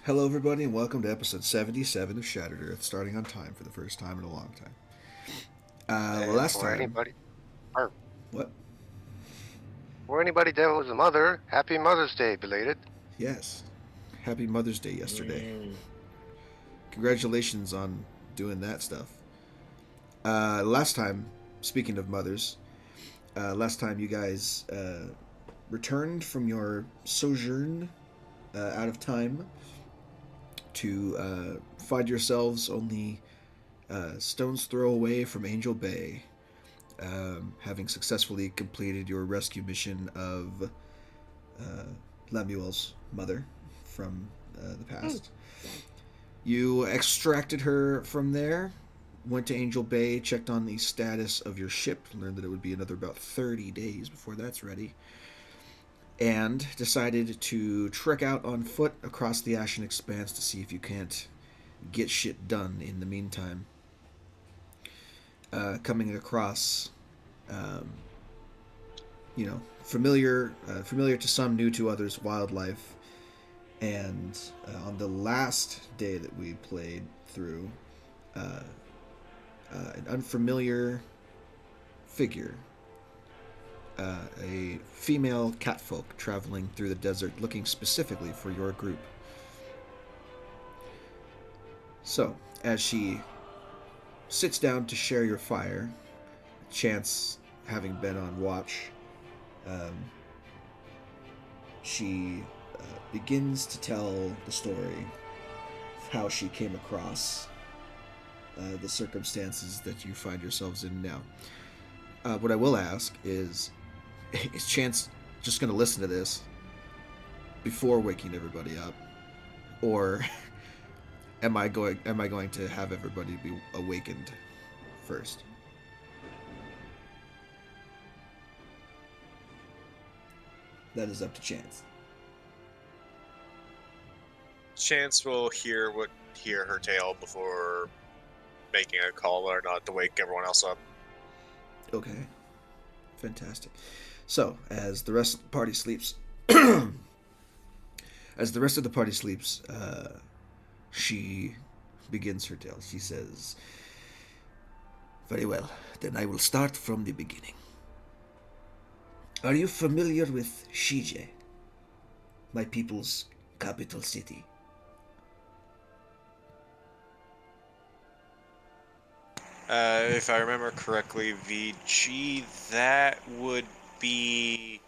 Hello, everybody, and welcome to episode 77 of Shattered Earth, starting on time for the first time in a long time. And Last time, or what? for anybody that was a mother, happy Mother's Day, belated. Yes, happy Mother's Day yesterday. Mm. Congratulations on doing that stuff. Last time, speaking of mothers, last time you guys returned from your sojourn out of time to find yourselves only stone's throw away from Angel Bay, having successfully completed your rescue mission of Lemuel's mother from the past. You extracted her from there, went to Angel Bay, checked on the status of your ship, learned that it would be another about 30 days before that's ready, and decided to trek out on foot across the Ashen Expanse to see if you can't get shit done in the meantime. Coming across, um, familiar to some, new to others, wildlife. And on the last day that we played through, uh, an unfamiliar figure, a female catfolk traveling through the desert looking specifically for your group. So, as she sits down to share your fire, Chance having been on watch, um, she begins to tell the story of how she came across the circumstances that you find yourselves in now. What I will ask is Chance just going to listen to this before waking everybody up, or am I going to have everybody be awakened first? That is up to Chance. Chance will hear her tale before making a call or not to wake everyone else up. Okay, fantastic. So, as the rest of the party sleeps, she begins her tale. She says, "Very well, then I will start from the beginning. Are you familiar with Shije, my people's capital city?" If I remember correctly, VG, that would be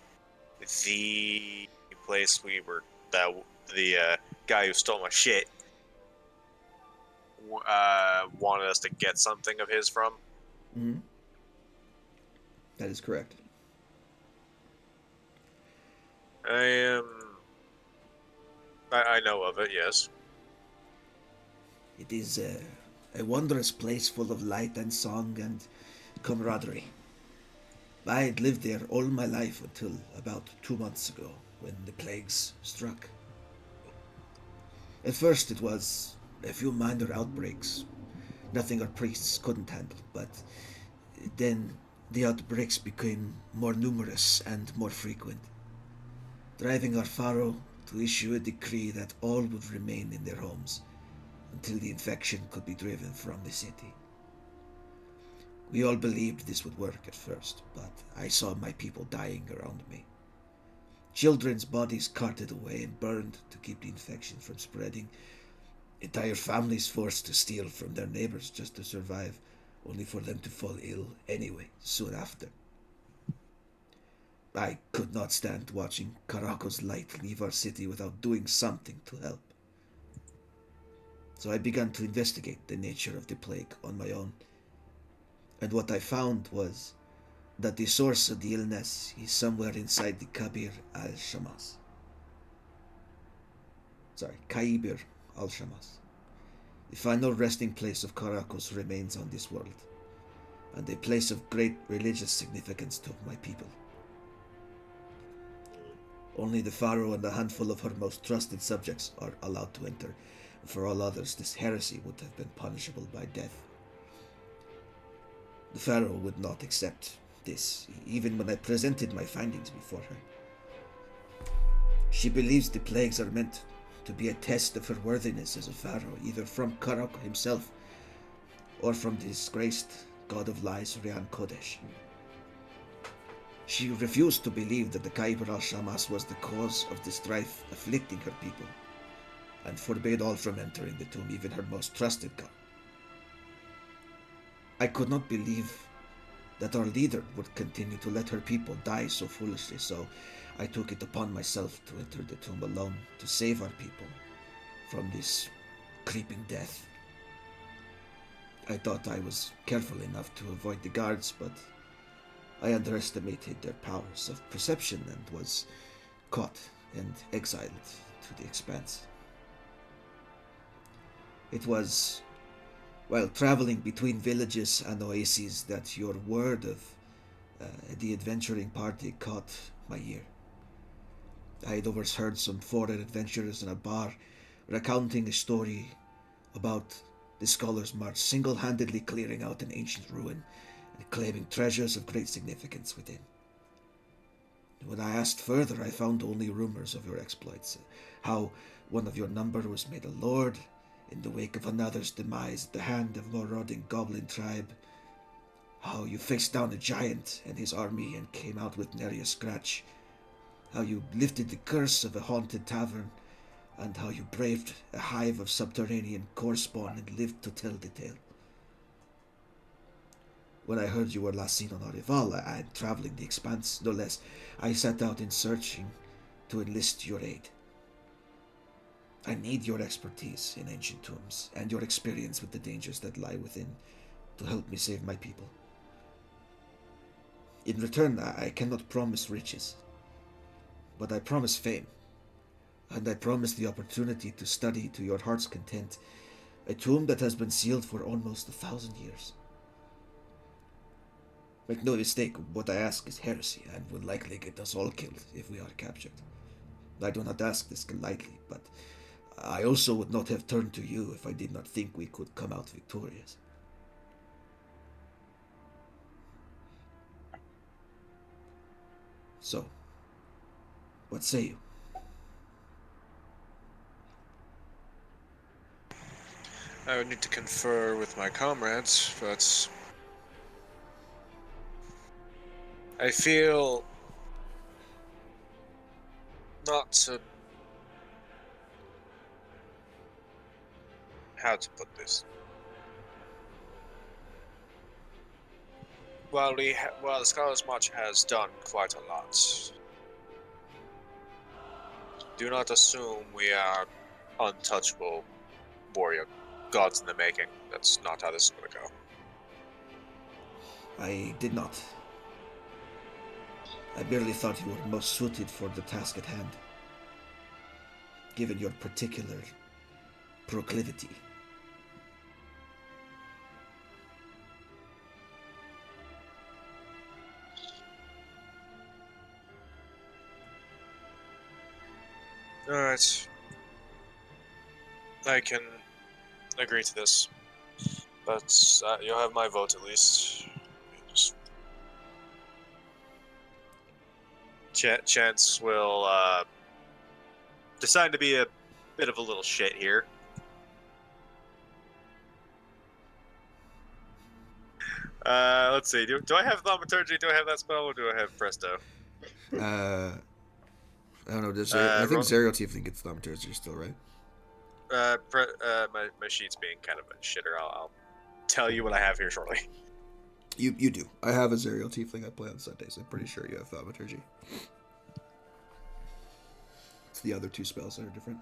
the place we were. That the guy who stole my shit wanted us to get something of his from. Mm-hmm. That is correct. I am. I know of it. Yes. It is a wondrous place full of light and song and camaraderie. I had lived there all my life until about 2 months ago when the plagues struck. At first, it was a few minor outbreaks, nothing our priests couldn't handle, but then the outbreaks became more numerous and more frequent, driving our pharaoh to issue a decree that all would remain in their homes until the infection could be driven from the city. We all believed this would work at first, but I saw my people dying around me. Children's bodies carted away and burned to keep the infection from spreading. Entire families forced to steal from their neighbors just to survive, only for them to fall ill anyway soon after. I could not stand watching Qaraako's light leave our city without doing something to help. So I began to investigate the nature of the plague on my own. And what I found was that the source of the illness is somewhere inside the Kabir al-Shamas. Sorry, Kaibir al-Shamas. The final resting place of Qaraako's remains on this world, and a place of great religious significance to my people. Only the pharaoh and a handful of her most trusted subjects are allowed to enter. For all others, this heresy would have been punishable by death. The pharaoh would not accept this, even when I presented my findings before her. She believes the plagues are meant to to be a test of her worthiness as a pharaoh, either from Qaraako himself or from the disgraced god of lies, Rian Kodesh. She refused to believe that the Khyber al-Shamas was the cause of the strife afflicting her people, and forbade all from entering the tomb, even her most trusted god. I could not believe that our leader would continue to let her people die so foolishly, so I took it upon myself to enter the tomb alone to save our people from this creeping death. I thought I was careful enough to avoid the guards, but I underestimated their powers of perception and was caught and exiled to the Expanse. It was while traveling between villages and oases that your word of the adventuring party caught my ear. I had overheard some foreign adventurers in a bar recounting a story about the Scholar's March single-handedly clearing out an ancient ruin and claiming treasures of great significance within. When I asked further, I found only rumors of your exploits, how one of your number was made a lord in the wake of another's demise at the hand of a marauding goblin tribe, how you faced down a giant and his army and came out with nary a scratch, how you lifted the curse of a haunted tavern, and how you braved a hive of subterranean core spawn and lived to tell the tale. When I heard you were last seen on Arival and traveling the Expanse, no less, I set out in searching to enlist your aid. I need your expertise in ancient tombs and your experience with the dangers that lie within to help me save my people. In return, I cannot promise riches, but I promise fame, and I promise the opportunity to study to your heart's content a tomb that has been sealed for almost 1,000 years. Make no mistake, what I ask is heresy and will likely get us all killed if we are captured. I do not ask this lightly, but I also would not have turned to you if I did not think we could come out victorious. So, what say you? I would need to confer with my comrades, but I feel not to... How to put this? While the Scholar's March has done quite a lot, do not assume we are untouchable warrior gods in the making. That's not how this is going to go. I did not. I barely thought you were most suited for the task at hand, given your particular proclivity. Alright. I can agree to this. But you'll have my vote at least. Just... Chance will decide to be a bit of a little shit here. Let's see. Do I have Thaumaturgy? Do I have that spell, or do I have Presto? I don't know. I think Zero Tiefling gets Thaumaturgy still, right? My sheet's being kind of a shitter. I'll tell you what I have here shortly. You do. I have a Zerial Tiefling I play on Sundays. I'm pretty sure you have Thaumaturgy. It's the other two spells that are different.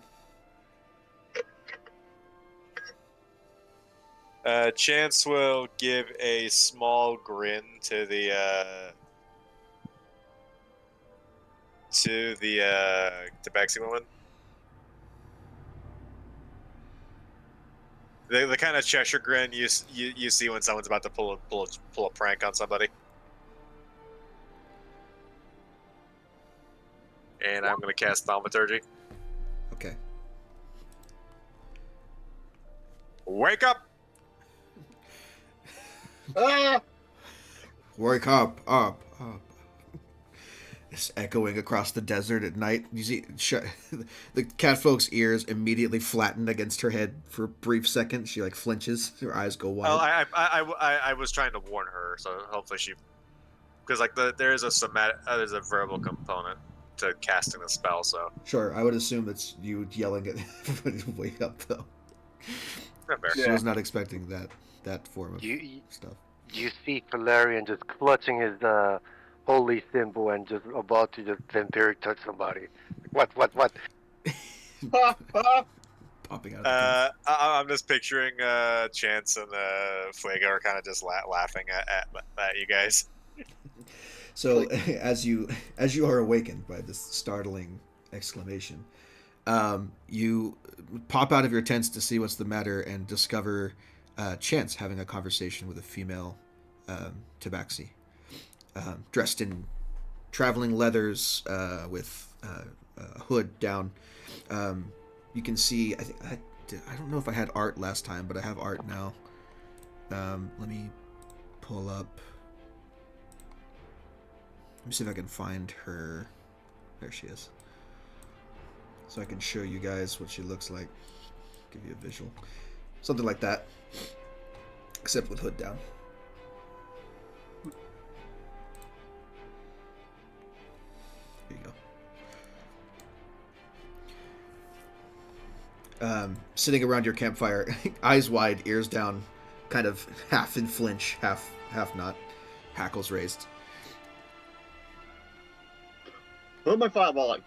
Chance will give a small grin to the Tabaxi woman. The kind of Cheshire grin you see when someone's about to pull a prank on somebody. And I'm going to cast Thaumaturgy. Okay. Wake up! Wake up. is echoing across the desert at night. You see the catfolk's ears immediately flatten against her head for a brief second. She like flinches, her eyes go Oh, wide. I was trying to warn her, so hopefully she, because like there is a somatic, there's a verbal component to casting the spell. So Sure, I would assume that's you yelling at everybody to wake up though. fair. She was not expecting that form of You stuff. you see Valerian just clutching his holy symbol and just about to just vampiric touch somebody. What? Popping out of the pants. I'm just picturing Chance and Fuego are kind of just laughing at you guys. So as you are awakened by this startling exclamation, you pop out of your tents to see what's the matter and discover Chance having a conversation with a female tabaxi, dressed in traveling leathers with a hood down. You can see. I don't know if I had art last time, but I have art now. Let me pull up. Let me see if I can find her. There she is. So I can show you guys what she looks like. Give you a visual. Something like that. Except with hood down. Here you go. Sitting around your campfire, eyes wide, ears down, kind of half in flinch, half not, hackles raised. Who am I fireballing?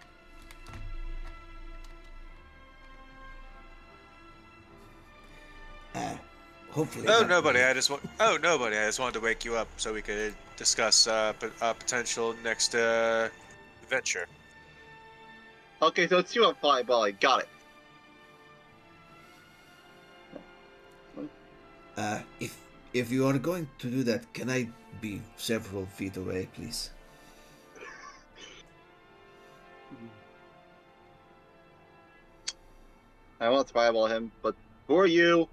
Hopefully. Oh that nobody! way- I just want. Oh nobody! I just wanted to wake you up so we could discuss a potential next venture. Okay, so it's you I'm fireballing. Got it. If you are going to do that, can I be several feet away, please? I want to fireball him, but who are you?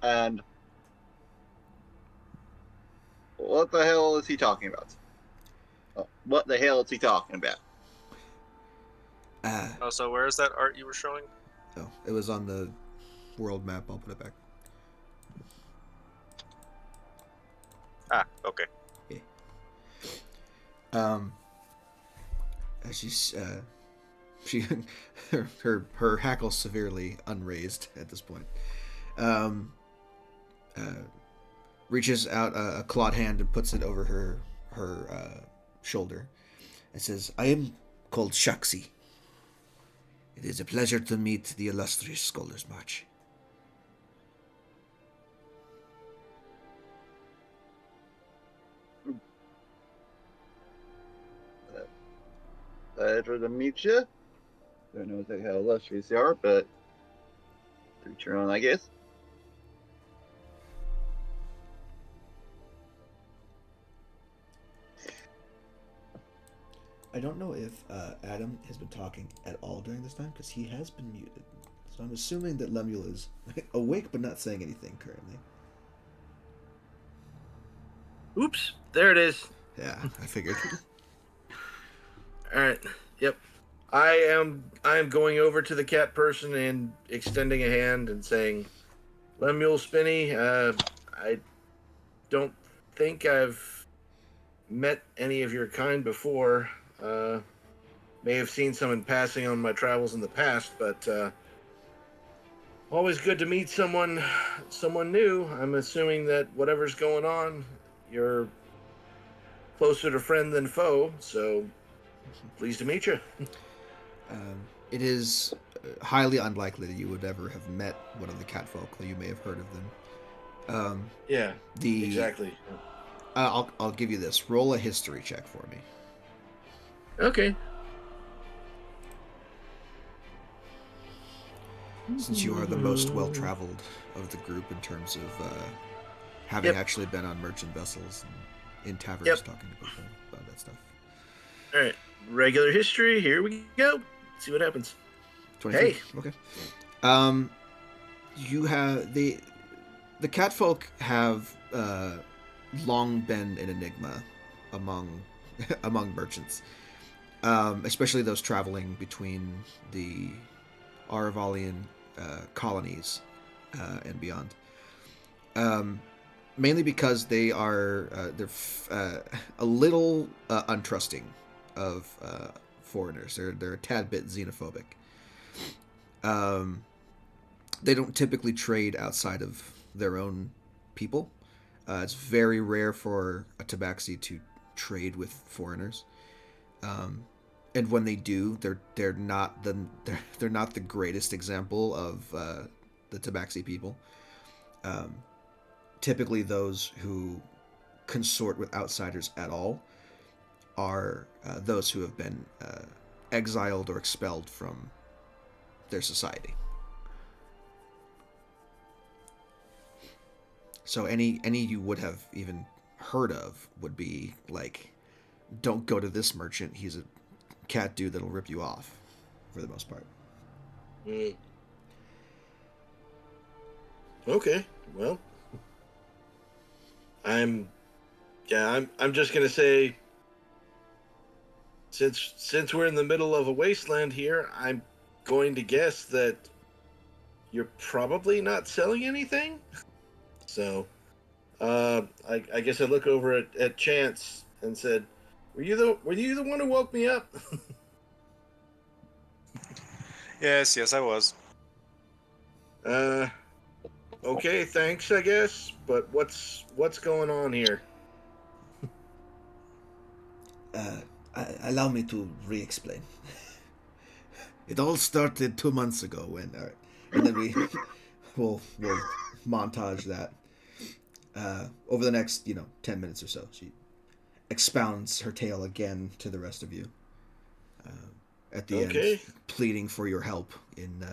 And what the hell is he talking about? What the hell is he talking about? Oh, so where is that art you were showing? Oh, it was on the world map. I'll put it back. Ah, okay. Yeah. She's she her hackle severely unraised at this point. Um, reaches out a clawed hand and puts it over her shoulder, and says, "I am called Shaxi. It is a pleasure to meet the illustrious Scholars March." Pleasure to meet you. Don't know exactly how illustrious you are, but to each your own, I guess. I don't know if Adam has been talking at all during this time because he has been muted. So I'm assuming that Lemuel is awake but not saying anything currently. Oops, there it is. Yeah, I figured. All right. Yep. I am going over to the cat person and extending a hand and saying, Lemuel Spinney, I don't think I've met any of your kind before. May have seen some in passing on my travels in the past, but always good to meet someone new. I'm assuming that whatever's going on, you're closer to friend than foe, so pleased to meet you. It is highly unlikely that you would ever have met one of the catfolk, though you may have heard of them. Yeah, The exactly. I'll give you this. Roll a history check for me. Okay. Since you are the most well-traveled of the group in terms of having actually been on merchant vessels and in taverns talking to people about that stuff. All right. Regular history. Here we go. See what happens. 23. Hey. Okay. You have the catfolk have long been an enigma among merchants. especially those traveling between the Aravalian colonies and beyond. Um, Mainly because they're a little untrusting of foreigners. They're a tad bit xenophobic. Um, they don't typically trade outside of their own people. It's very rare for a Tabaxi to trade with foreigners. Um, and when they do, they're not the greatest example of the Tabaxi people. Um, Typically, those who consort with outsiders at all are those who have been exiled or expelled from their society. So any you would have even heard of would be like, don't go to this merchant. He's a cat dude that'll rip you off, for the most part. Mm. Okay. Well, I'm just gonna say, since we're in the middle of a wasteland here, I'm going to guess that you're probably not selling anything. So, I guess I look over at Chance and said, were you the one who woke me up?" Yes, I was. uh, okay, thanks, I guess. But what's going on here? Uh, Allow me to re-explain. It all started 2 months ago when, and then we'll montage that over the next 10 minutes or so. She expounds her tale again to the rest of you. At the end, Okay. pleading for your help in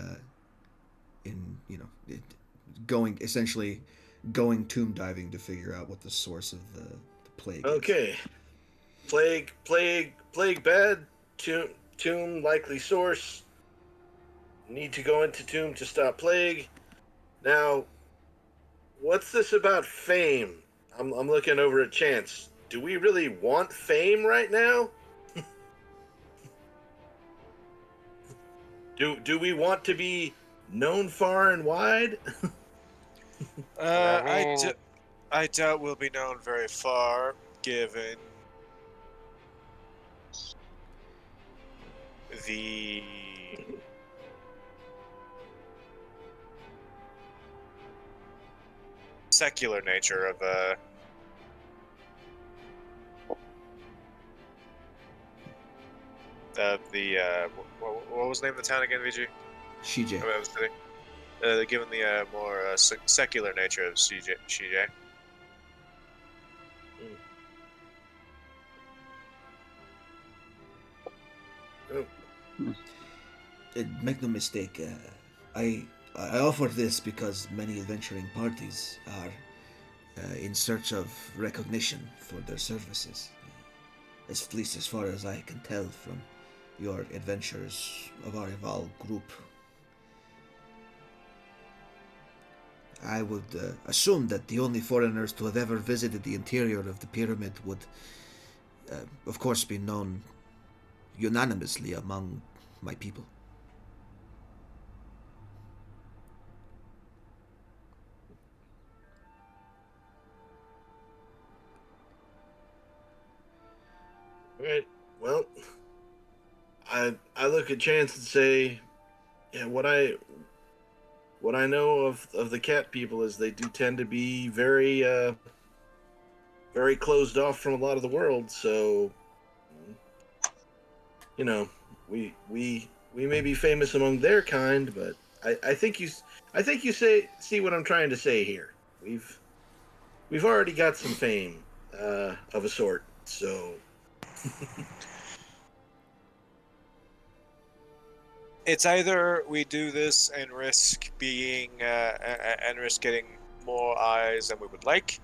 going essentially going tomb diving to figure out what the source of the plague is. Okay. Plague bad. Tomb likely source. Need to go into tomb to stop plague. Now, what's this about fame? I'm looking over at Chance. Do we really want fame right now? Do we want to be known far and wide? Uh, I I, mean, d- I doubt we'll be known very far, given the secular nature of the what was the name of the town again, VG? Shije. I was city. Given the more secular nature of Shije. Oh, Make no mistake. I offer this because many adventuring parties are in search of recognition for their services. At least as far as I can tell from your adventures of our Eval group. I would assume that the only foreigners to have ever visited the interior of the pyramid would, of course, be known unanimously among my people. all right. Well, I look at Chance and say, yeah, what I know of the cat people is they do tend to be very closed off from a lot of the world. So, you know, we may be famous among their kind, but I think you see what I'm trying to say here. We've already got some fame of a sort. So, It's either we do this and risk getting more eyes than we would like,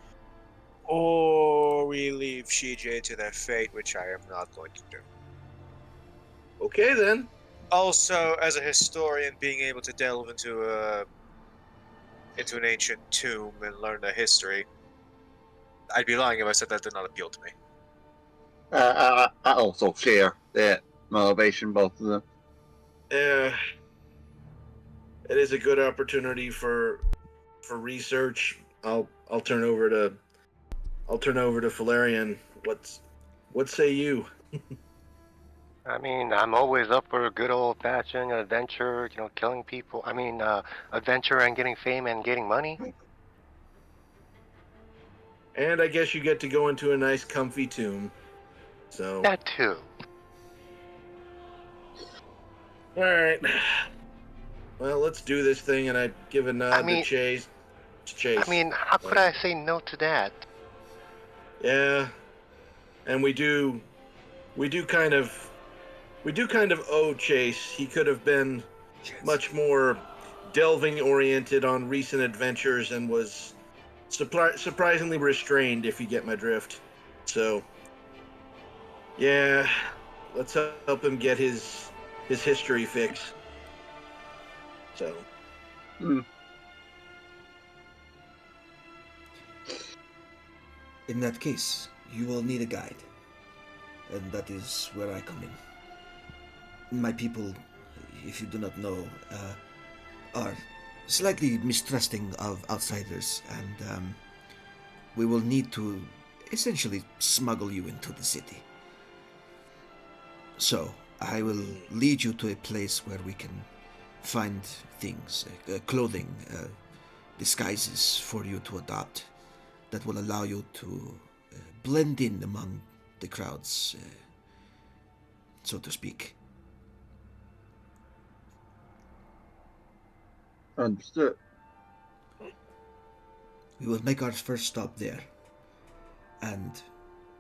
or we leave Shije to their fate, which I am not going to do. okay then. Also, as a historian, being able to delve into an ancient tomb and learn the history, I'd be lying if I said that did not appeal to me. I also share that motivation, both of them. Yeah, it is a good opportunity for research. I'll turn over to Valerian. What say you? I mean, I'm always up for a good old-fashioned adventure, killing people. I mean, adventure and getting fame and getting money. And I guess you get to go into a nice, comfy tomb. So, That too. all right. Well, let's do this thing, and I give a I nod to mean, Chase. It's Chase. how could I say no to that? Yeah, and we do kind of owe Chase. He could have been much more delving oriented on recent adventures and was surprisingly restrained, if you get my drift. So, yeah, let's help him get his history fix. So, Hmm. In that case, you will need a guide, and that is where I come in. My people, if you do not know, are slightly mistrusting of outsiders, and we will need to essentially smuggle you into the city. So, I will lead you to a place where we can find things, clothing, disguises for you to adopt that will allow you to blend in among the crowds, so to speak. Understood. We will make our first stop there, and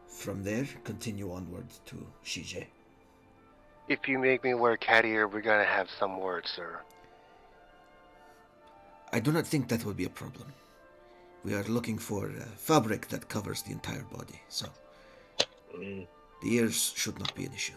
from there continue onward to Shije. If you make me wear cat ear, we're gonna have some words, sir. I do not think that will be a problem. We are looking for fabric that covers the entire body, so mm, the ears should not be an issue.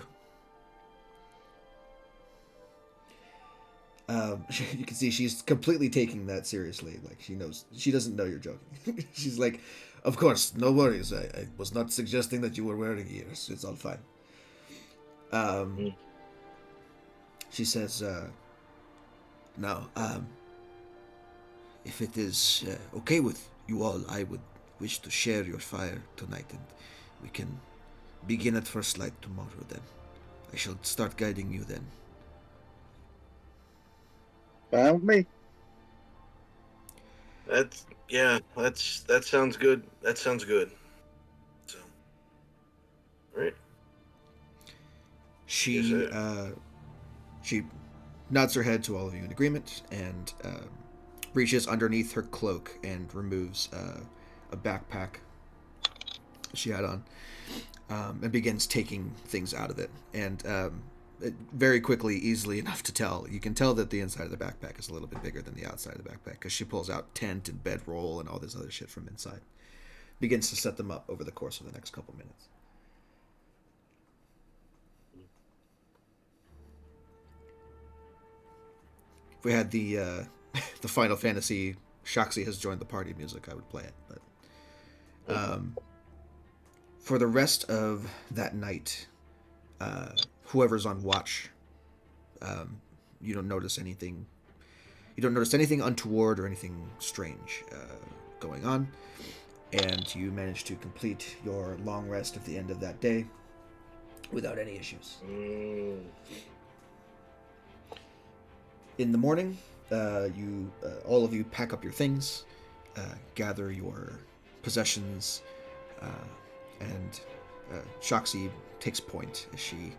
You can see she's completely taking that seriously. Like she doesn't know you're joking. She's like, "Of course, no worries. I was not suggesting that you were wearing ears. It's all fine." Um, mm. she says, "Now, if it is okay with you all, I would wish to share your fire tonight, and we can begin at first light tomorrow. Then I shall start guiding you then." Fine with me. That sounds good. That sounds good. So, all right. Yes, She she nods her head to all of you in agreement, and reaches underneath her cloak and removes a backpack she had on, and begins taking things out of it. And very quickly, easily enough to tell, you can tell that the inside of the backpack is a little bit bigger than the outside of the backpack, because she pulls out tent and bedroll and all this other shit from inside. Begins to set them up over the course of the next couple minutes. If we had the the Final Fantasy Shaxi has joined the party music, I would play it. But for the rest of that night, whoever's on watch, you don't notice anything. You don't notice anything untoward or anything strange going on, and you manage to complete your long rest at the end of that day without any issues. In the morning, you all of you pack up your things, gather your possessions, and Shaxi takes point as she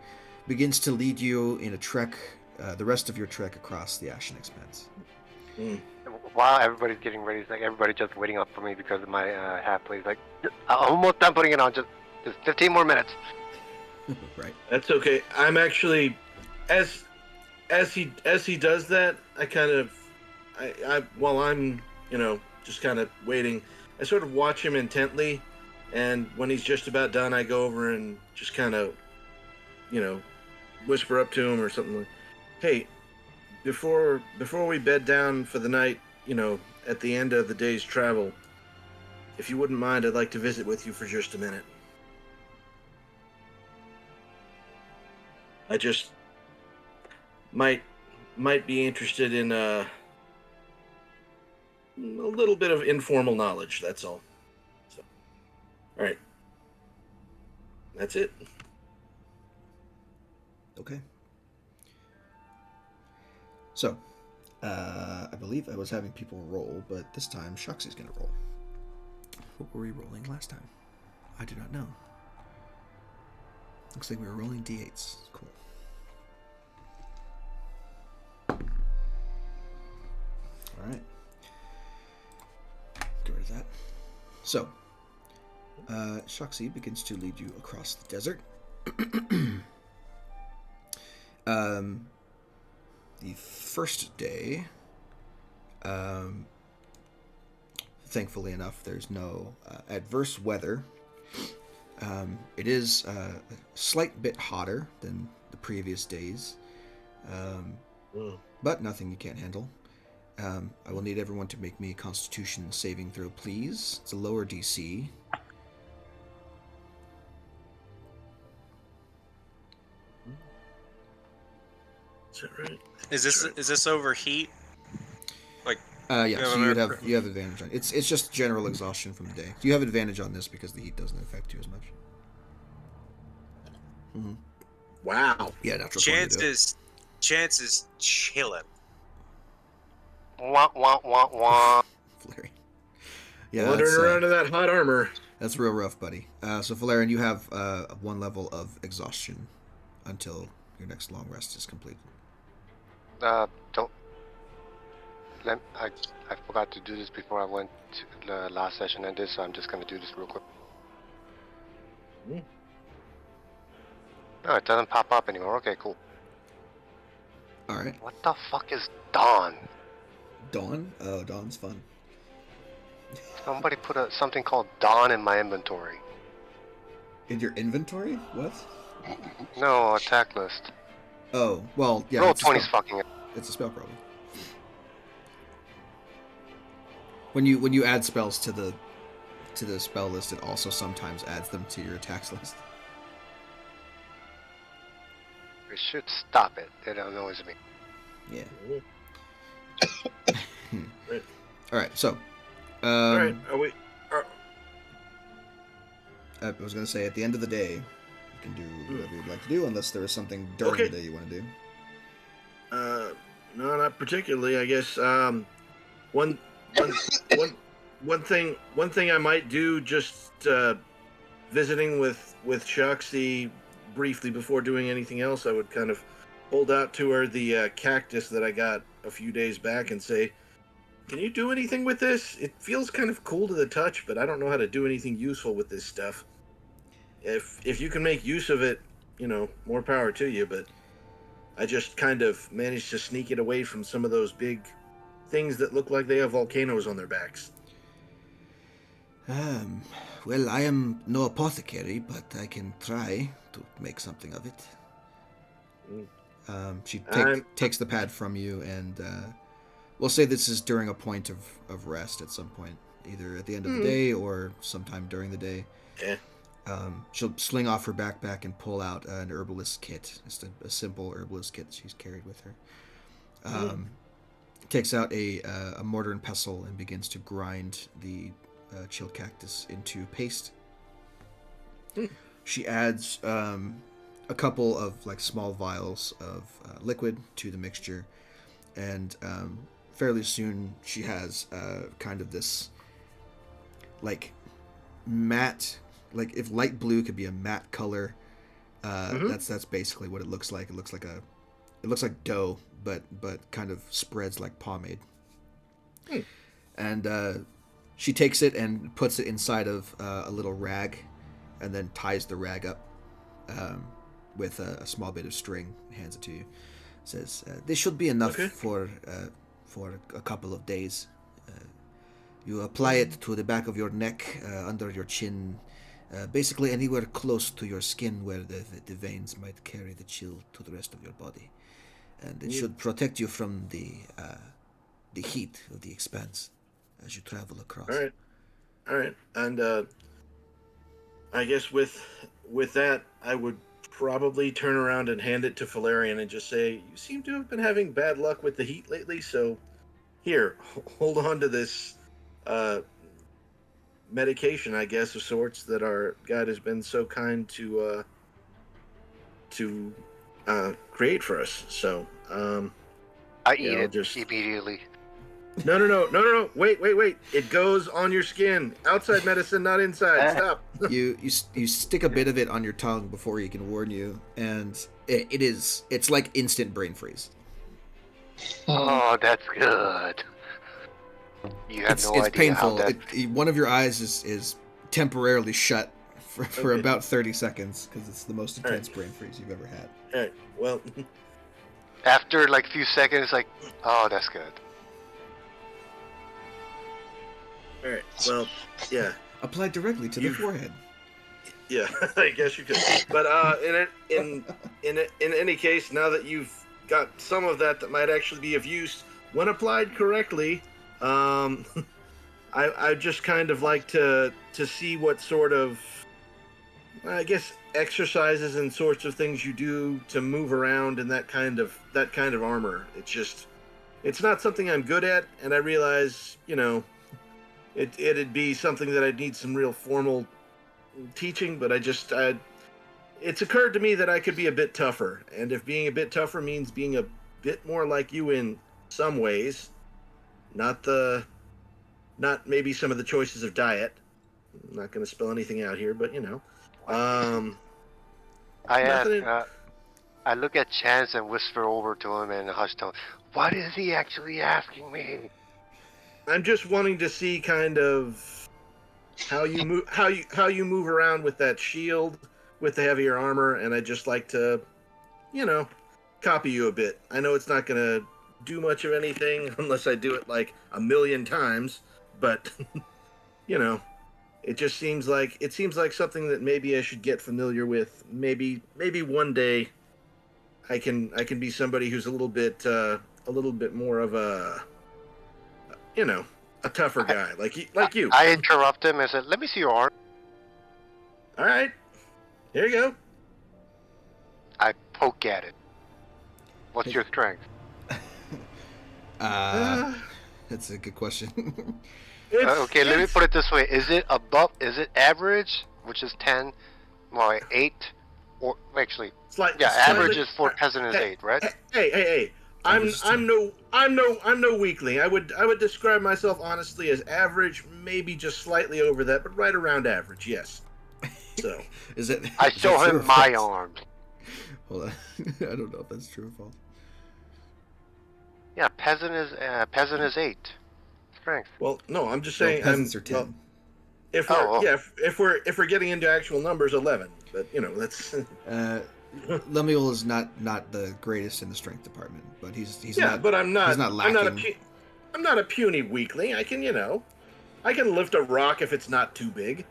begins to lead you in a trek, the rest of your trek across the Ashen Expanse. While everybody's getting ready, it's like everybody just waiting up for me because of my half play. Like, I'm almost done putting it on. Just 15 more minutes. Right. That's okay. I'm actually, as he does that, I kind of, I while I'm just kind of waiting, I sort of watch him intently, and when he's just about done, I go over and just kind of, whisper up to him or something like, "Hey, before we bed down for the night, at the end of the day's travel, if you wouldn't mind, I'd like to visit with you for just a minute." I just might be interested in a little bit of informal knowledge. That's all. So, all right, that's it. Okay. So, I believe I was having people roll, but this time Shaxi's going to roll. What were we rolling last time? I do not know. Looks like we were rolling d8s. Cool. Alright. Get rid of that. So, Shaxi begins to lead you across the desert. The first day, thankfully enough, there's no adverse weather. It is a slight bit hotter than the previous days, but nothing you can't handle. I will need everyone to make me a Constitution saving throw, please. It's a lower DC. Is that right? Is this over heat? Like, Yeah, so you have advantage on it. It's just general exhaustion from the day. You have advantage on this because the heat doesn't affect you as much. Mm-hmm. Wow. Yeah, natural chances chilling. Wah, wah, wah, wah. Flareon. Yeah, wandering around in that hot armor. That's real rough, buddy. So Flareon, you have one level of exhaustion until your next long rest is completed. Don't. I forgot to do this before I went to the last session ended, so I'm just gonna do this real quick. No, it doesn't pop up anymore. Okay, cool. All right. What the fuck is Dawn? Dawn? Oh, Dawn's fun. Somebody put something called Dawn in my inventory. In your inventory? What? No, attack list. Oh, well, yeah. Roll 20's fucking it. It's a spell problem. When you add spells to the spell list, it also sometimes adds them to your attacks list. We should stop it. It annoys me. Yeah. All right. So. All right. Are we? I was going to say, at the end of the day, you can do whatever you'd like to do, unless there is something during the day you want to do. No, not particularly. I guess one thing I might do, just visiting with Shaxi briefly before doing anything else. I would kind of hold out to her the cactus that I got a few days back and say, "Can you do anything with this? It feels kind of cool to the touch, but I don't know how to do anything useful with this stuff. If you can make use of it, more power to you, but I just kind of managed to sneak it away from some of those big things that look like they have volcanoes on their backs." Well, I am no apothecary, but I can try to make something of it. She takes the pad from you, and we'll say this is during a point of rest at some point, either at the end of the day or sometime during the day. Yeah. She'll sling off her backpack and pull out an herbalist kit. Just a simple herbalist kit that she's carried with her. Takes out a mortar and pestle and begins to grind the chilled cactus into paste. She adds a couple of small vials of liquid to the mixture, and fairly soon she has kind of this matte, if light blue could be a matte color, that's basically what it looks like. It looks like dough, but kind of spreads like pomade. And she takes it and puts it inside of a little rag, and then ties the rag up with a small bit of string. Hands it to you. Says, "This should be enough for a couple of days. You apply it to the back of your neck, under your chin, basically anywhere close to your skin where the veins might carry the chill to the rest of your body, and it should protect you from the heat of the expanse as you travel across." All right, and I guess with that, I would probably turn around and hand it to Valerian and just say, "You seem to have been having bad luck with the heat lately, so here, hold on to this uh, medication, I guess, of sorts that our guide has been so kind to create for us." So, I yeah, eat I'll it just immediately. no. Wait. It goes on your skin. Outside medicine, not inside. Stop. You stick a bit of it on your tongue before he can warn you, and it's like instant brain freeze. Oh, that's good. You have no It's idea how painful. that. One of your eyes is temporarily shut for Okay. about 30 seconds because it's the most All right. intense brain freeze you've ever had. All right. Well, After like a few seconds, like, oh, that's good. all right. Well, yeah. Applied directly to the forehead. Yeah, I guess you could. But in any case, now that you've got some of that might actually be of use when applied correctly, um, I just kind of like to see what sort of, I guess, exercises and sorts of things you do to move around in that kind of armor. It's not something I'm good at, and I realize it'd be something that I'd need some real formal teaching, but it's occurred to me that I could be a bit tougher, and if being a bit tougher means being a bit more like you in some ways, not maybe some of the choices of diet. I'm not going to spell anything out here, but I ask. nothing. I look at Chance and whisper over to him in a hushed tone. What is he actually asking me? I'm just wanting to see kind of how you move around with that shield with the heavier armor, and I just like to, copy you a bit. I know it's not going to do much of anything unless I do it like a million times, but it just seems like something that maybe I should get familiar with. Maybe one day I can be somebody who's a little bit more of a tougher guy like you. I interrupt him and said, "Let me see your arm." All right, here you go. I poke at it. What's your strength? That's a good question. Okay, let me put it this way: is it above? Is it average, which is 10? Well, 8, or actually, average is for peasant is 8, right? Hey. I'm no weakling. I would describe myself honestly as average, maybe just slightly over that, but right around average. Yes. So is it? I is show that true him or my false? arms. Hold on. I don't know if that's true or false. Yeah, peasant is 8 strength. well, no, I'm just No, saying peasants are 10. Well, if we're getting into actual numbers, 11. But that's Lemuel is not the greatest in the strength department, but he's yeah. not. But I'm not. He's not lacking. I'm not a puny weakling. I can lift a rock if it's not too big.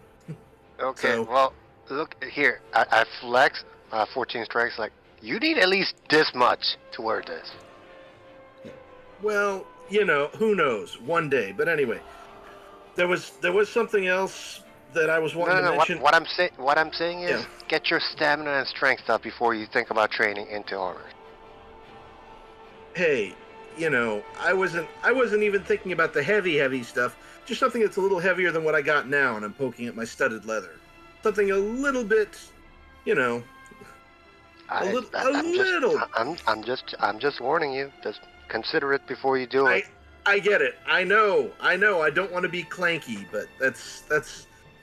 Okay, So, well, look here. I flex 14 strengths. Like, you need at least this much to wear this. well, who knows? One day. But anyway, there was something else that I was wanting to mention. What I'm saying is, get your stamina and strength up before you think about training into armor. Hey, I wasn't even thinking about the heavy stuff. Just something that's a little heavier than what I got now, and I'm poking at my studded leather. Something a little bit, a little. I'm just warning you. Just consider it before you do it. I get it. I know. I don't want to be clanky, but that's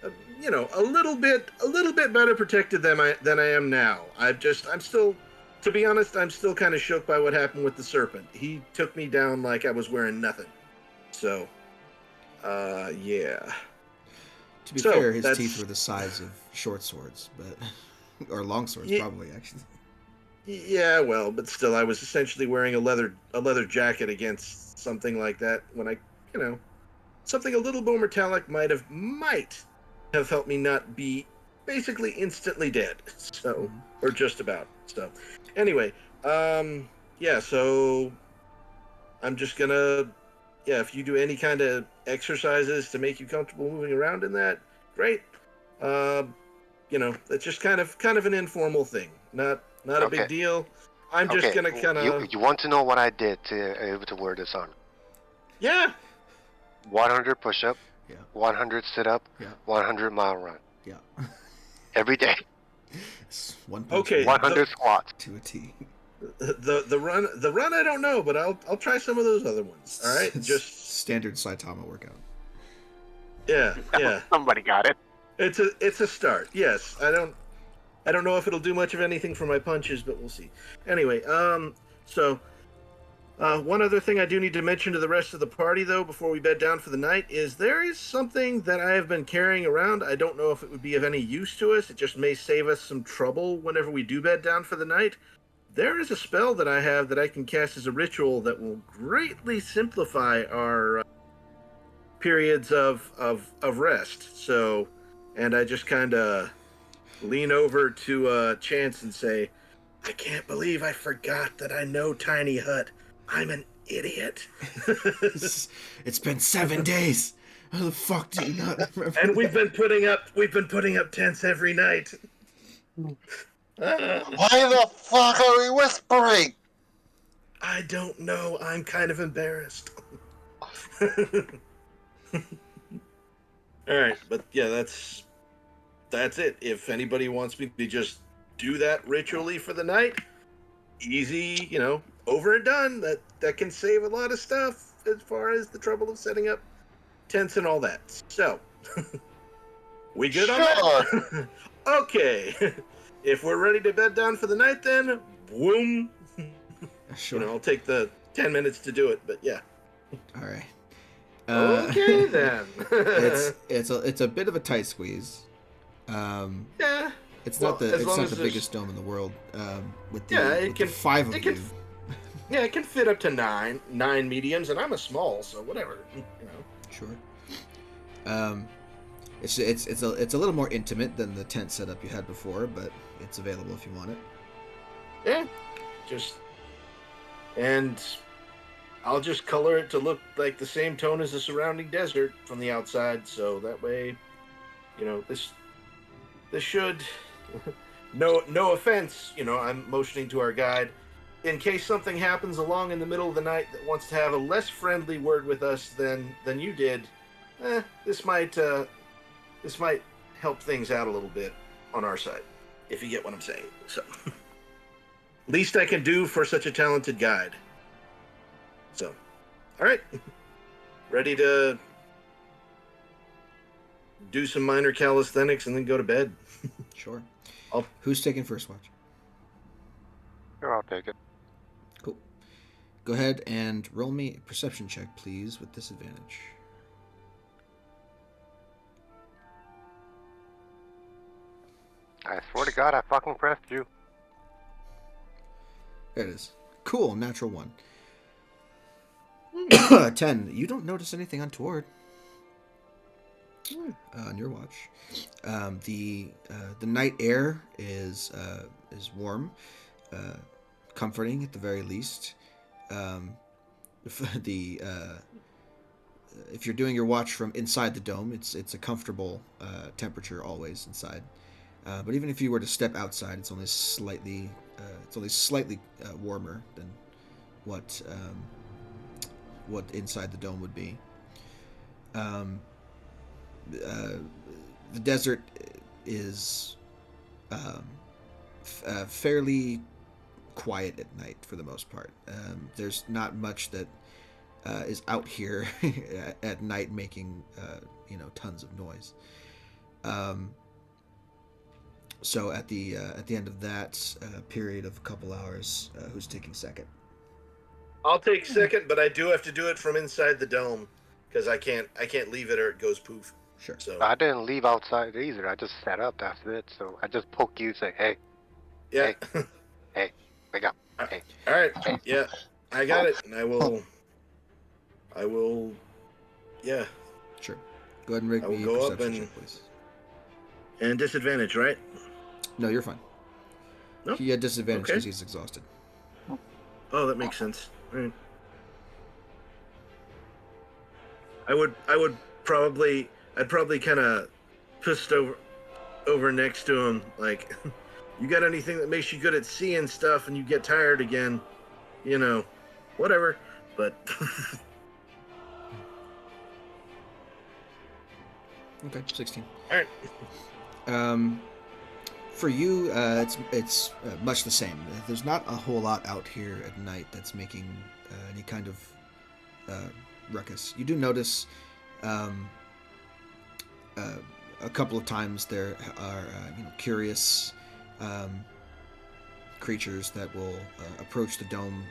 a little bit better protected than I am now. I'm still, to be honest, I'm still kind of shook by what happened with the serpent. He took me down like I was wearing nothing. So, yeah. To be fair, his teeth were the size of short swords, but or long swords, probably actually. Yeah, well, but still, I was essentially wearing a leather jacket against something like that. When I, something a little more metallic might have helped me not be basically instantly dead. So, or just about. So, anyway, yeah. So, I'm just gonna, if you do any kind of exercises to make you comfortable moving around in that, great. it's just kind of an informal thing. Not a big deal. I'm just gonna kind of. You want to know what I did to able to wear this on? Yeah. 100 push-up. Yeah. 100 sit-up. Yeah. 100-mile run. Yeah. Every day. It's one. Okay. 100 squats to a T. The run I don't know, but I'll try some of those other ones. All right, just standard Saitama workout. Yeah. Somebody got it. It's a start. Yes, I don't know if it'll do much of anything for my punches, but we'll see. Anyway, so one other thing I do need to mention to the rest of the party, though, before we bed down for the night, is there is something that I have been carrying around. I don't know if it would be of any use to us. It just may save us some trouble whenever we do bed down for the night. There is a spell that I have that I can cast as a ritual that will greatly simplify our periods of rest. So, and I just kind of lean over to Chance and say, I can't believe I forgot that I know Tiny Hut. I'm an idiot. It's been 7 days. How the fuck do you not remember? And we've been putting up tents every night. Why the fuck are we whispering? I don't know. I'm kind of embarrassed. All right, but yeah, that's it. If anybody wants me to just do that ritually for the night, easy, over and done. That can save a lot of stuff as far as the trouble of setting up tents and all that. So, we good on that? Okay. If we're ready to bed down for the night, then boom. Sure. I'll take the 10 minutes to do it, but yeah. All right. Okay then. it's a bit of a tight squeeze. Yeah. It's not the biggest dome in the world. With the 5 of you. Yeah, it can fit up to nine mediums, and I'm a small, so whatever. Sure. It's a little more intimate than the tent setup you had before, but it's available if you want it. Yeah. And I'll just color it to look like the same tone as the surrounding desert from the outside, so that way, this should, no offense, I'm motioning to our guide, in case something happens along in the middle of the night that wants to have a less friendly word with us than you did, this might help things out a little bit on our side, if you get what I'm saying. So, least I can do for such a talented guide. So, all right. Ready to do some minor calisthenics and then go to bed? Sure. Who's taking first watch? Sure, I'll take it. Cool. Go ahead and roll me a perception check, please, with disadvantage. I swear to God, I fucking pressed you. There it is. Cool, natural 1. 10. You don't notice anything untoward on your watch. The night air is warm, comforting at the very least. If you're doing your watch from inside the dome, it's a comfortable temperature always inside. But even if you were to step outside, it's only slightly warmer than what inside the dome would be. The desert is fairly quiet at night for the most part. There's not much that is out here at night making tons of noise. So at the end of that period of a couple hours, who's taking second? I'll take second, but I do have to do it from inside the dome because I can't leave it or it goes poof. Sure. So I didn't leave outside either. I just sat up. That's it. So I just poke you, say, "Hey, yeah, hey, wake up, hey." All right, yeah, I got it, and I will. Yeah. Sure. Go ahead and make me a perception check, please. And disadvantage, right? No, you're fine. Nope. He had disadvantage because he's exhausted. Oh, that makes sense. All right. I'd probably kind of twist over. over next to him, like, you got anything that makes you good at seeing stuff and you get tired again? You know, whatever. But Okay, 16. all right. For you, it's much the same. There's not a whole lot out here at night that's making any kind of ruckus. You do notice uh, a couple of times there are curious creatures that will approach the dome,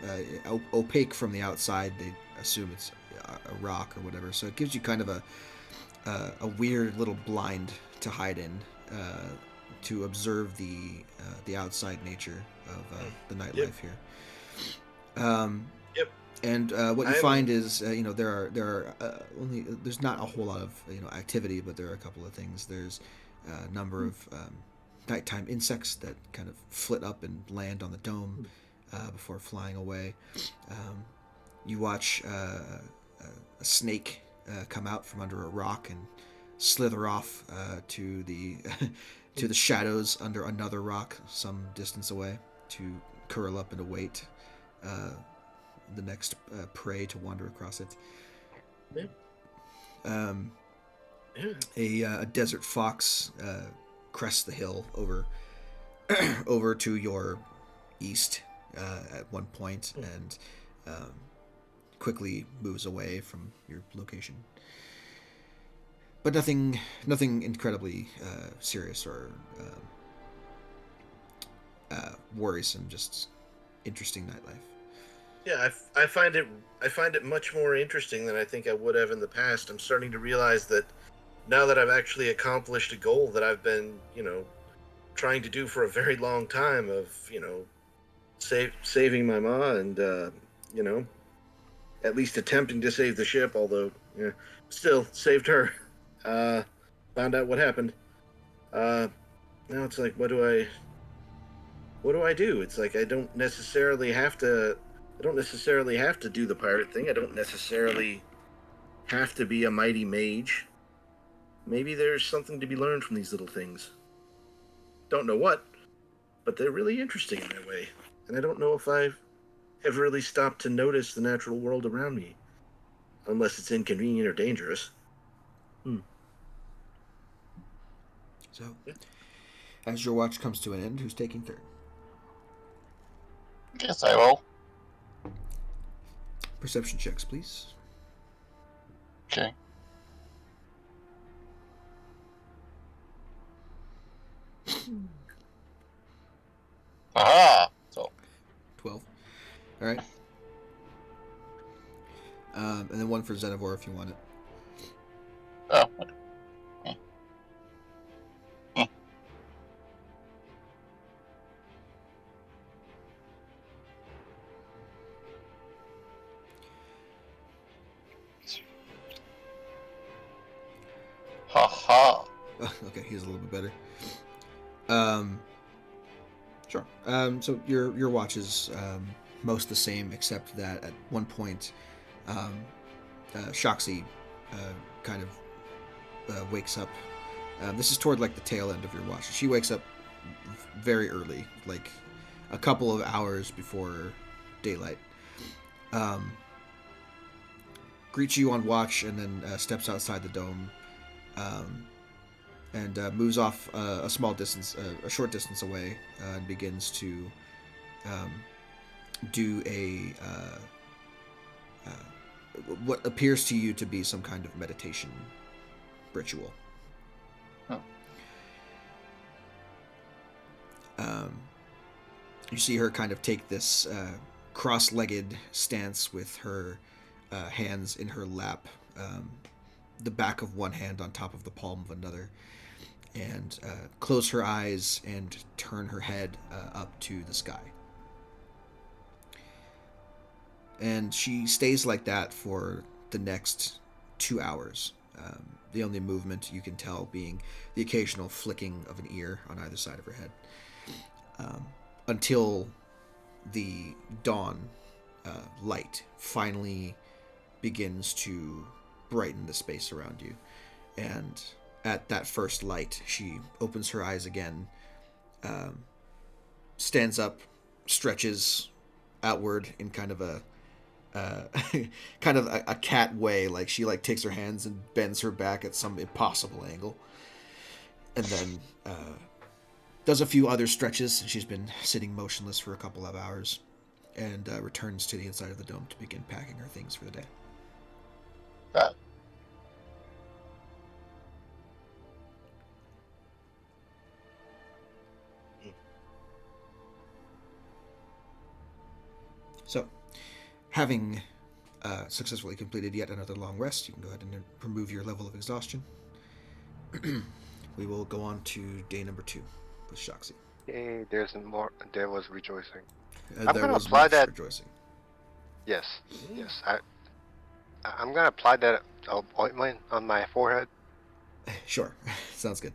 opaque from the outside. They assume it's a rock or whatever. So it gives you kind of a weird little blind to hide in, to observe the outside nature of the nightlife here. Yep. And what you find is, there are only there's not a whole lot of activity, but there are a couple of things. There's a number of nighttime insects that kind of flit up and land on the dome before flying away. You watch a snake come out from under a rock and slither off to the to the shadows under another rock some distance away to curl up and await the next prey to wander across it. A desert fox crests the hill over to your east at one point and quickly moves away from your location. But nothing incredibly serious or worrisome. Just interesting nightlife. Yeah, I find it much more interesting than I think I would have in the past. I'm starting to realize that now that I've actually accomplished a goal that I've been, trying to do for a very long time of, saving my ma and, at least attempting to save the ship, although, still saved her. Found out what happened. Now it's like, what do I do? It's like I don't necessarily have to do the pirate thing. I don't necessarily have to be a mighty mage. Maybe there's something to be learned from these little things. Don't know what, but they're really interesting in their way. And I don't know if I've ever really stopped to notice the natural world around me. Unless it's inconvenient or dangerous. So, as your watch comes to an end, who's taking third? Guess I will. Perception checks, please. Okay. Aha! So 12. All right. And then one for Zenivore if you want it. oh, okay. Haha. Okay, he's a little bit better. Sure. So your watch is most the same, except that at one point, Shaxi kind of wakes up. This is toward like the tail end of your watch. She wakes up very early, like a couple of hours before daylight. Greets you on watch, and then steps outside the dome. And moves off a short distance away, and begins to do what appears to you to be some kind of meditation ritual. Oh. You see her kind of take this cross-legged stance with her hands in her lap, the back of one hand on top of the palm of another, and close her eyes and turn her head up to the sky. And she stays like that for the next 2 hours. The only movement you can tell being the occasional flicking of an ear on either side of her head. Until the dawn light finally begins to brighten the space around you. And at that first light. She opens her eyes again, stands up, stretches outward in kind of a a cat way, like she like takes her hands and bends her back at some impossible angle, and then does a few other stretches. She's been sitting motionless for a couple of hours, and returns to the inside of the dome to begin packing her things for the day. So, having successfully completed yet another long rest, you can go ahead and remove your level of exhaustion. We will go on to day number 2 with Shaxi. Yay, there's more. There was rejoicing. There gonna was apply much that. rejoicing. Yes, yes. I'm gonna apply that ointment on my forehead. Sure, sounds good.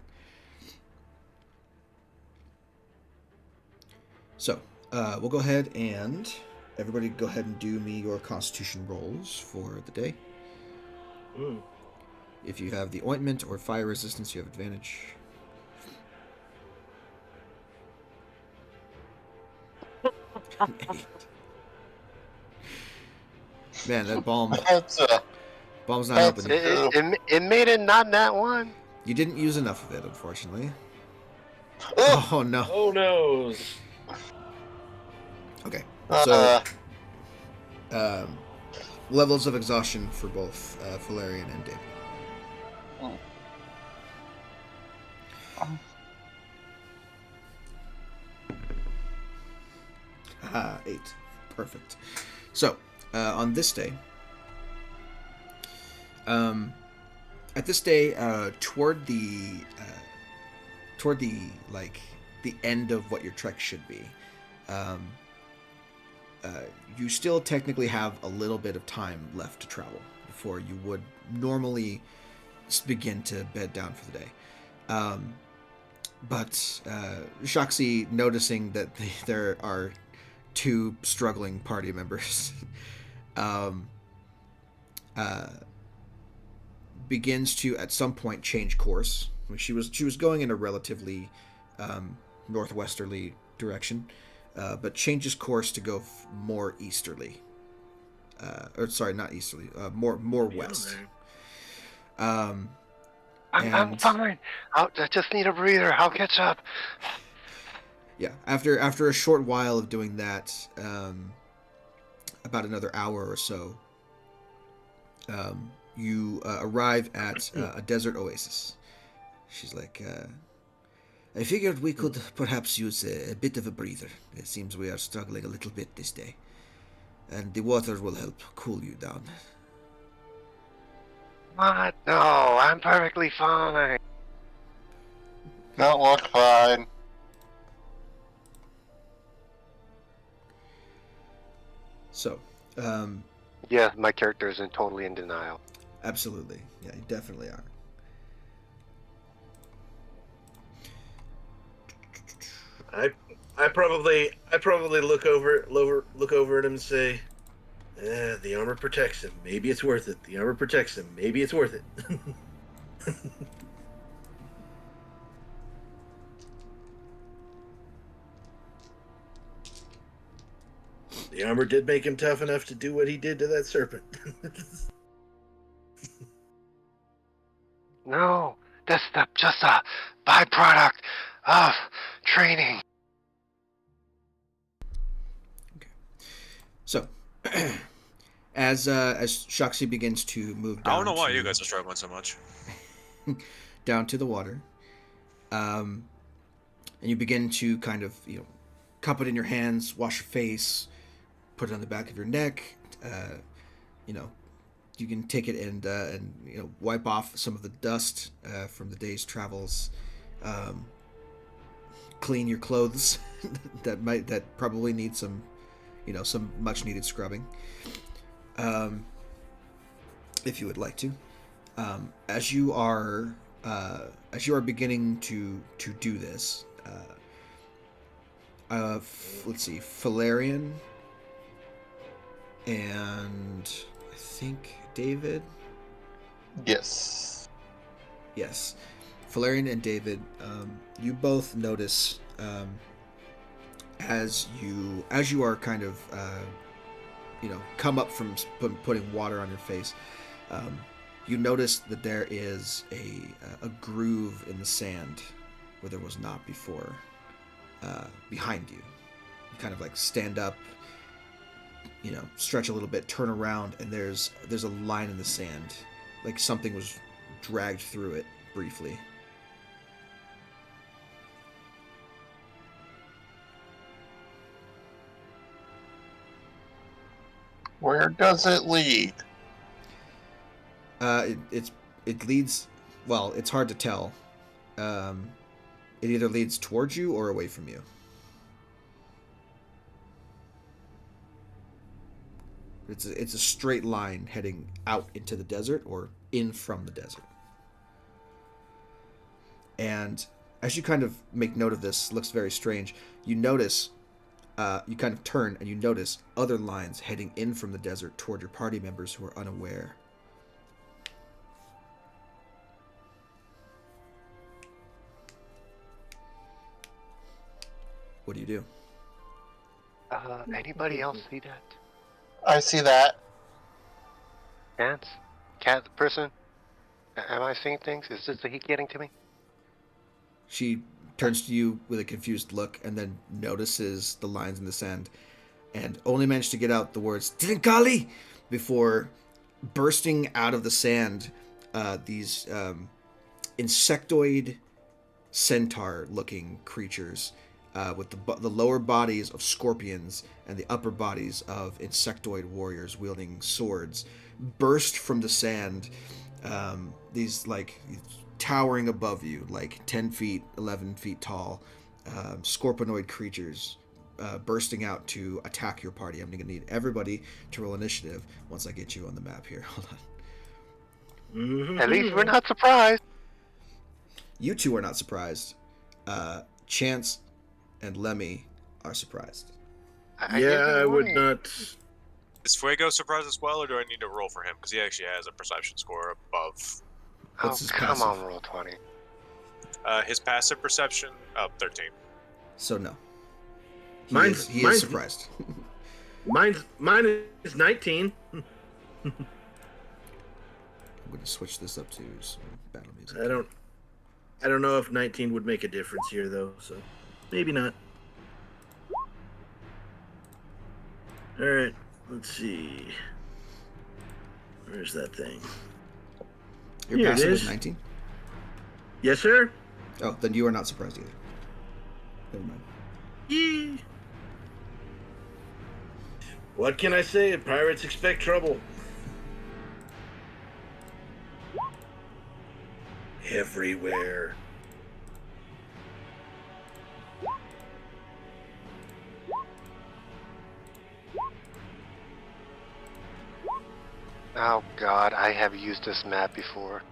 So, we'll go ahead and everybody go ahead and do me your Constitution rolls for the day. If you have the ointment or fire resistance, you have advantage. Eight. Man, that bomb's not helping. It made it not that one. You didn't use enough of it, unfortunately. Oh, Oh no. Oh no. Okay. So, levels of exhaustion for both Valerian and David. 8. Perfect. So, on this day, at this day, toward the like the end of what your trek should be, you still technically have a little bit of time left to travel before you would normally begin to bed down for the day. But Shaxi, noticing that there are 2 struggling party members, begins to at some point change course. She was going in a relatively northwesterly direction, but changes course to go more easterly. Or sorry, not easterly. More west. I'm fine. I just need a breather. I'll catch up. Yeah. After a short while of doing that, about another hour or so, you arrive at a desert oasis. She's like, I figured we could perhaps use a bit of a breather. It seems we are struggling a little bit this day, and the water will help cool you down. What? No, I'm perfectly fine. don't look fine. So, Yeah, my character is totally in denial. absolutely. Yeah, you definitely are. I probably look over at him and say, the armor protects him. Maybe it's worth it. The armor protects him. Maybe it's worth it. The armor did make him tough enough to do what he did to that serpent. No, that's just a byproduct of training. Okay. So, as Shaxi begins to move down, I don't know why you guys are struggling so much. down to the water, and you begin to kind of cup it in your hands, wash your face, put it on the back of your neck. You can take it and wipe off some of the dust from the day's travels. Clean your clothes that probably need some much needed scrubbing. If you would like to, as you are beginning to do this, let's see, Valerian and I think David. Yes. Yes. Valerian and David, you both notice as you are kind of come up from putting water on your face, you notice that there is a groove in the sand where there was not before, behind you. You kind of like stand up, stretch a little bit, turn around, and there's a line in the sand, like something was dragged through it briefly. Where does it lead? It leads. Well, it's hard to tell. It either leads towards you or away from you. It's a straight line heading out into the desert or in from the desert. And as you kind of make note of this, looks very strange. You notice, you kind of turn and you notice other lines heading in from the desert toward your party members who are unaware. What do you do? Anybody else see that? I see that. Chance? Cat person? Am I seeing things? Is this the heat getting to me? She turns to you with a confused look and then notices the lines in the sand and only managed to get out the words Tirinkali before bursting out of the sand these insectoid centaur-looking creatures with the lower bodies of scorpions and the upper bodies of insectoid warriors wielding swords burst from the sand. These like towering above you, like 10 feet, 11 feet tall, scorpionoid creatures bursting out to attack your party. I'm going to need everybody to roll initiative once I get you on the map here. Hold on. At least we're not surprised. You two are not surprised. Chance and Lemmy are surprised. I would not. Is Fuego surprised as well, or do I need to roll for him? Because he actually has a perception score above. What's his come passive? on, roll 20. His passive perception, 13. So no. He Mine's is surprised. Mine is 19. I'm going to switch this up to some battle music. I don't know if 19 would make a difference here though, so maybe not. All right, let's see. Where's that thing? Your Here it passive is. is 19? Yes, sir. Oh, then you are not surprised either. Never mind. Yee. What can I say? Pirates expect trouble. Everywhere. Oh god, I have used this map before.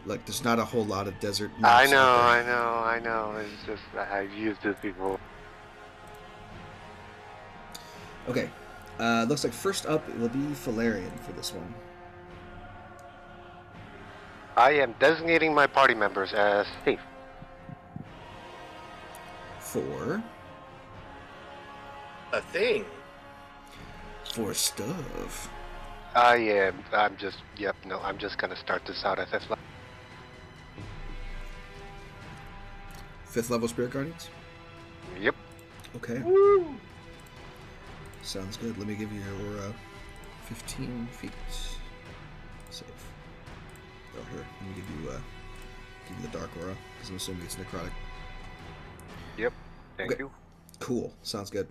Look, there's not a whole lot of desert I maps out there. I know. It's just I've used this before. Okay. Looks like first up it will be Valerian for this one. I am designating my party members as safe. 4. A thing. For stuff. I'm just gonna start this out at 5th level. 5th level Spirit Guardians? Yep. Okay. Woo! Sounds good. Let me give you your 15 feet safe. Oh, here. Let me give you the Dark Aura, because I'm assuming it's necrotic. Yep. Thank Okay. you. Cool. Sounds good.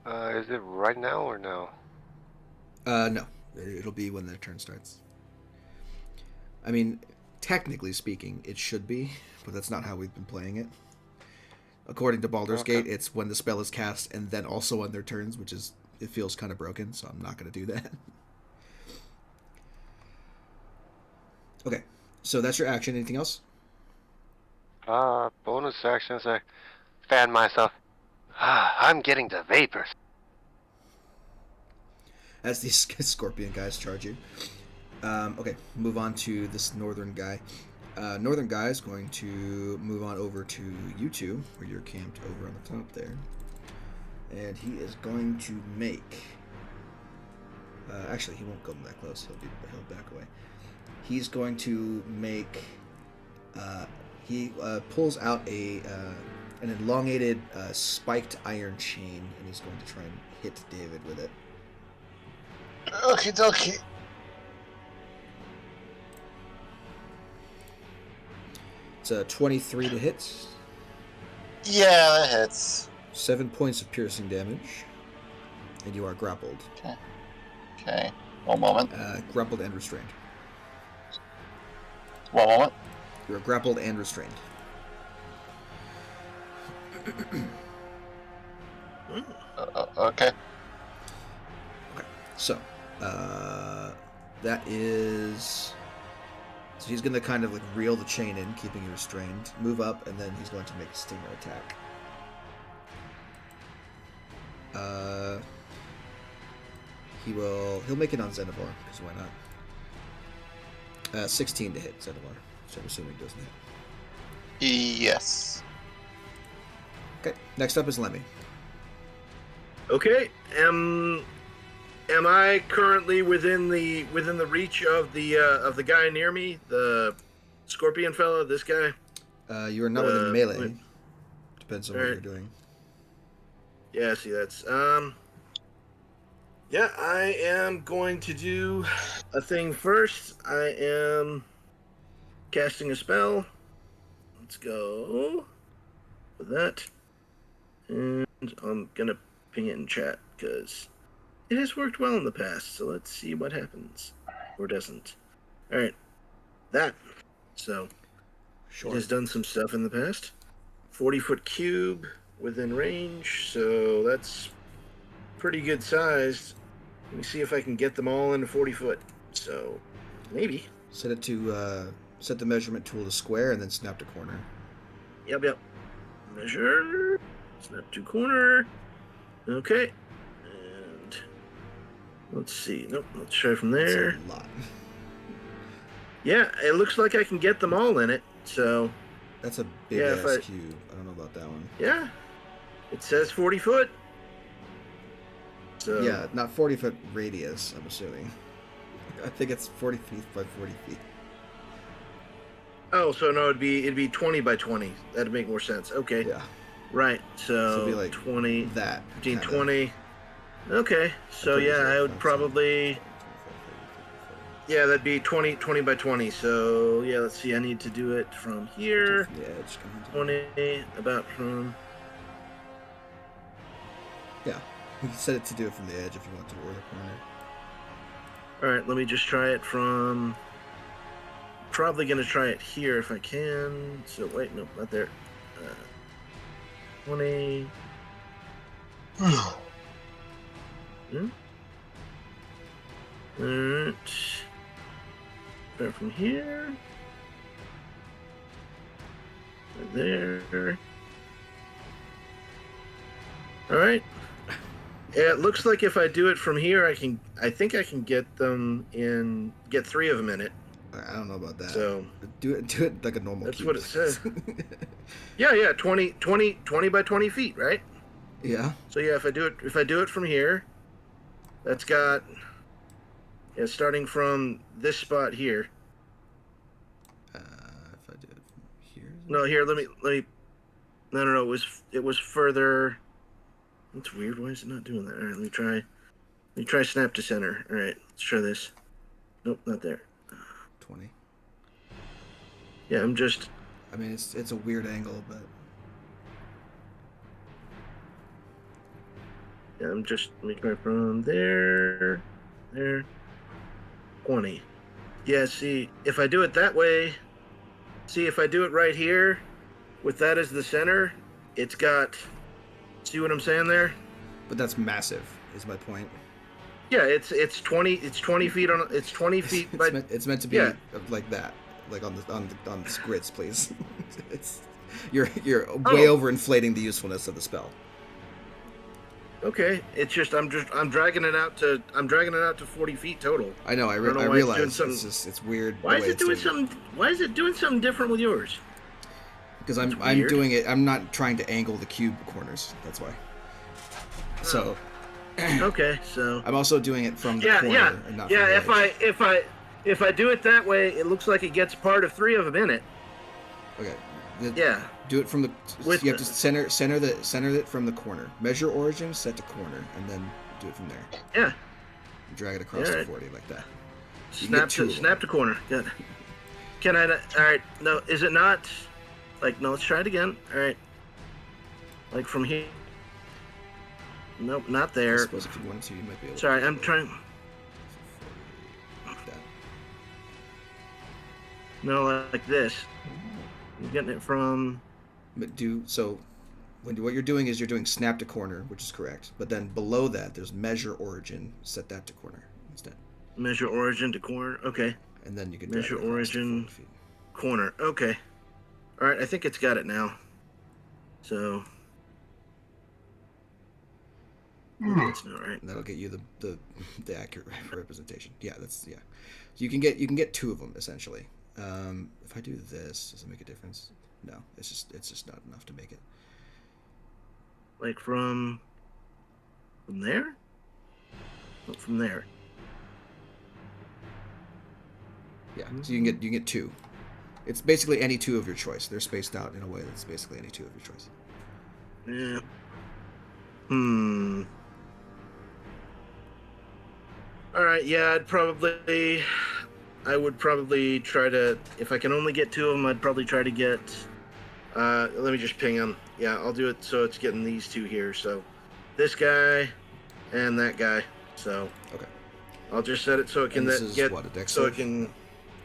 Is it right now or no? No. It'll be when the turn starts. I mean, technically speaking, it should be, but that's not how we've been playing it. According to Baldur's Okay. Gate, it's when the spell is cast and then also on their turns, which is, it feels kind of broken, so I'm not going to do that. Okay, so that's your action. Anything else? Bonus actions. I fan myself. I'm getting the vapors. As these scorpion guys charge you. Okay, move on to this northern guy. Northern guy is going to move on over to you two, where you're camped over on the top there. And he is going to make... actually, he won't go that close. He'll back away. He's going to make... he pulls out an elongated spiked iron chain, and he's going to try and hit David with it. Okie dokie. It's a 23 to hit. Yeah, that hits. 7 points of piercing damage. And you are grappled. Okay. One moment. Grappled and restrained. One moment. You are grappled and restrained. Okay. Okay. So, that is... So he's going to kind of like reel the chain in, keeping you restrained. Move up, and then he's going to make a stinger attack. He'll make it on Xenovar, because why not? 16 to hit Xenovar, so I'm assuming he doesn't hit. Yes. Okay, next up is Lemmy. Okay. Am I currently within the reach of the guy near me, the scorpion fella? This guy. You are not within melee. Depends on what you're doing. Yeah, see, that's yeah, I am going to do a thing first. I am casting a spell. Let's go with that, and I'm gonna ping it in chat because it has worked well in the past. So let's see what happens or doesn't. All right, that. So Sure. it has done some stuff in the past. 40-foot cube within range, so that's pretty good sized. Let me see if I can get them all into 40 foot. So maybe. Set it to set the measurement tool to square and then snap to corner. Yep. Measure. Snap to corner. Okay. And let's see. Nope. Let's try from there. That's a lot. Yeah, it looks like I can get them all in it. So That's a big ass cube. I don't know about that one. yeah, it says 40 foot. So Yeah, not 40 foot radius, I'm assuming. I think it's 40 feet by 40 feet. Oh, so no, it'd be 20 by 20. That'd make more sense. Okay. Yeah. Right. So it'd be like 20. That. 15, 20. Okay. So yeah, I would probably. Yeah, that'd be 20 by 20. So yeah, let's see. I need to do it from here. The edge. 20, about from. Yeah. You can set it to do it from the edge if you want to, or the corner. All right, let me just try it from. Probably gonna try it here if I can. So wait, no, not there. 20. Alright. Start from here. Right there. Alright. Yeah, it looks like if I do it from here, I think I can get get 3 of them in it. I don't know about that. So do it like a normal that's cube. what it says. Yeah, 20 by 20 feet, right? Yeah. So yeah, if I do it from here, that's got starting from this spot here. If I do it from here. No, here. Let me. No. It was further. That's weird. Why is it not doing that? All right, let me try snap to center. All right, let's try this. Nope, not there. 20. Yeah, I'm just. I mean, it's a weird angle, but. Yeah, I'm just. Let me try from there. 20. Yeah, see, if I do it that way, if I do it right here, with that as the center, it's got. See what I'm saying there? But that's massive. Is my point. Yeah, it's 20 feet on. It's 20 feet. It's meant to be like that, like on the grids, please. You're way over inflating the usefulness of the spell. Okay, it's just I'm dragging it out to 40 feet total. I know. I don't know why realize it's it's weird. Why is it doing something? Why is it doing something different with yours? Because I'm doing it. I'm not trying to angle the cube corners. That's why. So. Okay, so. I'm also doing it from the corner and not from the edge. If I do it that way, it looks like it gets part of 3 of them in it. Okay. Do it from the. You have to center it from the corner. Measure origin, set to corner, and then do it from there. Yeah. Drag it across the 40 like that. Snap to corner. Good. Can I? All right. No, is it not? Like, no. Let's try it again. All right. Like from here. Nope, not there. I suppose if you wanted to, you might be able. Sorry, I'm trying. Like that. No, like this. I'm getting it from. But what you're doing is you're doing snap to corner, which is correct. But then below that, there's measure origin. Set that to corner instead. Measure origin to corner. Okay. And then you can measure origin corner. Okay. All right, I think it's got it now. So. That's not right. And that'll get you the accurate representation. Yeah, So you can get 2 of them essentially. If I do this, does it make a difference? No, it's just not enough to make it. Like from there? No, from there. Yeah, so you can get 2. It's basically any 2 of your choice. They're spaced out in a way that's basically any 2 of your choice. Yeah. All right. Yeah, I would probably try to. If I can only get 2 of them, I'd probably try to get. Let me just ping them. Yeah, I'll do it so it's getting these 2 here. So, this guy, and that guy. So. Okay. I'll just set it so it can get. What, a dex so save? it can.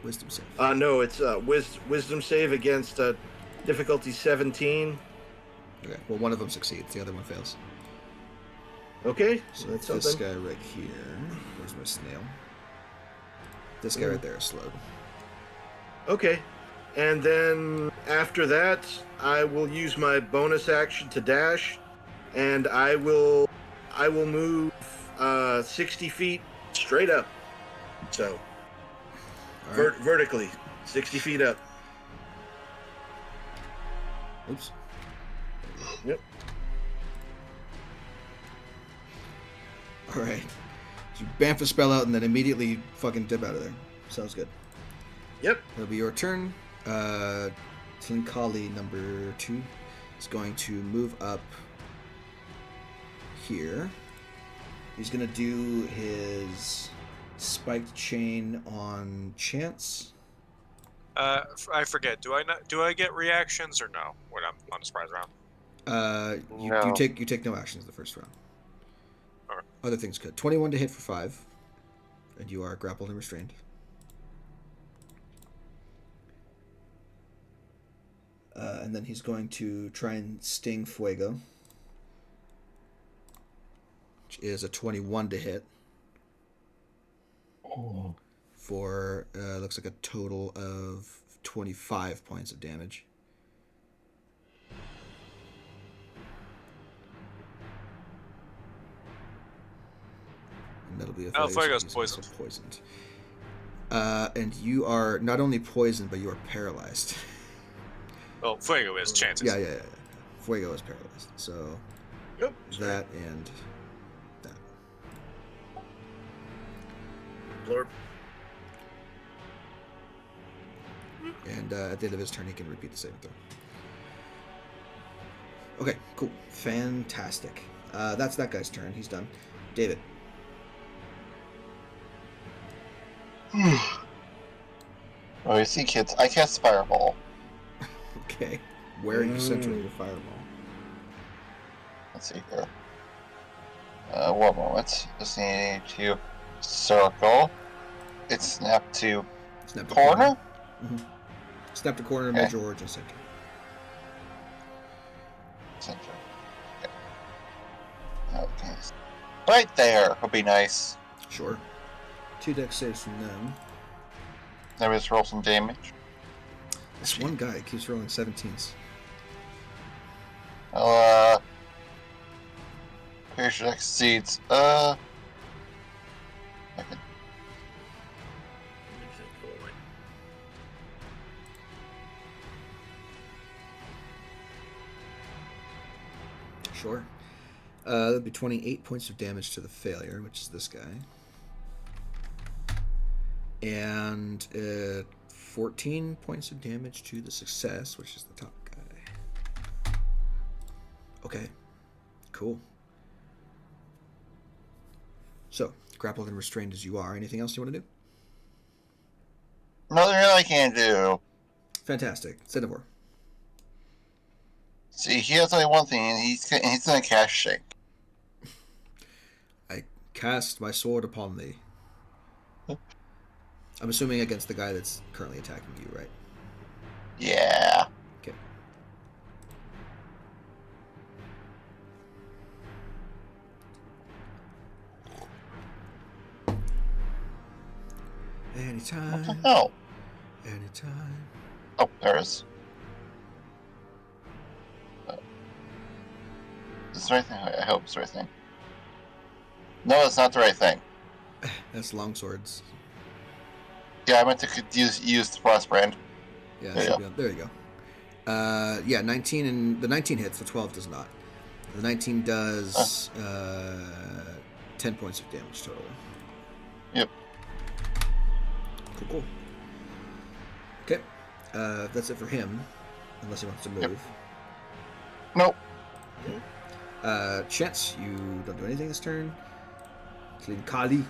Wisdom save. No, it's wisdom save against difficulty 17. Okay. Well, one of them succeeds. The other one fails. Okay. So that's this something. guy right here. Where's my snail? This guy right there is slowed. Okay. And then after that, I will use my bonus action to dash, and I will move 60 feet straight up. So Right. vertically, 60 feet up. Oops. Yep. All right. So you bamf a spell out and then immediately fucking dip out of there. Sounds good. Yep. It'll be your turn. Tlinkali number 2 is going to move up here. He's going to do his spiked chain on Chance. I forget. Do I get reactions or no when I'm on a surprise round? You take no actions the first round. All right. Other things good. 21 to hit for 5, and you are grappled and restrained. And then he's going to try and sting Fuego, which is a 21 to hit. Oh. For looks like a total of 25 points of damage. And that'll be a failure. Fuego's He's poisoned. also poisoned. And you are not only poisoned, but you are paralyzed. Well, Fuego is chances. Yeah. Fuego is paralyzed. So Yep. that and that. Blurb. And at the end of his turn, he can repeat the saving throw. Okay, cool. Fantastic. That's that guy's turn. He's done. David. Oh, you see, kids, I cast Fireball. Okay. Where are you centering your fireball? Let's see here. 1 moment. Just need to circle. It's snap to Snap to corner. Mm-hmm. Snap to corner, Okay. measure origin center. Center. Okay. Right there would be nice. Sure. 2 dex saves from them. Now we just roll some damage. This one guy keeps rolling 17s. I'll Creature exceeds. Sure. That'd be 28 points of damage to the failure, which is this guy. And 14 points of damage to the success, which is the top guy. Okay. Cool. So, grappled and restrained as you are, anything else you want to do? Nothing really I can do. Fantastic. Cinevore. See, he has only one thing, and he's gonna cast Shake. I cast my sword upon thee. I'm assuming against the guy that's currently attacking you, right? Yeah. Okay. Anytime. What the hell? Anytime. Oh, there is. Is this the right thing? I hope it's the right thing. No, it's not the right thing. That's longswords. Yeah, I meant to use the frost brand. Yeah, There you go. Yeah, 19 and the 19 hits. The 12 does not. The 19 does 10 points of damage total. Yep. Cool. Okay. That's it for him, unless he wants to move. Yep. Nope. Chance, you don't do anything this turn. Kali,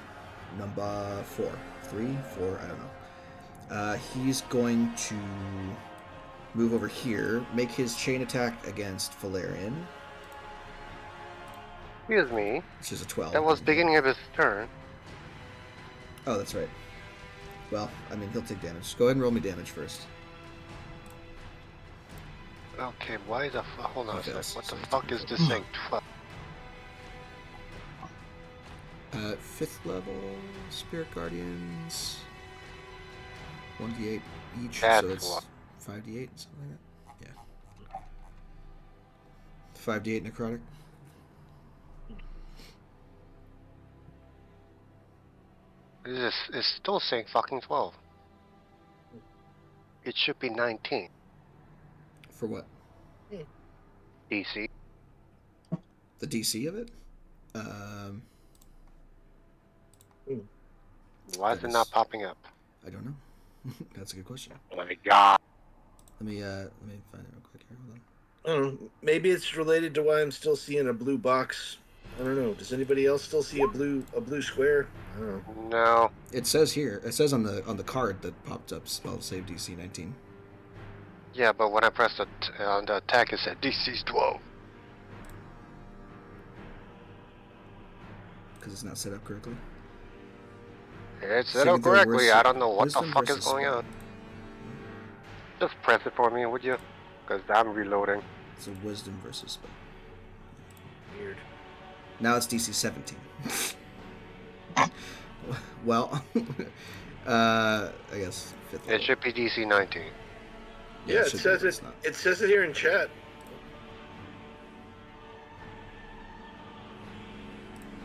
number 4. 3, 4, I don't know. He's going to move over here, make his chain attack against Valerian. Excuse me. Which is a 12. That was beginning of his turn. Oh, that's right. Well, I mean, he'll take damage. Go ahead and roll me damage first. Okay, why the fuck? Hold on a sec. What the fuck is this thing? 5th level Spirit Guardians. 1d8 each, That's so it's what? 5d8, something like that. Yeah. 5d8 necrotic. It's still saying fucking 12. It should be 19. For what? DC. The DC of it? Why is it not popping up? I don't know. That's a good question. Oh my god. Let me find it real quick here. Hold on. I don't know. Maybe it's related to why I'm still seeing a blue box. I don't know. Does anybody else still see a blue square? I don't know. No. It says here. It says on the card that popped up spell save DC 19. Yeah, but when I pressed on the attack, it said DC's 12. Because it's not set up correctly. It's set up correctly. I don't know what the fuck is going spell. on. Just press it for me, would you? Because I'm reloading. It's a wisdom versus spell. Weird. Now it's DC 17. Well, I guess 5th level. It should be DC 19. Yeah, it should says be, it. it's not. It says it here in chat.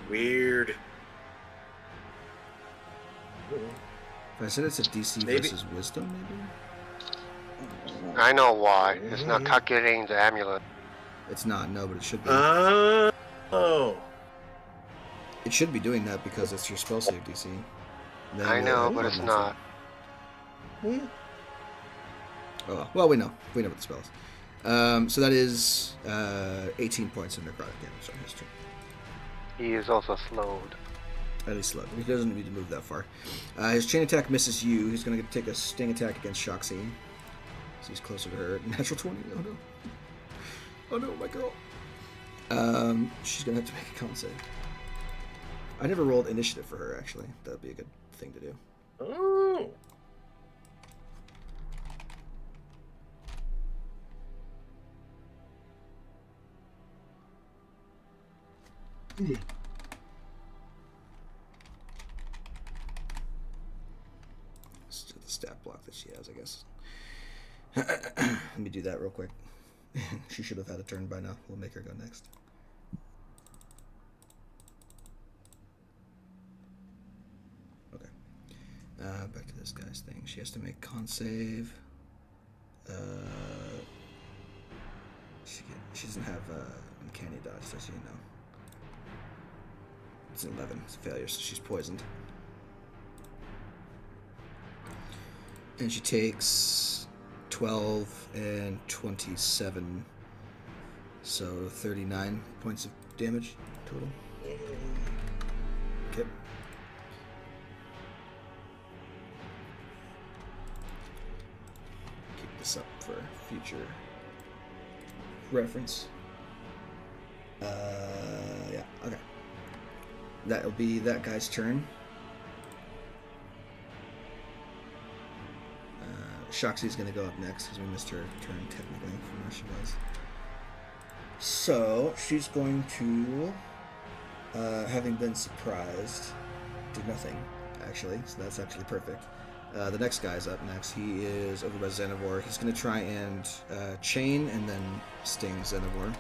Weird. If I said it's a DC Maybe. versus wisdom, maybe? I know why. It's not calculating the amulet. It's not, no, but it should be. Oh. It should be doing that because it's your spell save DC. Then I you'll know, have but it's augmented. not. Oh, well, we know. We know what the spell is. So that is 18 points of necrotic damage on his turn. He is also slowed. At least slowed. He doesn't need to move that far. His chain attack misses you. He's going to take a sting attack against Shaxi. So he's closer to her. Natural 20. Oh no. Oh no, my girl. She's going to have to make a con save. I never rolled initiative for her, actually. That would be a good thing to do. Oh. It's just the stat block that she has, I guess. Let me do that real quick. She should have had a turn by now. We'll make her go next. back to this guy's thing. She has to make con save. She doesn't have uncanny dodge, does she? No. It's an 11. It's a failure, so she's poisoned. And she takes 12 and 27. So 39 points of damage total. Okay. Keep this up for future reference. Yeah, okay. That'll be that guy's turn. Shaxi's gonna go up next because we missed her turn technically from where she was. So she's going to, having been surprised, do nothing actually. So that's actually perfect. The next guy's up next. He is over by Xenivore. He's gonna try and chain and then sting Xenivore.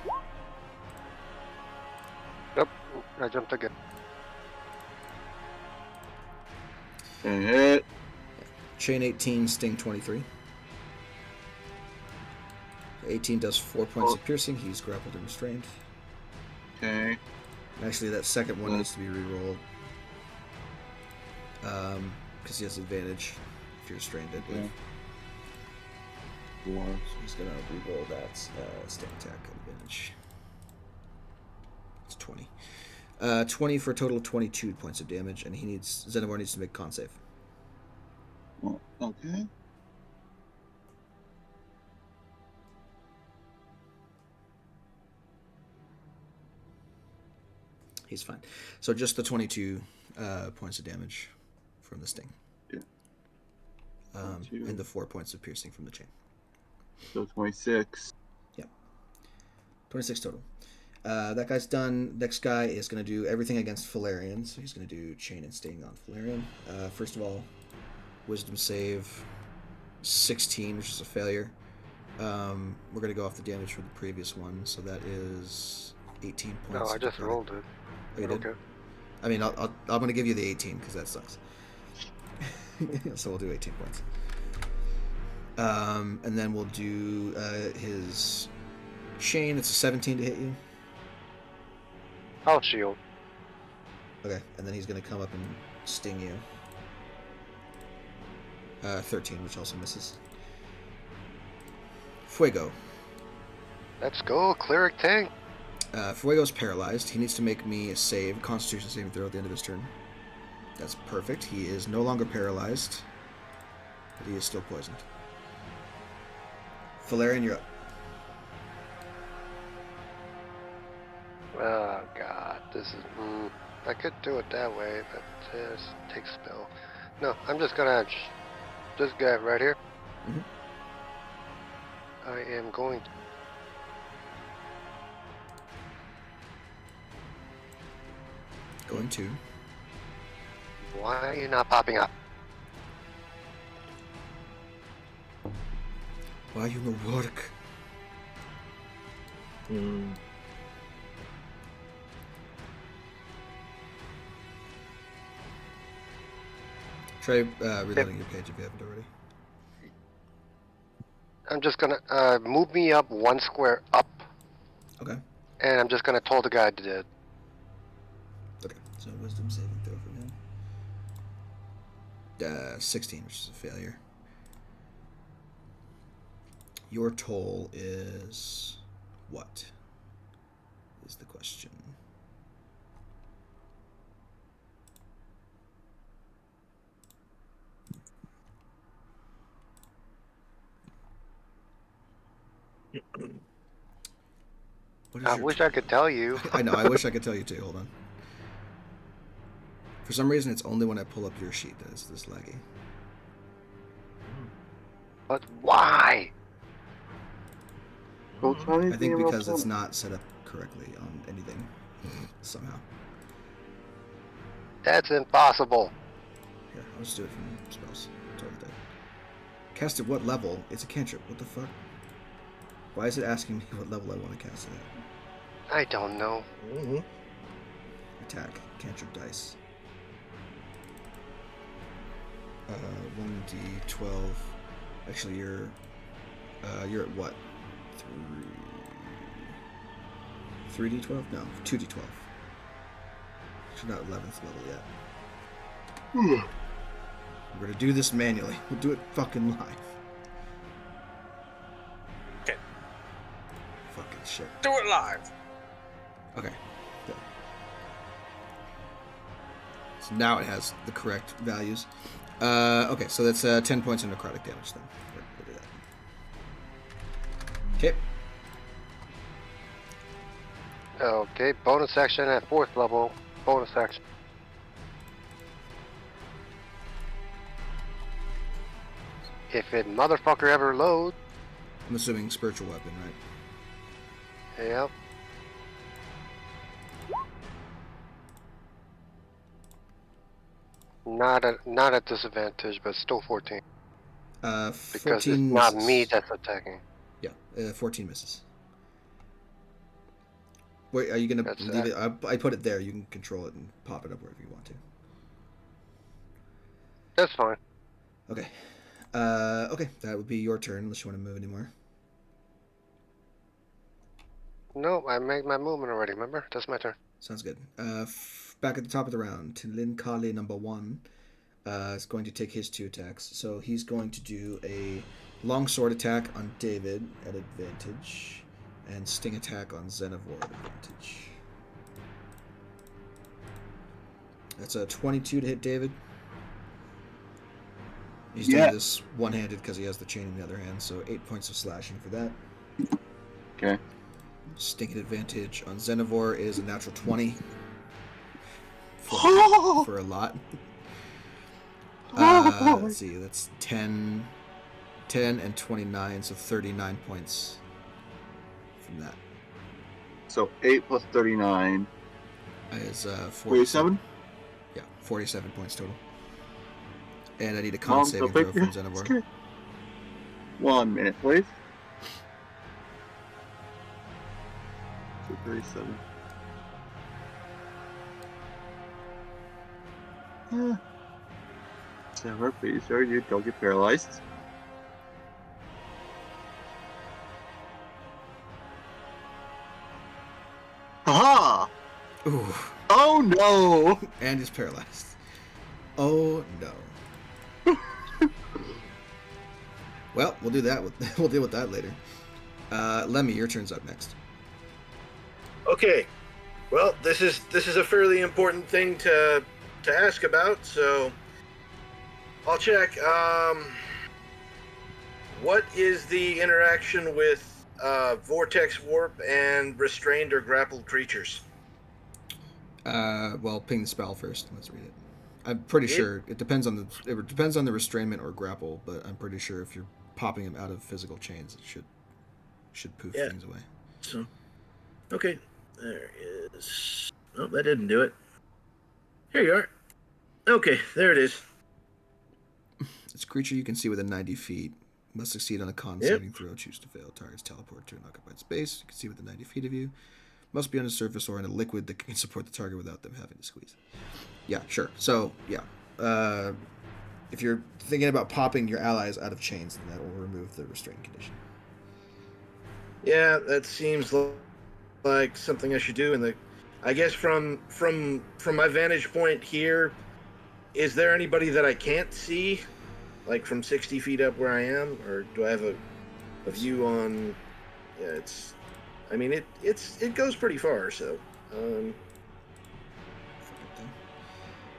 Yep, I jumped again. Hit. Chain 18, sting 23. 18 does 4 points of piercing. He's grappled and restrained. Okay. Actually, that second one needs to be re-rolled. Because he has advantage if you're restrained, I believe. Yeah. So he's going to re-roll that sting attack advantage. It's 20. 20 for a total of 22 points of damage, and Xenivore needs to make con save. Well, okay. He's fine. So just the 22 points of damage from the sting. Yeah. And the 4 points of piercing from the chain. So 26. Yeah. 26 total. That guy's done. Next guy is going to do everything against Falarian. So he's going to do chain and sting on Falarian. First of all, wisdom save 16, which is a failure. We're going to go off the damage from the previous one. So that is 18 points. No, I just rolled it. Oh, you did? Okay. I mean, I'm going to give you the 18 because that sucks. So we'll do 18 points. And then we'll do his chain. It's a 17 to hit you. I'll shield. Okay, and then he's going to come up and sting you. 13, which also misses. Fuego. Let's go, cleric tank. Fuego's paralyzed. He needs to make me a save, Constitution saving throw at the end of his turn. That's perfect. He is no longer paralyzed, but he is still poisoned. Falarian, you're up. Oh god, this is. I could do it that way, but this takes spell. No, I'm just gonna. This guy right here. Mm-hmm. I am going to. Going to. Why are you not popping up? Why you no work? Try reloading your page if you haven't already. I'm just gonna move me up 1 square up. Okay. And I'm just gonna tell the guy to do it. Okay. So wisdom saving throw for him. 16, which is a failure. Your toll is what? Is the question. I wish I could tell you. I know, I wish I could tell you too. Hold on. For some reason, it's only when I pull up your sheet that it's this laggy. But why? I think because it's not set up correctly on anything, somehow. That's impossible. Here, I'll just do it from spells. Totally dead. Cast at what level? It's a cantrip. What the fuck? Why is it asking me what level I want to cast it at? I don't know. Attack. Cantrip dice. 1d12. Actually, you're at what? 3d12? No, 2d12. She's not 11th level yet. We're gonna do this manually. We'll do it fucking live. Okay. Fucking shit. Do it live. Okay. Good. So now it has the correct values. Okay, so that's 10 points of necrotic damage then. We'll do that. Okay. Okay, bonus action at 4th level. Bonus action. If it motherfucker ever loads. I'm assuming spiritual weapon, right? Yep. Not at disadvantage, but still 14. 14 because it's not misses. me that's attacking. Yeah, 14 misses. Wait, are you gonna leave it? I put it there. You can control it and pop it up wherever you want to. That's fine. Okay. Okay, that would be your turn unless you want to move anymore. No, I made my movement already, remember? That's my turn. Sounds good. Back at the top of the round, Tinlin Kali number 1 is going to take his 2 attacks. So he's going to do a longsword attack on David at advantage, and sting attack on Xenivore at advantage. That's a 22 to hit David. He's doing this one-handed because he has the chain in the other hand, so 8 points of slashing for that. Okay. Sting at advantage on Xenivore is a natural 20. For a lot. Let's see, that's 10 and 29, so 39 points from that. So 8 plus 39 is 47? Yeah, 47 points total. And I need a con saving throw from Xenivore. 1 minute, please. So 37. Xenivore, please, sir, you don't get paralyzed. Haha! Ooh. Oh no! And he's paralyzed. Oh no. Well, we'll do that. We'll deal with that later. Lemmy, your turn's up next. Okay. Well, this is a fairly important thing to ask about, so I'll check. What is the interaction with vortex warp and restrained or grappled creatures? Well, ping the spell first. Let's read it. I'm pretty sure it depends on the restrainment or grapple, but I'm pretty sure if you're popping them out of physical chains, it should poof things away. So, okay, there is. Oh, that didn't do it. Here you are. Okay, there it is. It's a creature you can see within 90 feet. Must succeed on a con saving throw. Choose to fail. Targets teleport to an occupied space. You can see within 90 feet of you. Must be on a surface or in a liquid that can support the target without them having to squeeze. Yeah, sure. So, yeah. If you're thinking about popping your allies out of chains, then that will remove the restraint condition. Yeah, that seems like something I should do. I guess from my vantage point here, is there anybody that I can't see, like from 60 feet up where I am, or do I have a view on? Yeah, I mean, it goes pretty far, so.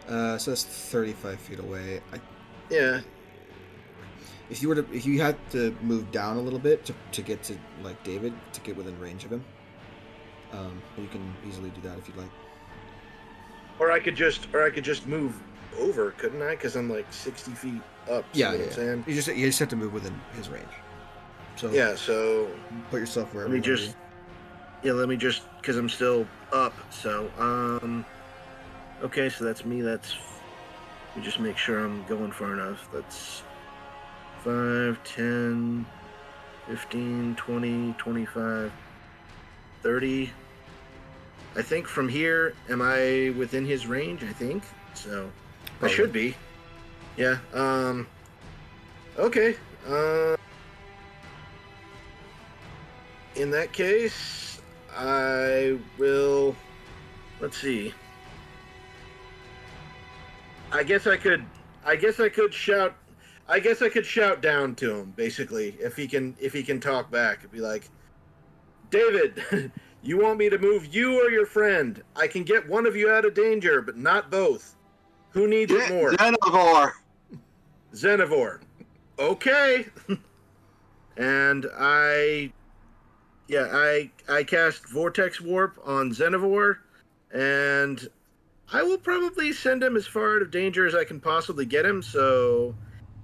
So that's 35 feet away. Yeah. If you had to move down a little bit to get to like David to get within range of him, you can easily do that if you'd like. Or I could just move over, couldn't I? Because I'm like 60 feet up. Yeah, what I'm saying? You just have to move within his range. So yeah, so put yourself wherever. Let me just because I'm still up. So okay, so that's me. Let me just make sure I'm going far enough. That's 5, 10, 15, 20, 25, 30. I think from here, am I within his range? I think so. Probably. I should be. Yeah. Okay. In that case, I will. Let's see. I guess I could shout. I guess I could shout down to him, basically, if he can talk back. It'd be like, David, you want me to move you or your friend? I can get one of you out of danger, but not both. Who needs it more? Xenivore. Xenivore. Okay. And I cast Vortex Warp on Xenivore, and I will probably send him as far out of danger as I can possibly get him. So,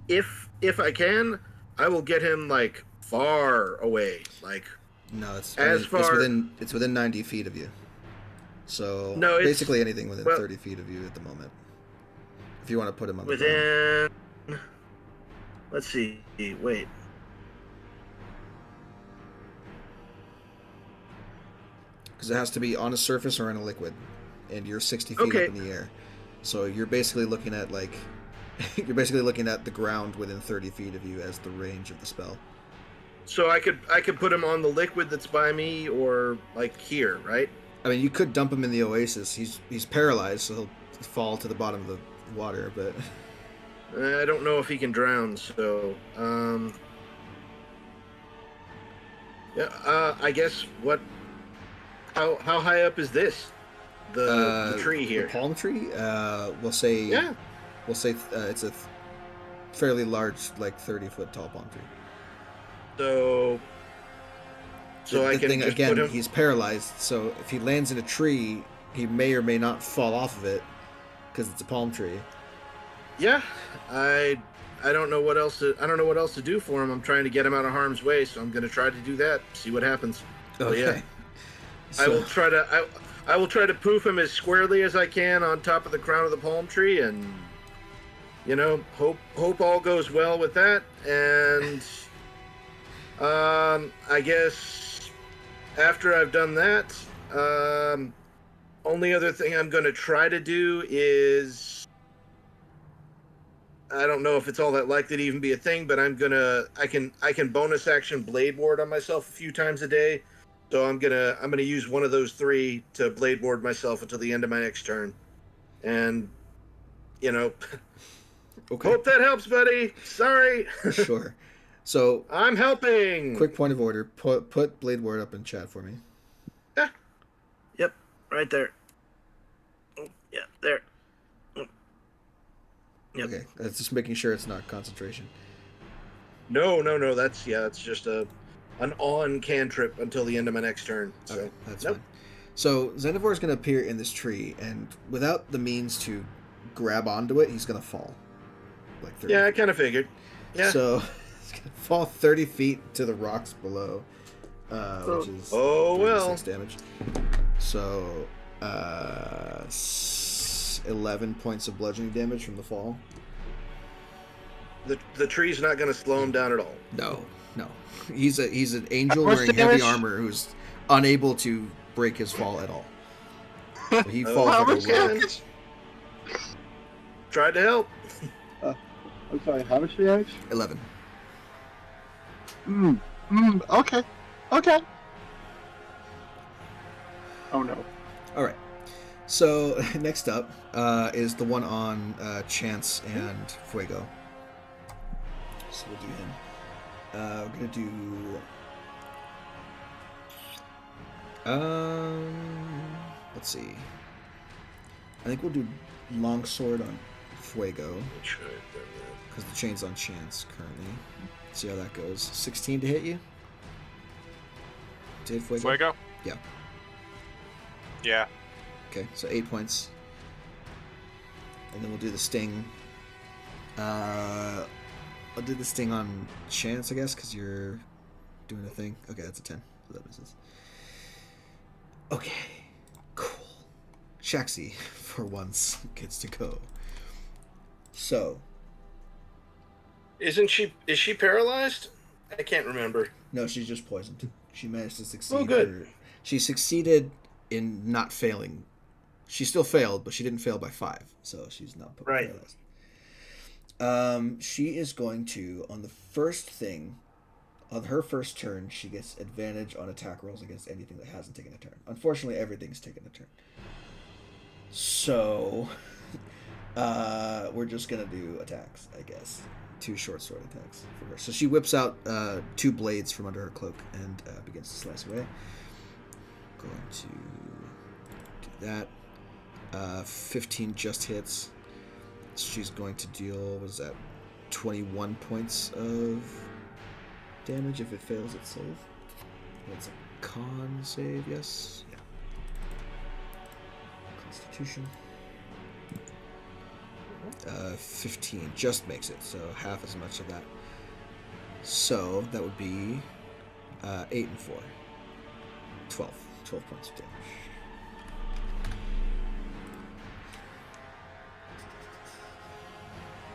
if I can, I will get him like far away, like No, it's within 90 feet of you. So no, basically anything within 30 feet of you at the moment. If you want to put him on the ground. Let's see. Wait. Because it has to be on a surface or in a liquid, and you're 60 feet up in the air. So you're basically looking at the ground within 30 feet of you as the range of the spell. So I could put him on the liquid that's by me, or like here, right? I mean, you could dump him in the Oasis. He's paralyzed, so he'll fall to the bottom of the water. But I don't know if he can drown. So I guess what. How high up is this? The tree here. The palm tree. We'll say. Yeah. We'll say it's a fairly large, like 30-foot tall palm tree. So I can just put him. He's paralyzed. So if he lands in a tree, he may or may not fall off of it because it's a palm tree. Yeah, I don't know what else to do for him. I'm trying to get him out of harm's way, so I'm going to try to do that. See what happens. Okay. Yeah. So, I will try to poof him as squarely as I can on top of the crown of the palm tree, and hope all goes well with that. And I guess after I've done that, only other thing I'm going to try to do is, I don't know if it's all that likely to even be a thing, but I can bonus action Blade Ward on myself a few times a day. So I'm gonna use one of those 3 to Blade Ward myself until the end of my next turn, and okay. Hope that helps, buddy. Sorry. Sure. So I'm helping. Quick point of order: put Blade Ward up in chat for me. Yeah. Yep. Right there. Oh, yeah. There. Oh. Yep. Okay. That's just making sure it's not concentration. No. That's just an on cantrip until the end of my next turn. So okay, that's fine. So Xenivore is going to appear in this tree, and without the means to grab onto it, he's going to fall. Like 30 yeah, feet. I kind of figured. Yeah. So he's going to fall 30 feet to the rocks below, which is 6 damage. So 11 points of bludgeoning damage from the fall. The tree's not going to slow him down at all. No. He's an angel wearing heavy armor who's unable to break his fall at all. So he falls like a rock. Tried to help. I'm sorry, how much damage? 11. Okay. Oh no. Alright. So next up is the one on Chance and Fuego. So we'll do him. We're gonna do let's see. I think we'll do Longsword on Fuego because the chain's on Chance currently. See how that goes. 16 to hit you. To hit Fuego. Fuego? Yeah. Yeah. Okay, so 8 points, and then we'll do the sting. I'll do the sting on Chance, I guess, because you're doing a thing. Okay, that's a 10. So that misses. Okay, cool. Shaxi, for once, gets to go. So. Is she paralyzed? I can't remember. No, she's just poisoned. She managed to succeed. Oh, good. She succeeded in not failing. She still failed, but she didn't fail by 5, so she's not paralyzed. She is going to, on the first thing, on her first turn, she gets advantage on attack rolls against anything that hasn't taken a turn. Unfortunately, everything's taken a turn. So, we're just going to do attacks, I guess. 2 short sword attacks for her. So she whips out 2 blades from under her cloak and begins to slice away. Going to do that. 15 just hits. She's going to deal, what is that, 21 points of damage if it fails its save. It's a con save, yes? Yeah. Constitution. 15 just makes it, so half as much of that. So that would be 8 and 4. 12 points of damage.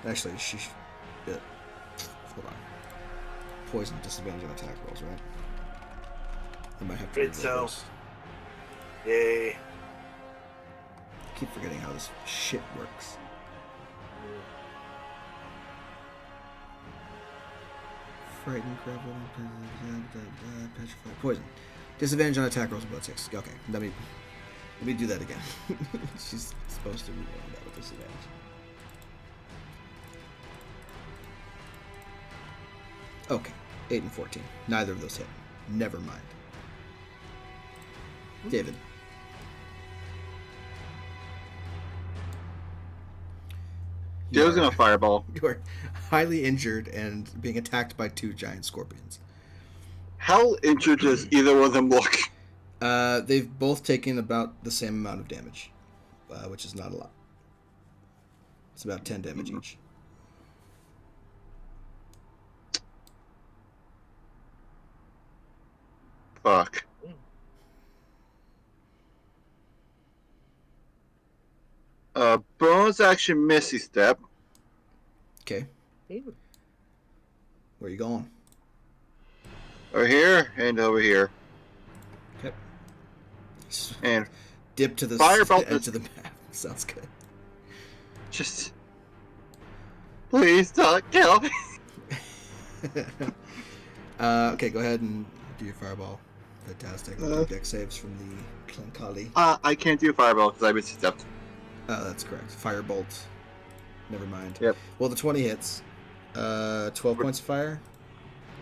Actually, she should... hold on. Poison disadvantage on attack rolls, right? I might have to reroll those. Yay. I keep forgetting how this shit works. Frightened, grapple, petrified, poison. Disadvantage on attack rolls about 6. Okay, let me do that again. She's supposed to reroll that with disadvantage. Okay, 8 and 14. Neither of those hit. Never mind. David. Joe's gonna fireball. You are highly injured and being attacked by 2 giant scorpions. How injured does either one of them look? They've both taken about the same amount of damage, which is not a lot. It's about 10 damage each. Fuck. Bonus action Misty Step. Okay. Where are you going? Over here and over here. Okay. And dip to the fireball edge of the map. Sounds good. Just please don't kill me. Okay, go ahead and do your fireball. Fantastic. Deck saves from the Clankali. I can't do fireball because I misstepped. Oh, that's correct. Firebolt. Never mind. Yep. Well, the 20 hits. 12 points of fire.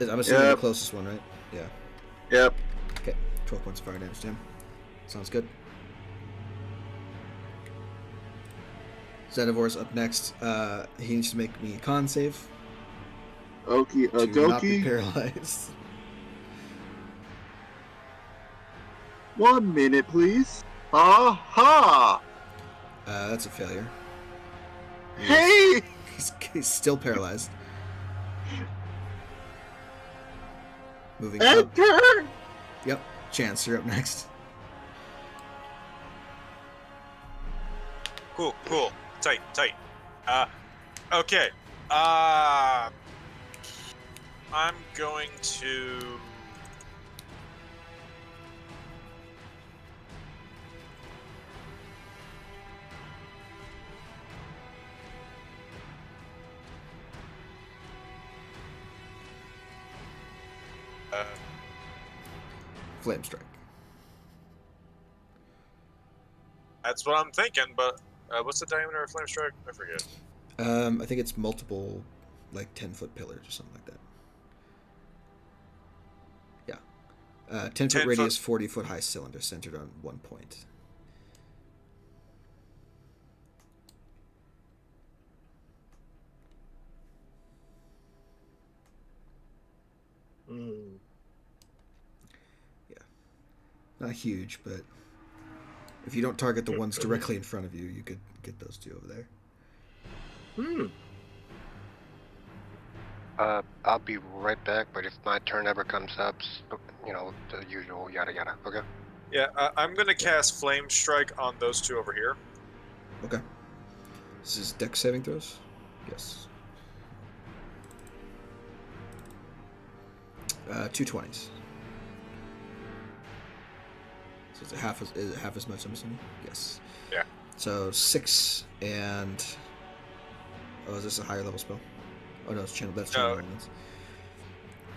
I'm assuming the closest one, right? Yeah. Yep. Okay. 12 points of fire damage to him. Sounds good. Xenovor's up next. He needs to make me a con save. Okie to not be dokie. paralyzed. 1 minute, please. Aha! That's a failure. Hey! He's still paralyzed. Moving And up. turn! Yep. Chance, you're up next. Cool. Tight. Okay. I'm going to... Flame strike. That's what I'm thinking, but what's the diameter of flame strike? I forget. I think it's multiple, like 10-foot pillars or something like that. Yeah. 10-foot radius, 40-foot high cylinder centered on 1 point. Yeah. Not huge, but if you don't target the ones directly in front of you, you could get those 2 over there. I'll be right back, but if my turn ever comes up, the usual yada yada. Okay. Yeah, I'm gonna cast Flame Strike on those 2 over here. Okay. This is dex saving throws? Yes. 2 20s. So is it half as much, I'm assuming? Yes. Yeah. So 6 and Oh, is this a higher level spell? Oh no, it's channel. That's No. channel elements.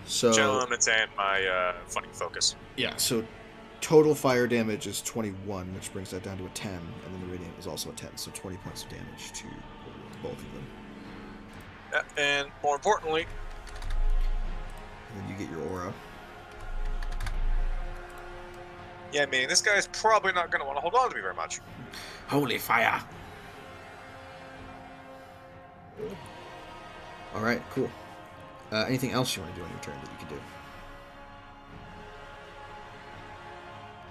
So Channel elements and my funny focus. yeah, so total fire damage is 21, which brings that down to a 10, and then the radiant is also a 10, so 20 points of damage to both of them. And more importantly, And then you get your aura. yeah, meaning this guy's probably not going to want to hold on to me very much. Holy fire! All right, cool. Anything else you want to do on your turn that you can do?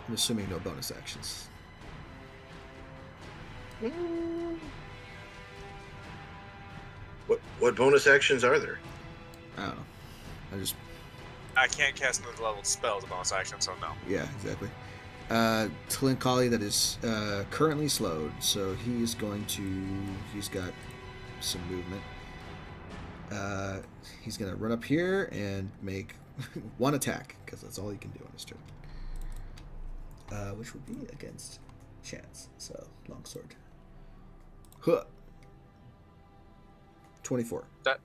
I'm assuming no bonus actions. What bonus actions are there? I don't know. I can't cast another level spell as a bonus action, so no. Yeah, exactly. Tlinkali that is currently slowed, so he's got some movement. He's going to run up here and make one attack, because that's all he can do on his turn. Which would be against Chance, so longsword. Huh. 24. That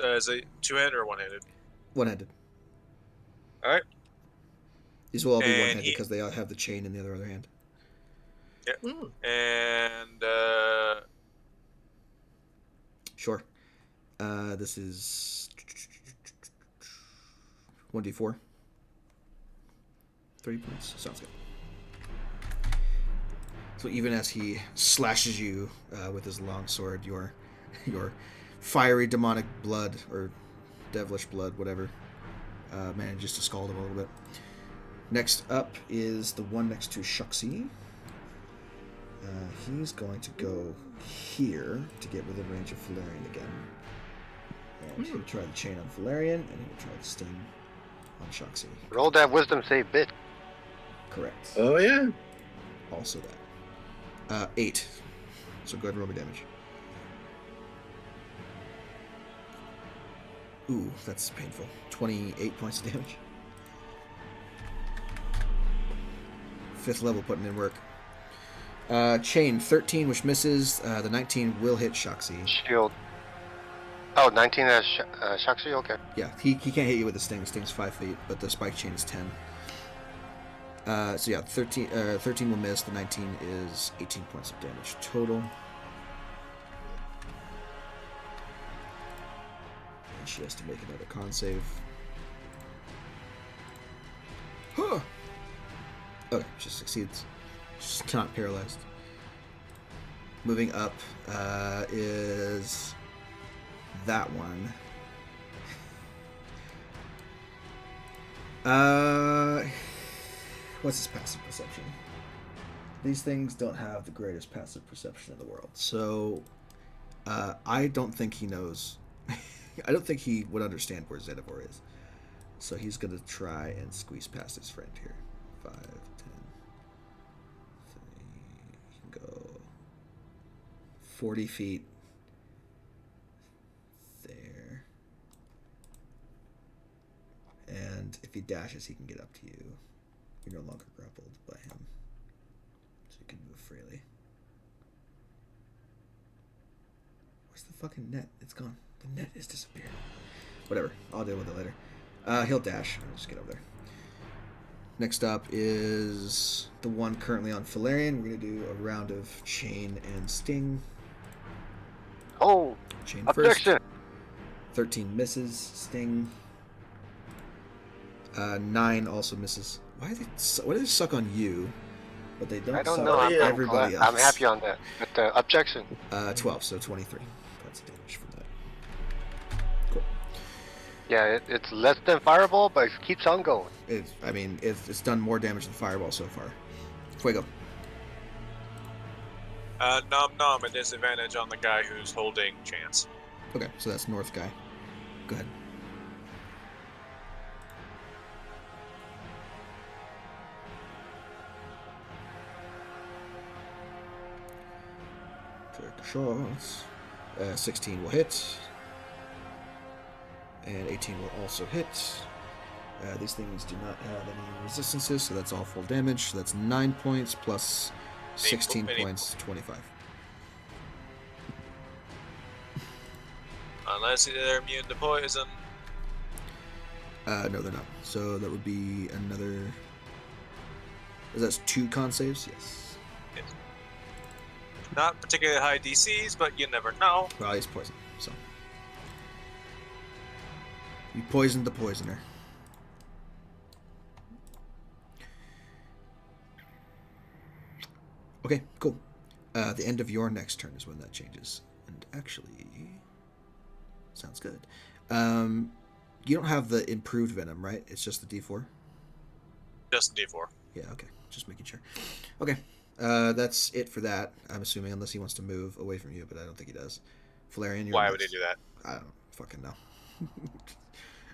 is a two-handed or one-handed? One-handed. All right. These will all be And one-handed because they all have the chain in the other hand. Yep. And Sure. This is 1d4. 3 points. Sounds good. So even as he slashes you with his longsword, your fiery demonic blood, or devilish blood, whatever, manages to scald him a little bit. Next up is the one next to Shaxi. He's going to go here to get within range of Valerian again. And he'll try the chain on Valerian, and he'll try the sting on Shaxi. Roll that wisdom save, bitch. Correct. Oh yeah. Also that. 8. So go ahead and roll me damage. Ooh, that's painful. 28 points of damage. 5th level putting in work. Chain 13, which misses. The 19 will hit Shaxi. Shield. Oh, 19 as Shaxi? Okay. Yeah, he can't hit you with the sting. The sting's 5 feet, but the spike chain is 10. So yeah, 13 will miss. The 19 is 18 points of damage total. And she has to make another con save. Huh. Okay, she succeeds. She's not paralyzed. Moving up is that one. What's his passive perception? These things don't have the greatest passive perception in the world. So, I don't think he knows. I don't think he would understand where Zedivor is. So he's going to try and squeeze past his friend here. 5, 10, 3. He can go 40 feet there. And if he dashes, he can get up to you. You're no longer grappled by him. So you can move freely. Where's the fucking net? It's gone. The net has disappeared. Whatever. I'll deal with it later. He'll dash. I'll just get over there. Next up is the one currently on Valerian. We're going to do a round of chain and sting. Oh, Chain objection. first. 13 misses. Sting. 9 also misses. Why do they suck on you, but they don't I don't suck know. on I'm everybody else? I'm happy on that. But objection. 12, so 23 points of damage from that. Cool. Yeah, it's less than fireball, but it keeps on going. It's done more damage than Fireball so far. Fuego. Nom a disadvantage on the guy who's holding Chance. Okay, so that's North guy. Go ahead. Take the shots. 16 will hit. And 18 will also hit. These things do not have any resistances, so that's all full damage. So that's 9 points plus 16 points, 25. Unless they're immune to poison. No, they're not. So that would be another. That's 2 con saves. Yes. Not particularly high DCs, but you never know. Well, he's poison. So you poisoned the poisoner. Okay, cool. The end of your next turn is when that changes. And actually, sounds good. You don't have the improved venom, right? It's just the D4? Just D4. Yeah, okay. Just making sure. Okay. That's it for that, I'm assuming, unless he wants to move away from you, but I don't think he does. Valerian, you're Why next. would he do that? I don't fucking know.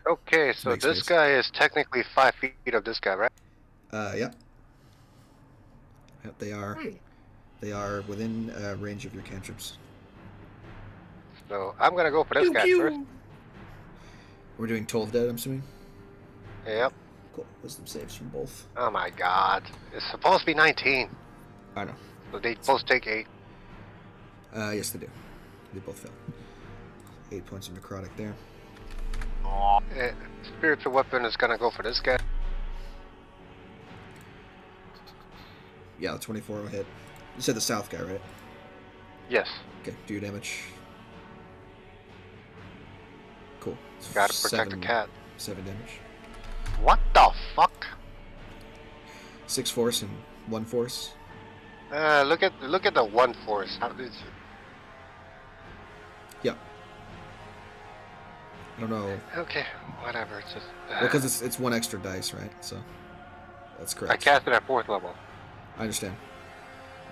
Okay, so this guy is technically 5 feet of this guy, right? Yep. Yep, they are. They are within range of your cantrips. So I'm gonna go for this guy first. We're doing 12 dead, I'm assuming? Yep. Cool. Wisdom saves from both. Oh my god. It's supposed to be 19. I know. So they both take 8. Yes, they do. They both fail. 8 points of necrotic there. Spiritual weapon is gonna go for this guy. Yeah, the 24 will hit. You said the south guy, right? Yes. Okay, do your damage. Cool. Gotta protect the cat. 7 damage. What the fuck? 6 force and 1 force. Look at the 1 force. How is it? Yeah. I don't know. Okay, whatever. It's just. Well, because it's 1 extra dice, right? So that's correct. I cast it at 4th level. I understand.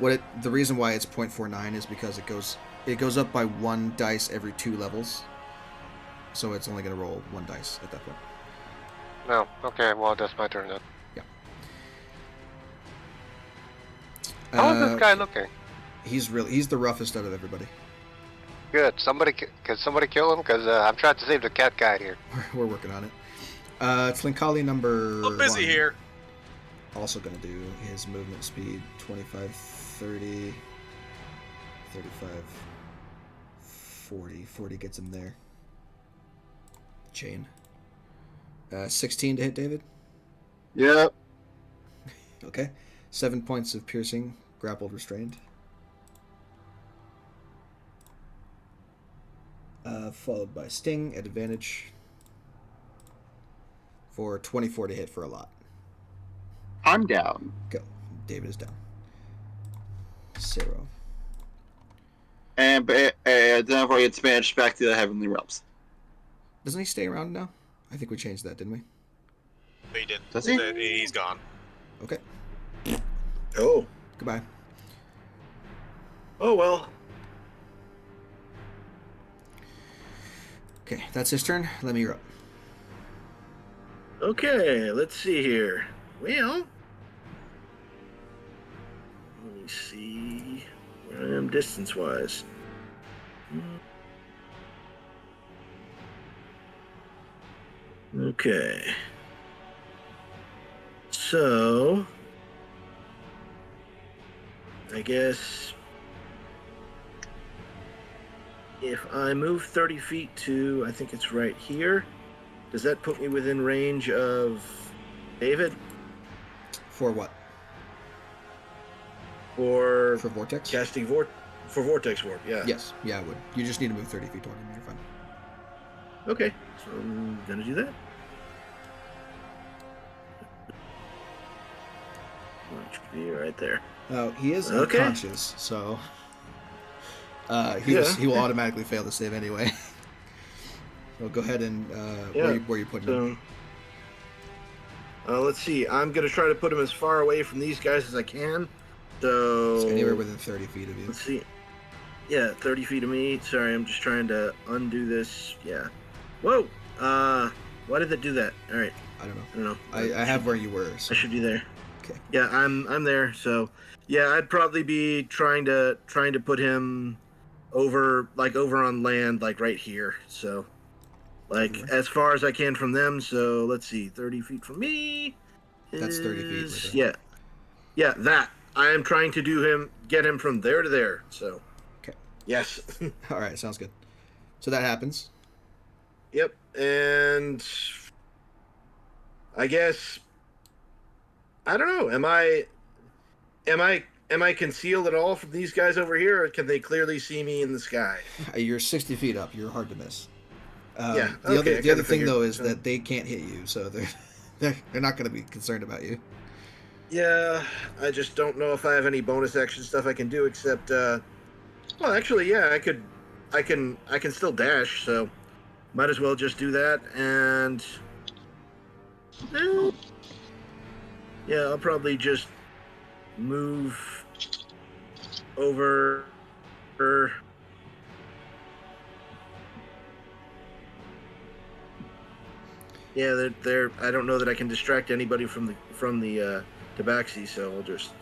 The reason why it's 0.49 is because it goes up by 1 dice every 2 levels. So it's only going to roll 1 dice at that point. No. Okay. Well, that's my turn then. Yeah. How is this guy looking? He's the roughest out of everybody. Good. Can somebody kill him? Because I'm trying to save the cat guy here. We're working on it. It's Linkali number I'm busy 1. here. Also going to do his movement speed 25, 30, 35, 40. 40 gets him there. Chain. 16 to hit David. Yep. Okay. 7 points of piercing, grappled, restrained. Followed by sting at advantage for 24 to hit for a lot. I'm down. Go. David is down. 0. And then before he gets banished back to the Heavenly Realms. Doesn't he stay around now? I think we changed that, didn't we? He didn't. Does he? He's gone. Okay. Oh. Goodbye. Oh well. Okay, that's his turn. Let me, you're up. Okay, let's see here. Well, let me see where I am distance-wise. Okay. So, I guess if I move 30 feet to, I think it's right here, does that put me within range of David? For what? For Vortex? casting for Vortex Warp, yeah. Yes. Yeah, I would. You just need to move 30 feet toward him. You're fine. Okay, so I'm gonna do that. Which could be right there. He is Okay. unconscious, so he will automatically fail the save anyway. So go ahead and where you putting him? Let's see. I'm gonna try to put him as far away from these guys as I can. So It's anywhere within 30 feet of you. let's see. Yeah, 30 feet of me. Sorry, I'm just trying to undo this. Yeah. Whoa. Why did it do that? All right. I don't know. I don't know. I have where you were. So. I should be there. Okay. Yeah, I'm there. So yeah, I'd probably be trying to put him over on land, like right here. So like as far as I can from them. So let's see, 30 feet from me. That's 30 feet. Right Yeah. Yeah, that. I am trying to get him from there to there. So. Okay. Yes. All right, sounds good. So that happens. Yep, and I guess I don't know. Am I concealed at all from these guys over here, or can they clearly see me in the sky? You're 60 feet up. You're hard to miss. Yeah. The Okay. other thing though is that they can't hit you, so they're not going to be concerned about you. Yeah, I just don't know if I have any bonus action stuff I can do except. Well, actually, yeah, I can still dash, so might as well just do that. And yeah, I'll probably just move over. Yeah, they're. I don't know that I can distract anybody from the Tabaxi, so I'll just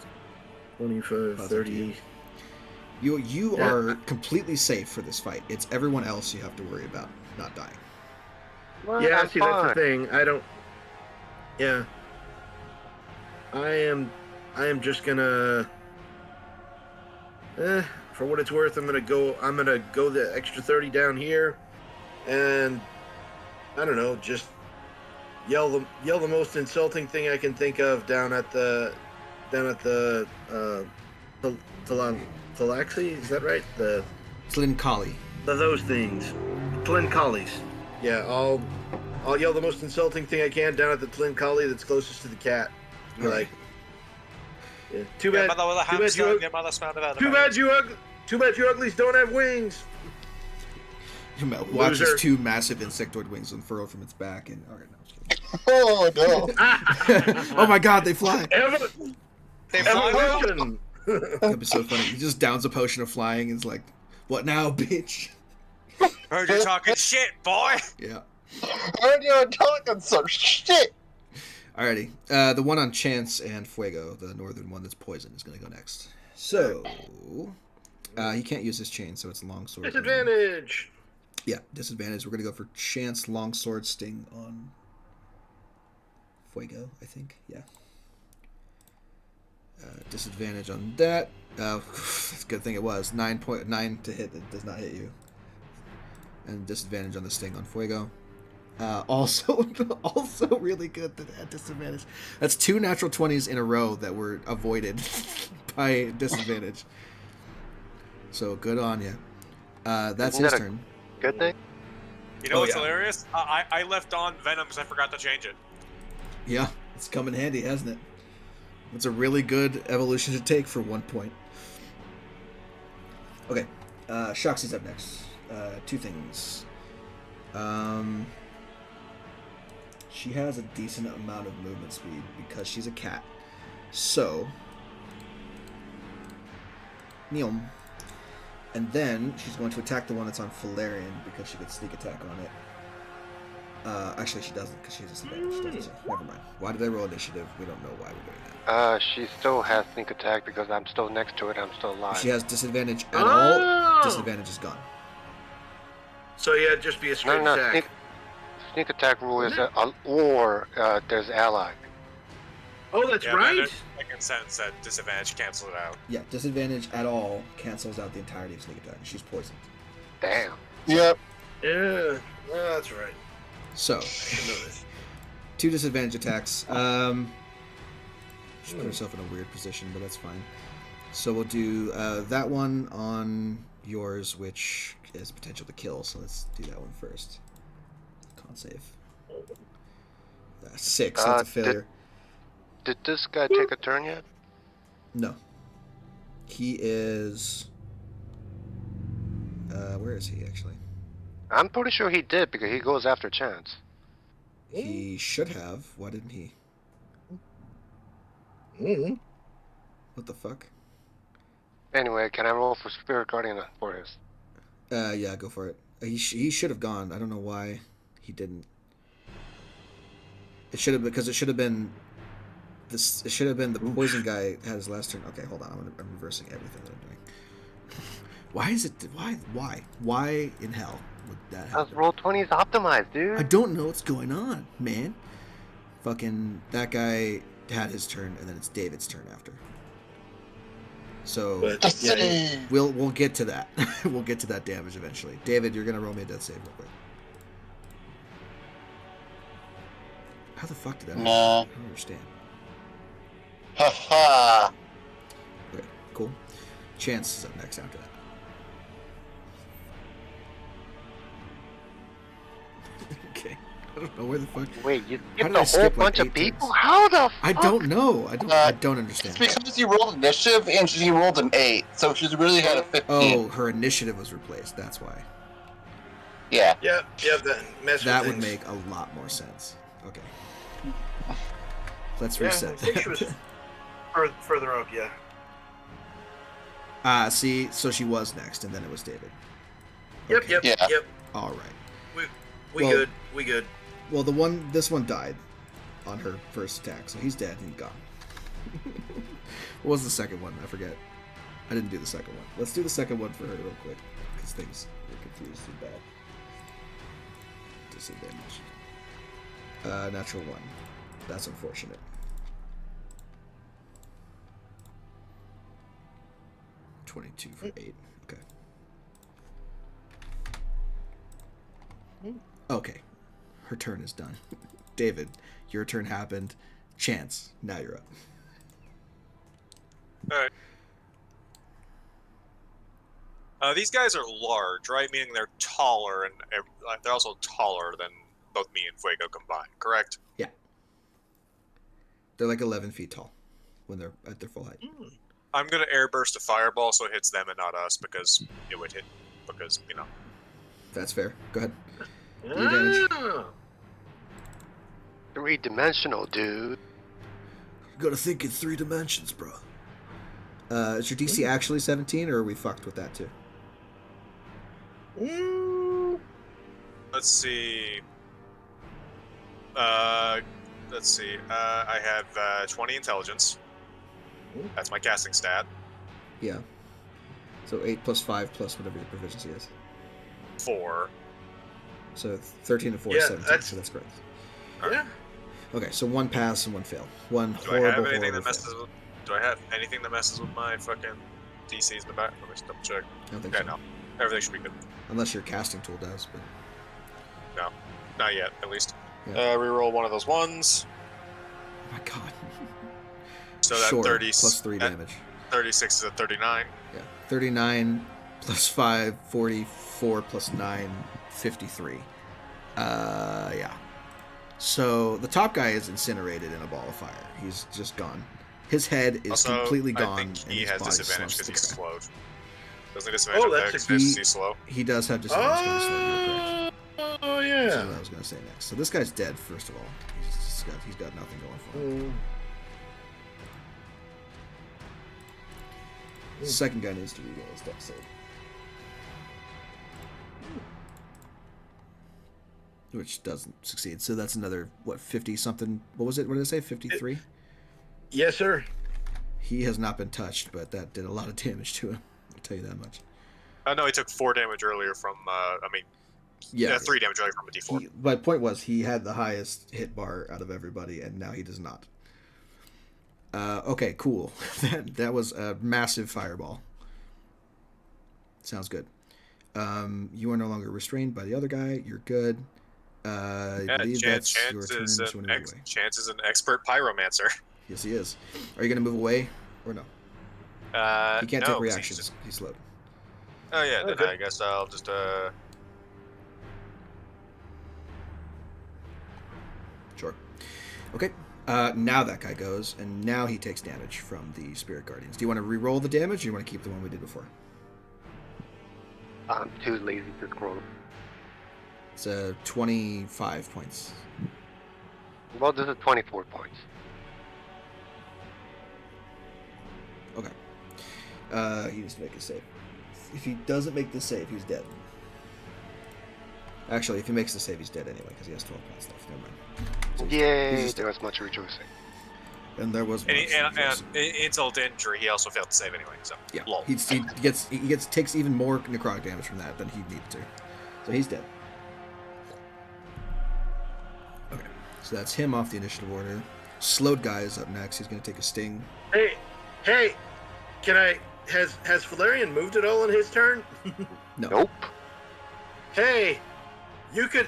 25, 30. You are completely safe for this fight. It's everyone else you have to worry about not dying. Well, Yeah, I'm see, fine. that's the thing. I don't. Yeah. I am just gonna. For what it's worth, I'm gonna go the extra 30 down here, and I don't know, just yell the most insulting thing I can think of down at the Talaxi, is that right? The Tlinkali. those things, Tlinkali's. Yeah, I'll yell the most insulting thing I can down at the Tlinkali that's closest to the cat. Be All like, right. yeah, too bad you uglies don't have wings. Watches Loser. 2 massive insectoid wings unfurled from its back, and all right, no, Oh no! oh my God, they fly! They fly. Evolution. That'd be so funny. He just downs a potion of flying and is like, "What now, bitch?" Heard you talking shit, boy. Yeah. Heard you talking some shit. Alrighty. The one on Chance and Fuego, the northern one that's poison, is going to go next. So, he can't use his chain, so it's longsword. Disadvantage. Yeah, disadvantage. We're going to go for Chance longsword sting on Fuego, I think. Yeah. Disadvantage on that. It's a good thing it was. 9.9 to hit. It does not hit you. And disadvantage on the sting on Fuego. Also really good at disadvantage. That's 2 natural 20s in a row that were avoided by disadvantage. So good on you. That's his turn. Good thing. You know what's hilarious? I left on Venom because I forgot to change it. Yeah, it's come in handy, hasn't it? It's a really good evolution to take for 1 point. Okay, Shaxi's up next. 2 things. She has a decent amount of movement speed because she's a cat. So, Neom. And then she's going to attack the one that's on Falarian because she could sneak attack on it. Actually, she doesn't because she has disadvantage, doesn't she? Never mind. Why did I roll initiative? We don't know why we're doing that. She still has sneak attack because I'm still next to it. I'm still alive. If she has disadvantage at all, disadvantage is gone. So yeah, just be a straight attack. Sneak attack rule is there's ally. Oh, that's right. Second sentence that disadvantage cancel it out. Yeah, disadvantage at all cancels out the entirety of sneak attack. She's poisoned. Damn. Yep. Yeah, that's right. So, 2 disadvantage attacks. She put herself in a weird position, but that's fine. So we'll do that one on yours, which is potential to kill. So let's do that one first. Con save. 6. That's a failure. Did this guy take a turn yet? No. He is. Where is he actually? I'm pretty sure he did because he goes after Chance. He should have. Why didn't he? What the fuck? Anyway, can I roll for Spirit Guardian for his? Yeah, go for it. He should have gone. I don't know why he didn't. It should have because it should have been this. It should have been the poison guy had his last turn. Okay, hold on. I'm reversing everything that I'm doing. Why is it? Why in hell would that happen? Roll 20 is optimized, dude. I don't know what's going on, man. Fucking that guy had his turn, and then it's David's turn after. So Yeah, we'll get to that. We'll get to that damage eventually. David, you're gonna roll me a death save real quick. How the fuck did that Nah. happen? I don't understand. Haha. Okay, cool. Chance is up next after that. Okay. I don't know where the fuck. Wait, you How skipped did I a whole skip, like, bunch of 8 people? turns? How the fuck? I don't know. I don't It's understand. because you rolled initiative and she rolled an 8, so she's really had a 15. Oh, her initiative was replaced. That's why. Yeah. Yep. That would make a lot more sense. Okay. Let's reset I think she was further up. Yeah. See, so she was next, and then it was David. Yep. Okay. Yeah. All right. We good. Well, this one died on her first attack, so he's dead and gone. What was the second one? I forget. I didn't do the second one. Let's do the second one for her real quick, because things were confused too bad. Disadvantage. Natural 1. That's unfortunate. 22 for 8. Okay. Okay. Her turn is done. David, your turn happened. Chance, now you're up. Alright. These guys are large, right? Meaning they're taller, and they're also taller than both me and Fuego combined, correct? Yeah. They're like 11 feet tall when they're at their full height. I'm going to airburst a fireball so it hits them and not us, because it would hit, That's fair. Go ahead. Do your damage. Ah. 3-dimensional, dude. You gotta think in 3 dimensions, bro. Is your DC actually 17, or are we fucked with that too? Let's see. I have 20 intelligence. That's my casting stat. Yeah. So 8 plus 5 plus whatever your proficiency is. 4. So 13 and 4 is 17, so that's correct. Yeah. Okay, so 1 pass and 1 fail. One Do I have horrible anything that fail. messes with? Do I have anything that messes with my fucking DCs in the back? Let me just double check. I don't think Okay, so. no, everything should be good. Unless your casting tool does, but... No, not yet, at least. Yeah. Reroll one of those ones. Oh my god. So that Sure, 30 plus 3 that damage. 36 is a 39. Yeah. 39 plus 5, 44 plus 9, 53. Yeah. So the top guy is incinerated in a ball of fire. He's just gone. His head is Also, completely I gone. think and he his has body disadvantage slumps because to he's the ground. slowed. Doesn't he disadvantage on that's dex a- because he's slow? He does have disadvantage because he's slow. You're correct. Oh That's yeah. what I was going to say next. So this guy's dead, first of all. He's got nothing going for him. The second guy needs to regain his dex save. Which doesn't succeed. So that's another, 50-something? What was it? What did I say? 53? Yes, sir. He has not been touched, but that did a lot of damage to him. I'll tell you that much. No, he took 4 damage earlier from, 3 damage earlier from a d4. My point was he had the highest hit bar out of everybody, and now he does not. Okay, cool. that was a massive fireball. Sounds good. You are no longer restrained by the other guy. You're good. I believe that's your turn to move away. Chance is an expert pyromancer. Yes, he is. Are you going to move away or no? He can't no, take reactions. He's slowed. Oh yeah, then Okay. I guess I'll just Sure. Okay. Now that guy goes, and now he takes damage from the Spirit Guardians. Do you want to re-roll the damage, or do you want to keep the one we did before? I'm too lazy to scroll. It's 25 points. Well, this is 24 points. Okay. He needs to make a save. If he doesn't make the save, he's dead. Actually, if he makes the save, he's dead anyway, because he has 12 points left. Never mind. So he's Yay, just there dead. was much rejoicing. And there was and, much and, rejoicing. and insult to injury, he also failed to save anyway. So Yeah, lol. he takes even more necrotic damage from that than he needed to. So he's dead. Okay, so that's him off the initiative order. Slowed guy is up next. He's going to take a sting. Hey, can I? Has Valerian moved at all in his turn? No. Nope. Hey, you could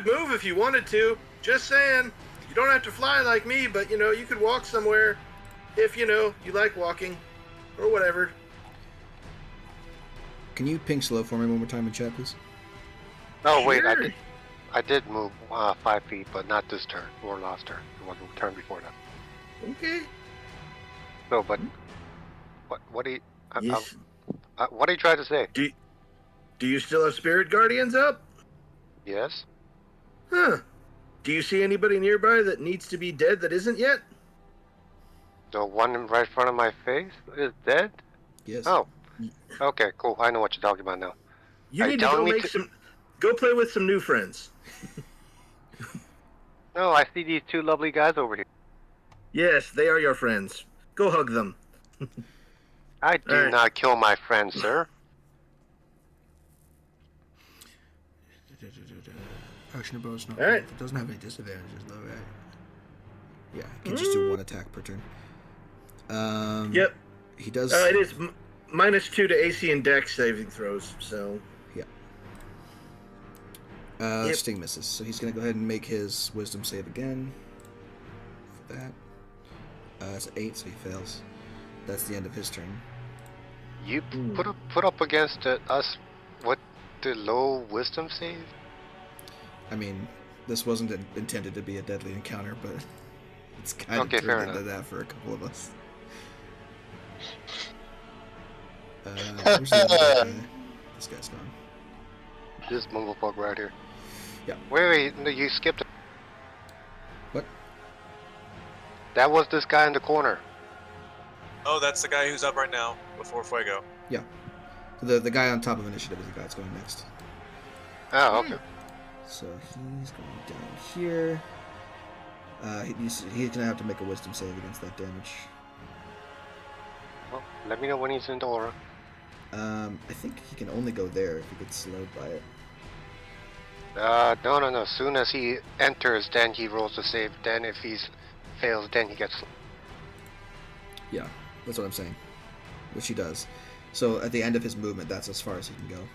move if you wanted to. Just saying. You don't have to fly like me, but, you could walk somewhere if, you like walking or whatever. Can you ping slow for me one more time in chat, please? Oh, wait, Sure. I did move 5 feet, but not this turn or last turn. It was the turn before that. Okay. No, but what do you Yes. what are you trying to say? Do you still have spirit guardians up? Yes. Huh. Do you see anybody nearby that needs to be dead that isn't yet? The one right in front of my face is dead? Yes. Oh. Okay, cool. I know what you're talking about now. You Are you need to go telling me go play with some new friends. No, I see these two lovely guys over here. Yes, they are your friends. Go hug them. I do All right. not kill my friends, sir. Action bonus not. All right. It doesn't have any disadvantages though, right? Yeah, it can just do one attack per turn. Yep. He does. It is -2 to AC and Dex saving throws. So. Yeah. Yep. Sting misses, so he's gonna go ahead and make his Wisdom save again. For that, it's 8, so he fails. That's the end of his turn. You put up against us what the low wisdom save? I mean, this wasn't intended to be a deadly encounter, but it's kind Okay, of fair turned into enough. that for a couple of us. Where's the other guy? This guy's gone. This motherfucker right here. Yeah. Wait, no, you skipped it. What? That was this guy in the corner. Oh, that's the guy who's up right now before Fuego. Yeah. So the guy on top of initiative is the guy that's going next. Oh, okay. So he's going down here. He's gonna have to make a Wisdom save against that damage. Well, let me know when he's in the aura. I think he can only go there if he gets slowed by it. No. As soon as he enters, then he rolls the save. Then if he fails, then he gets. Yeah, that's what I'm saying. Which he does. So at the end of his movement, that's as far as he can go.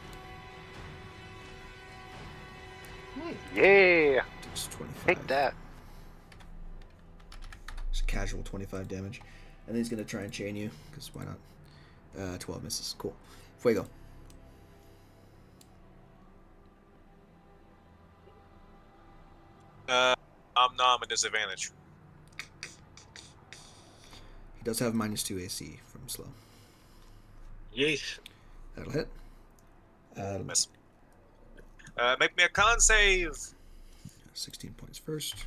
Yeah. It's 25. Take that. It's a casual 25 damage. And then he's going to try and chain you, because why not? 12 misses. Cool. Fuego. I'm a disadvantage. He does have -2 AC from slow. Yes. That'll hit. Miss. Make me a con save. 16 points first.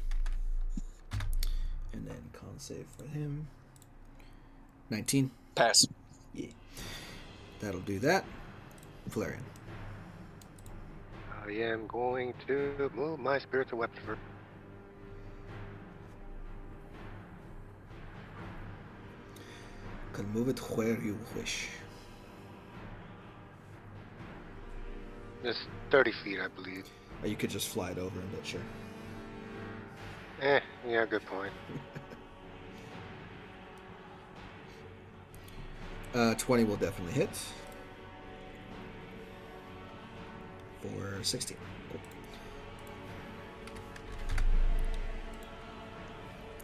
And then con save for him. 19. Pass. Yeah. That'll do that. Valerian. I am going to move my spiritual weapon first. Can move it where you wish. It's 30 feet, I believe. Or you could just fly it over him, but sure. Yeah, good point. 20 will definitely hit. For 16. Cool.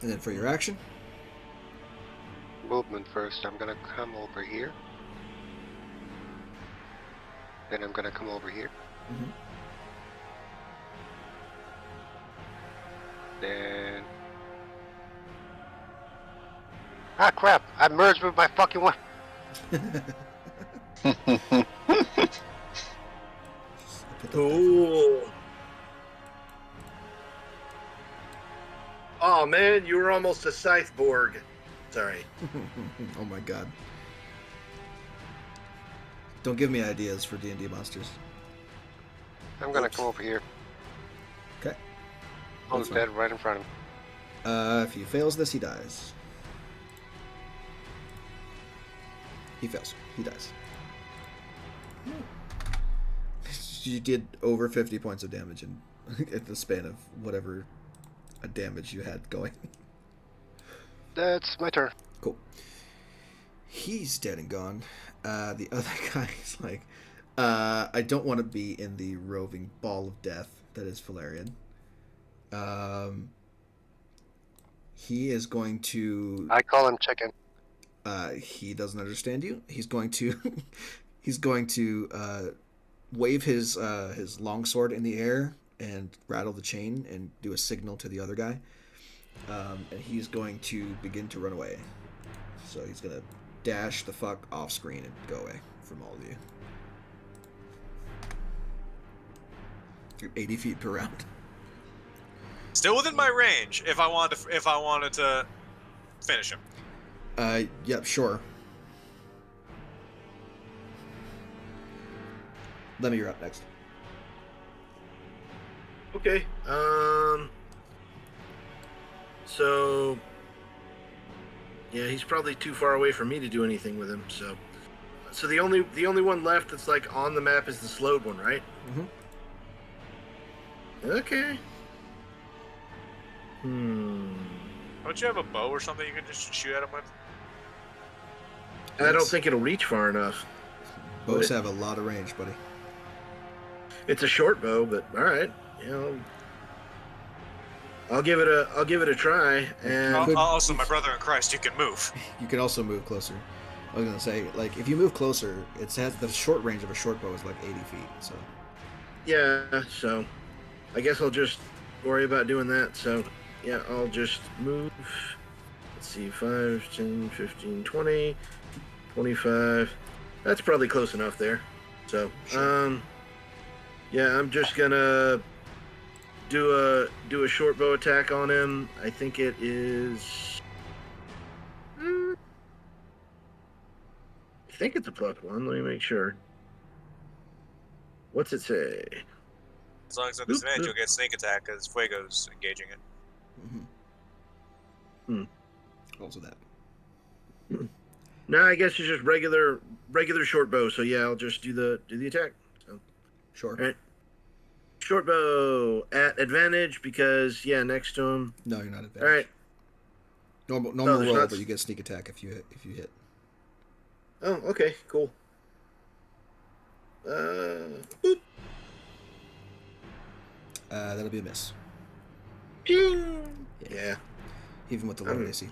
And then for your action. Movement first. I'm gonna come over here. Then I'm gonna come over here. Mm-hmm. Then. Ah, crap! I merged with my fucking one. Cool. Oh man, you were almost a Scytheborg. Sorry. Oh my god. Don't give me ideas for D&D monsters. I'm gonna come over here. Okay. I'm That's dead right in front of me. If he fails this, he dies. He fails. He dies. You did over 50 points of damage in the span of whatever damage you had going. That's my turn. Cool. He's dead and gone. The other guy's like, I don't want to be in the roving ball of death that is Valerian. He is going to. I call him chicken. He doesn't understand you. He's going to. He's going to wave his longsword in the air and rattle the chain and do a signal to the other guy. And he's going to begin to run away. So he's gonna dash the fuck off screen and go away from all of you. You're 80 feet per round. Still within my range. If I wanted to finish him. Yep, sure. Lemmy, you're up next. Okay. So. Yeah, he's probably too far away for me to do anything with him. So the only one left that's like on the map is the slowed one, right? Mm-hmm. Okay. Don't you have a bow or something you can just shoot at him with? I don't think it'll reach far enough. Bows have a lot of range, buddy. It's a short bow, but all right. You know, I'll give it a try. And also, my brother in Christ, you can move. You can also move closer. I was gonna say, like, if you move closer, it has the short range of a short bow is like 80 feet. So. Yeah. So, I guess I'll just worry about doing that. So, yeah, I'll just move. Let's see, 5, 10, 15, 20, 25. That's probably close enough there. So, Sure. Yeah, I'm just gonna do a short bow attack on him. I think it is. I think it's a +1. Let me make sure. What's it say? As long as it's disadvantage, you'll get sneak attack because Fuego's engaging it. Also that. No, I guess it's just regular short bow. So yeah, I'll just do the attack. So. Sure. All right. Short bow at advantage because next to him. No, you're not advantage. All right. Normal there's roll, not- but you get sneak attack if you hit. Oh, okay, cool. Boop. That'll be a miss. Ping. Yeah. Even with the low AC.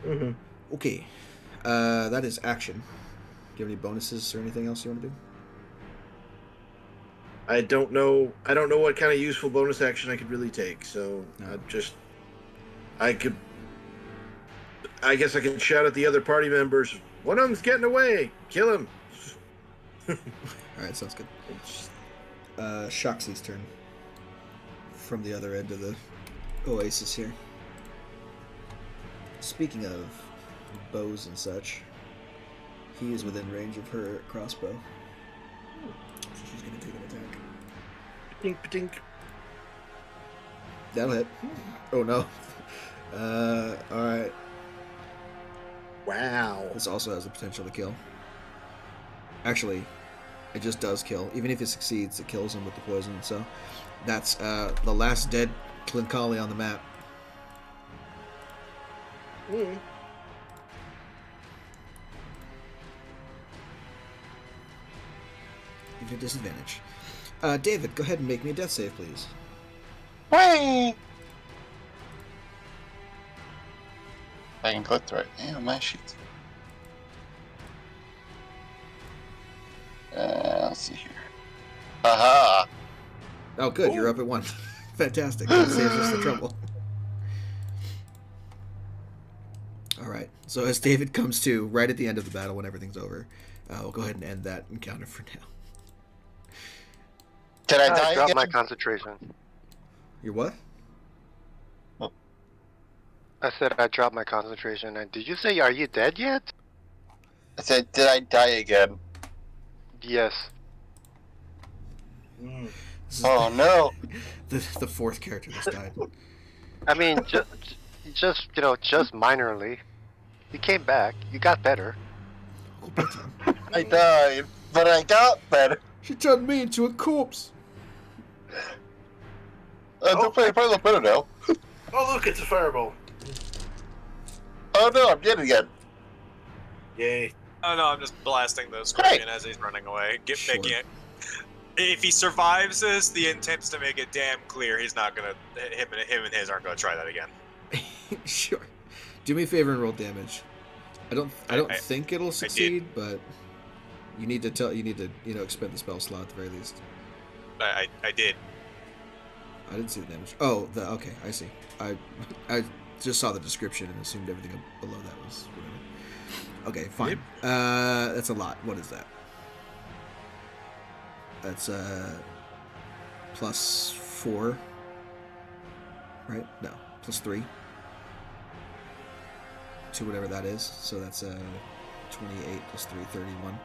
Mm-hmm. Okay. That is action. Do you have any bonuses or anything else you want to do? I don't know what kind of useful bonus action I could really take. So No. I guess I could shout at the other party members. One of them's getting away. Kill him. All right, sounds good. Shaxi's turn. From the other end of the Oasis here. Speaking of bows and such, he is within range of her crossbow. So she's going to take an attack. Tink, tink. That'll hit. Oh no. Alright. Wow. This also has the potential to kill. Actually, it just does kill. Even if it succeeds, it kills him with the poison. So that's the last dead Clinkali on the map. Mm. Even at disadvantage. David, go ahead and make me a death save, please. Whee! I can click right on my sheet. Let's see here. Aha! Oh, good. You're up at 1. Fantastic. That saves us the trouble. All right. So as David comes to right at the end of the battle when everything's over, we'll go ahead and end that encounter for now. Can I die dropped again? my concentration. You're what? I said I dropped my concentration. And did you say, are you dead yet? I said, did I die again? Yes. Mm. Oh no! The fourth character that's died. I mean, just minorly. You came back. You got better. Oh, big time. I died, but I got better. She turned me into a corpse. Don't play a little better now. Oh, look, it's a fireball. Oh no, I'm dead again. Yay. Oh no, I'm just blasting the scorpion as he's running away. Sure. Making it. If he survives this, the intent is to make it damn clear he's not gonna. Him and his aren't gonna try that again. Sure. Do me a favor and roll damage. I don't think it'll succeed, but you need to expend the spell slot at the very least. I did. I didn't see the damage. Oh, okay, I see. I just saw the description and assumed everything below that was whatever. Okay, fine. Yep. That's a lot. What is that? That's +4, right? No, +3 to whatever that is. So that's 28 + 3, 31.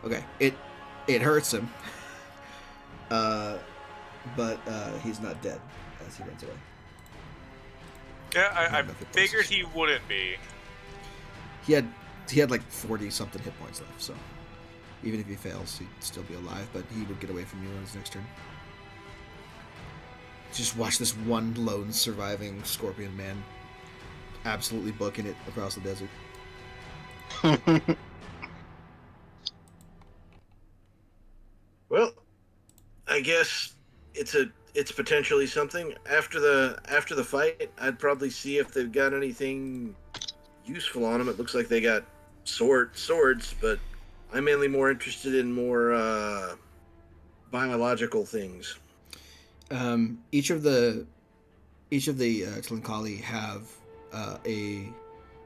Okay, it hurts him, but he's not dead as he runs away. Yeah, I figured he wouldn't be. He had like 40 something hit points left, so even if he fails, he'd still be alive, but he would get away from you on his next turn. Just watch this one lone surviving scorpion man absolutely booking it across the desert. Well, I guess it's potentially something. After the fight, I'd probably see if they've got anything useful on them. It looks like they got swords, but I'm mainly more interested in more biological things. Each of the Tlankali have a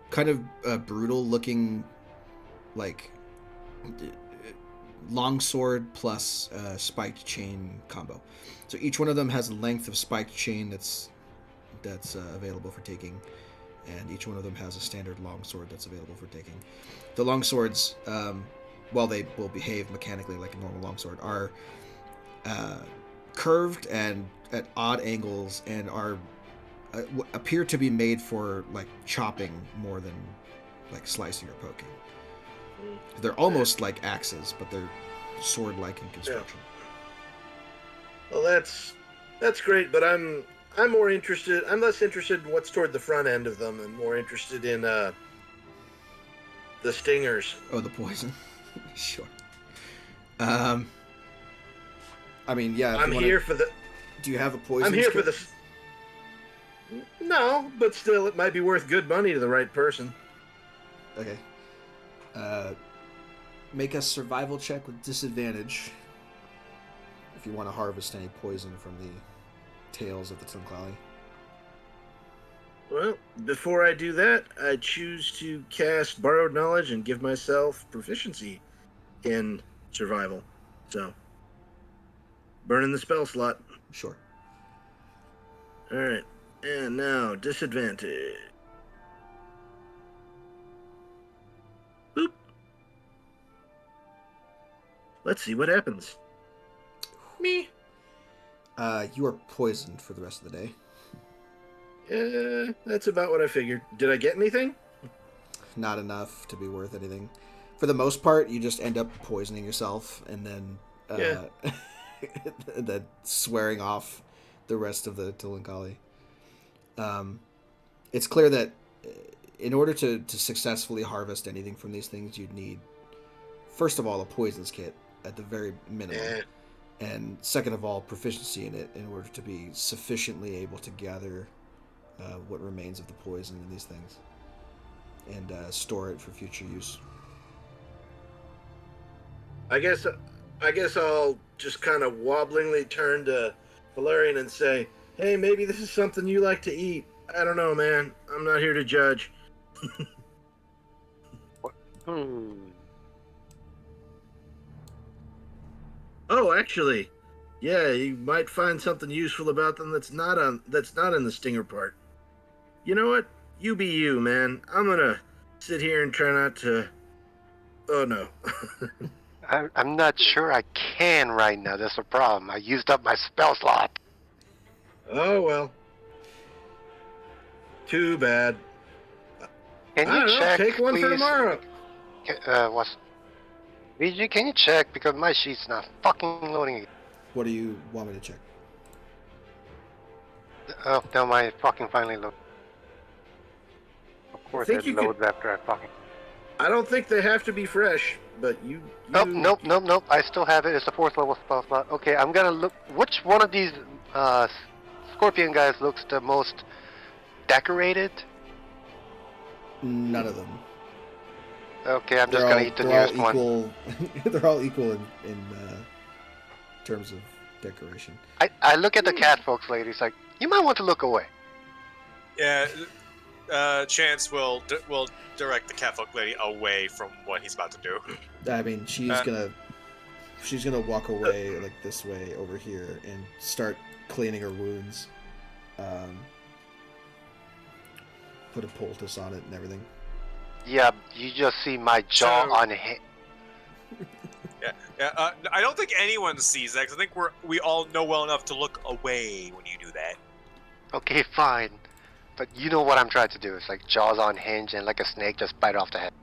kind of brutal looking, like, long sword plus spiked chain combo. So each one of them has a length of spiked chain that's available for taking, and each one of them has a standard long sword that's available for taking. The long swords, while they will behave mechanically like a normal longsword, are curved and at odd angles and are appear to be made for like chopping more than like slicing or poking. They're almost like axes, but they're sword-like in construction. Yeah. Well, that's great, but I'm more interested. I'm less interested in what's toward the front end of them, and more interested in the stingers. Oh, the poison. Sure. I mean, yeah. I'm here for the. Do you have a poison? I'm here for the. No, but still, it might be worth good money to the right person. Okay. Make a survival check with disadvantage if you want to harvest any poison from the tails of the Tlankali. Well, before I do that, I choose to cast Borrowed Knowledge and give myself proficiency in survival. So, burning the spell slot. Sure. Alright, and now disadvantage. Boop. Let's see what happens. Me. You are poisoned for the rest of the day. Yeah, that's about what I figured. Did I get anything? Not enough to be worth anything. For the most part, you just end up poisoning yourself and then then swearing off the rest of the Tlankali. It's clear that in order to successfully harvest anything from these things, you'd need, first of all, a poisons kit at the very minimum. And second of all, proficiency in it in order to be sufficiently able to gather what remains of the poison in these things and store it for future use. I guess I'll just kind of wobblingly turn to Valerian and say, "Hey, maybe this is something you like to eat. I don't know, man. I'm not here to judge." Oh, actually, yeah, you might find something useful about them that's not in the stinger part. You know what? You be you, man. I'm gonna sit here and try not to. Oh no. I'm not sure I can right now. That's a problem. I used up my spell slot. Oh well. Too bad. Can I you don't check, know, take one please? for tomorrow. VG, can you check because my sheet's not fucking loading. What do you want me to check? Oh, no, my fucking finally loaded. Of course, it loads after I fucking. I don't think they have to be fresh, but you. Nope. I still have it. It's a 4th level spell slot. Okay, I'm gonna look. Which one of these scorpion guys looks the most decorated? None of them. Okay, I'm just gonna eat the nearest one. They're all equal in terms of decoration. I look at the cat folks ladies like, you might want to look away. Yeah, Chance will direct the catfolk lady away from what he's about to do. I mean, she's gonna walk away like this way over here and start cleaning her wounds. Put a poultice on it and everything. Yeah, you just see my jaw on him. Yeah. I don't think anyone sees that, 'cause I think we all know well enough to look away when you do that. Okay, fine. But you know what I'm trying to do. It's like jaws on hinge and like a snake just bite off the head.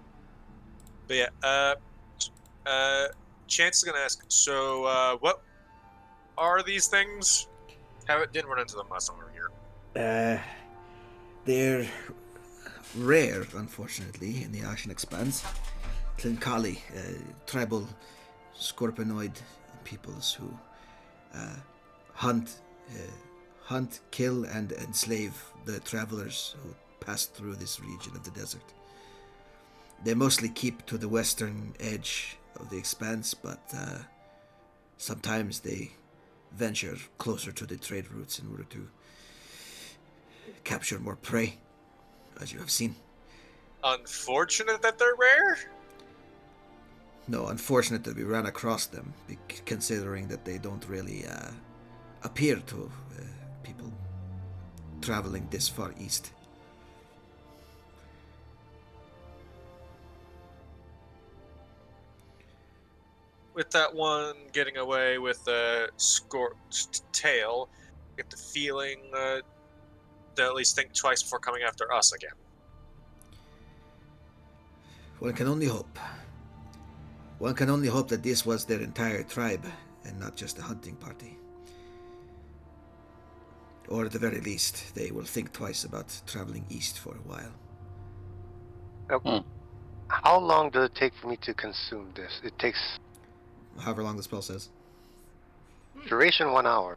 But yeah, Chance is gonna ask, so, what are these things? Didn't run into them last time we were here. They're rare, unfortunately, in the Ashen Expanse. Tlinkali, tribal scorpionoid peoples who hunt, kill, and enslave the travelers who pass through this region of the desert. They mostly keep to the western edge of the expanse, but sometimes they venture closer to the trade routes in order to capture more prey, as you have seen. Unfortunate that they're rare? No, unfortunate that we ran across them, considering that they don't really appear to people traveling this far east. With that one getting away with a scorched tail, I get the feeling they'll at least think twice before coming after us again. One can only hope. One can only hope that this was their entire tribe and not just a hunting party. Or at the very least, they will think twice about traveling east for a while. How long does it take for me to consume this? It takes... However long the spell says. Duration 1 hour.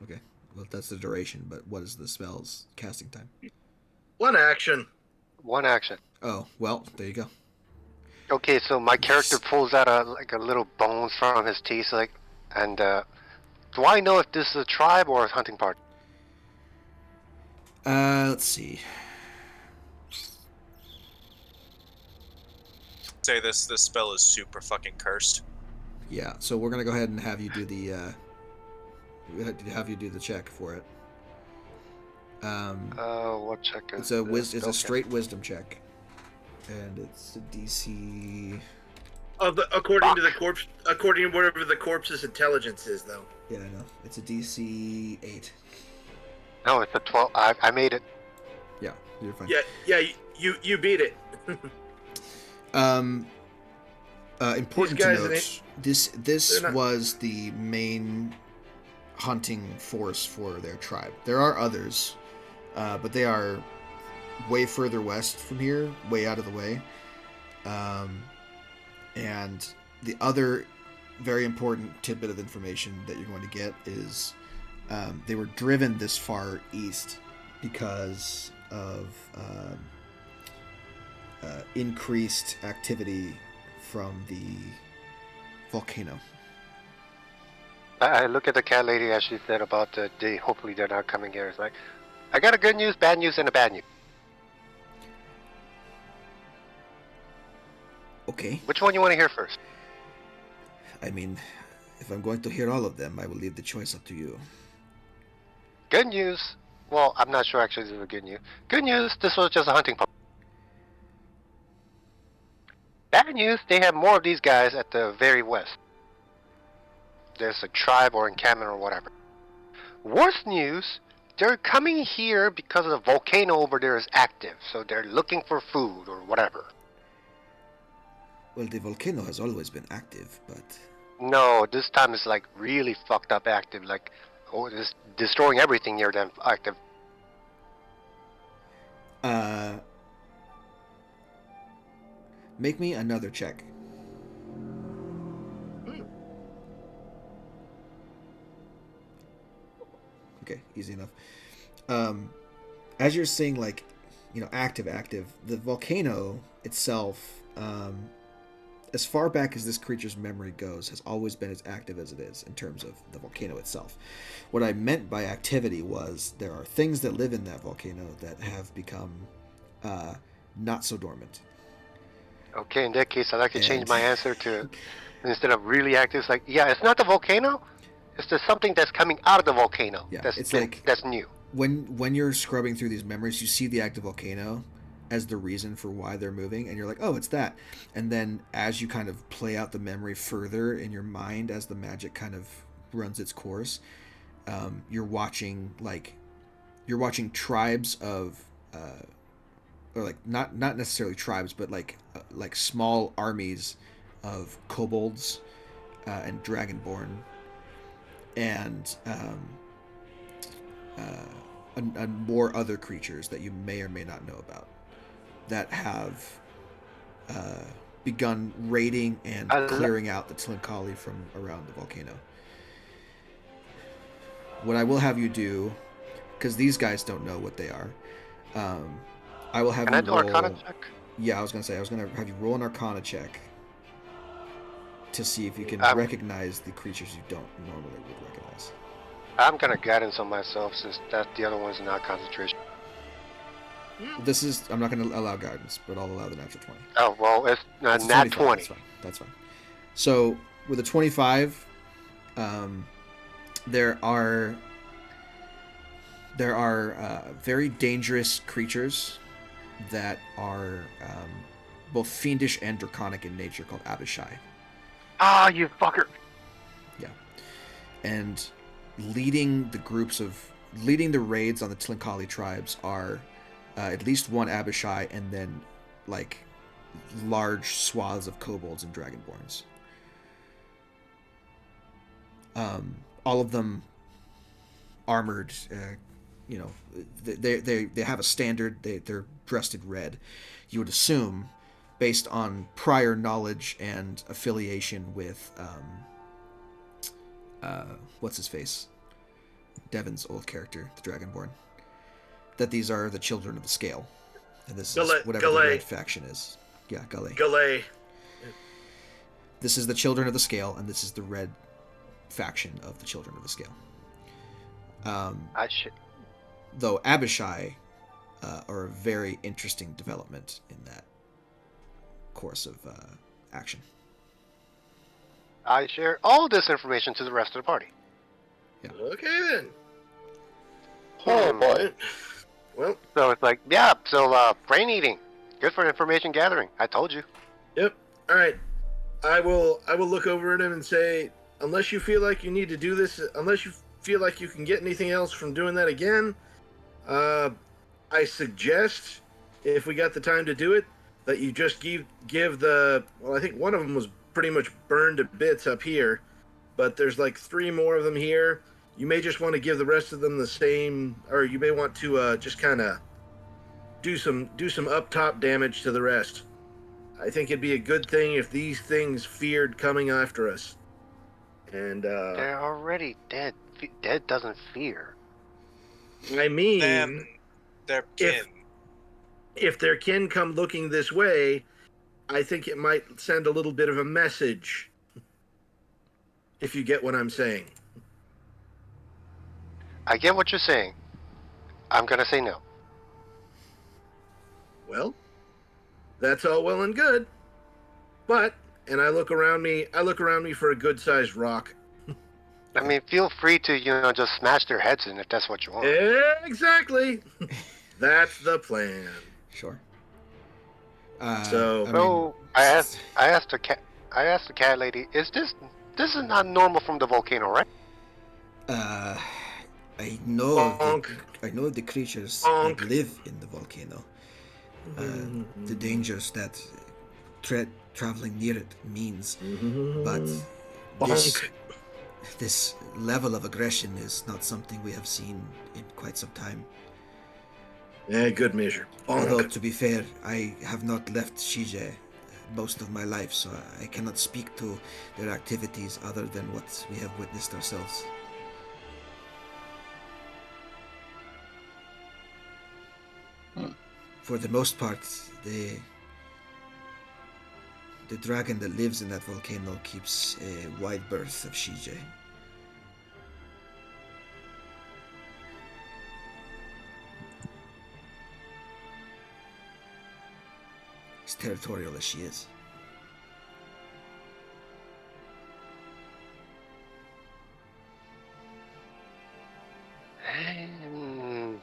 Okay, well that's the duration, but what is the spell's casting time? 1 action. 1 action. Oh, well, there you go. Okay, so my character pulls out a little bones from his teeth, like, and do I know if this is a tribe or a hunting party? Let's see. Say this spell is super fucking cursed. Yeah, so we're gonna go ahead and have you do the check for it. What check is it's a straight wisdom check, and it's a DC. According to the corpse, according to whatever the corpse's intelligence is, though. Yeah, I know. It's a DC 8. No, it's a 12. I made it. Yeah, you're fine. Yeah, you beat it. Important to note, this was the main hunting force for their tribe. There are others, but they are way further west from here, way out of the way. And the other very important tidbit of information that you're going to get is they were driven this far east because of increased activity from the volcano. I look at the cat lady as she said about hopefully they're not coming here. It's like, I got a good news, bad news, and a bad news. Okay. Which one you want to hear first? I mean, if I'm going to hear all of them, I will leave the choice up to you. Good news. Well, I'm not sure actually this is a good news. Good news, this was just a hunting party. Bad news, they have more of these guys at the very west. There's a tribe or encampment or whatever. Worst news, they're coming here because the volcano over there is active, so they're looking for food or whatever. Well, the volcano has always been active, but... No, this time it's like really fucked up active, like, it's destroying everything near them active. Make me another check. Okay, easy enough. As you're seeing, like, active. The volcano itself, as far back as this creature's memory goes, has always been as active as it is in terms of the volcano itself. What I meant by activity was there are things that live in that volcano that have become not so dormant. Okay, in that case, I'd like to change And- my answer to, instead of really active, it's like, yeah, it's not the volcano. It's just something that's coming out of the volcano. Yeah, that's it's been, like- that's new. When you're scrubbing through these memories, you see the active volcano as the reason for why they're moving, and you're like, oh, it's that. And then as you kind of play out the memory further in your mind, as the magic kind of runs its course, you're watching tribes of or like not necessarily tribes, but like small armies of kobolds and dragonborn and more other creatures that you may or may not know about that have begun raiding and clearing out the Tlinkali from around the volcano. What I will have you do, because these guys don't know what they are, I will have Can you I do roll. Arcana check? Yeah, I was gonna have you roll an Arcana check to see if you can recognize the creatures you don't normally would recognize. I'm gonna guidance on myself since that the other one's not concentration. I'm not going to allow guidance, but I'll allow the natural 20. Oh well, it's It's a nat 25. 20. That's fine. So with a 25, there are very dangerous creatures that are both fiendish and draconic in nature, called Abishai. Ah, you fucker! Yeah, and leading the raids on the Tlinkali tribes are at least one Abishai, and then like large swaths of kobolds and dragonborns. All of them armored. They have a standard. They're dressed in red. You would assume, based on prior knowledge and affiliation with what's his face, Devon's old character, the Dragonborn, that these are the children of the Scale, and this is whatever the red faction is. Yeah, Galley. This is the children of the Scale, and this is the red faction of the children of the Scale. Though Abishai are a very interesting development in that course of action. I share all this information to the rest of the party. Yeah. Okay then. Oh boy. Well, so it's like, brain eating, good for information gathering. I told you. Yep. All right. I will look over at him and say, unless you feel like you need to do this, unless you feel like you can get anything else from doing that again, I suggest, if we got the time to do it, that you just give the. Well, I think one of them was pretty much burned to bits up here, but there's like 3 more of them here. You may just want to give the rest of them the same, or you may want to just kind of do some up top damage to the rest. I think it'd be a good thing if these things feared coming after us. And they're already dead. Dead doesn't fear. I mean, Then their kin. If their kin come looking this way, I think it might send a little bit of a message. If you get what I'm saying. I get what you're saying. I'm gonna say no. Well, that's all well and good. But, and I look around me for a good-sized rock. I mean, feel free to, just smash their heads in if that's what you want. Exactly. That's the plan. Sure. I asked the cat lady, is this is not normal from the volcano, right? I know of the creatures that live in the volcano. The dangers that traveling near it means, but this level of aggression is not something we have seen in quite some time. Yeah, good measure. Although, to be fair, I have not left Shije most of my life, so I cannot speak to their activities other than what we have witnessed ourselves. For the most part, the dragon that lives in that volcano keeps a wide berth of Shije. As territorial as she is.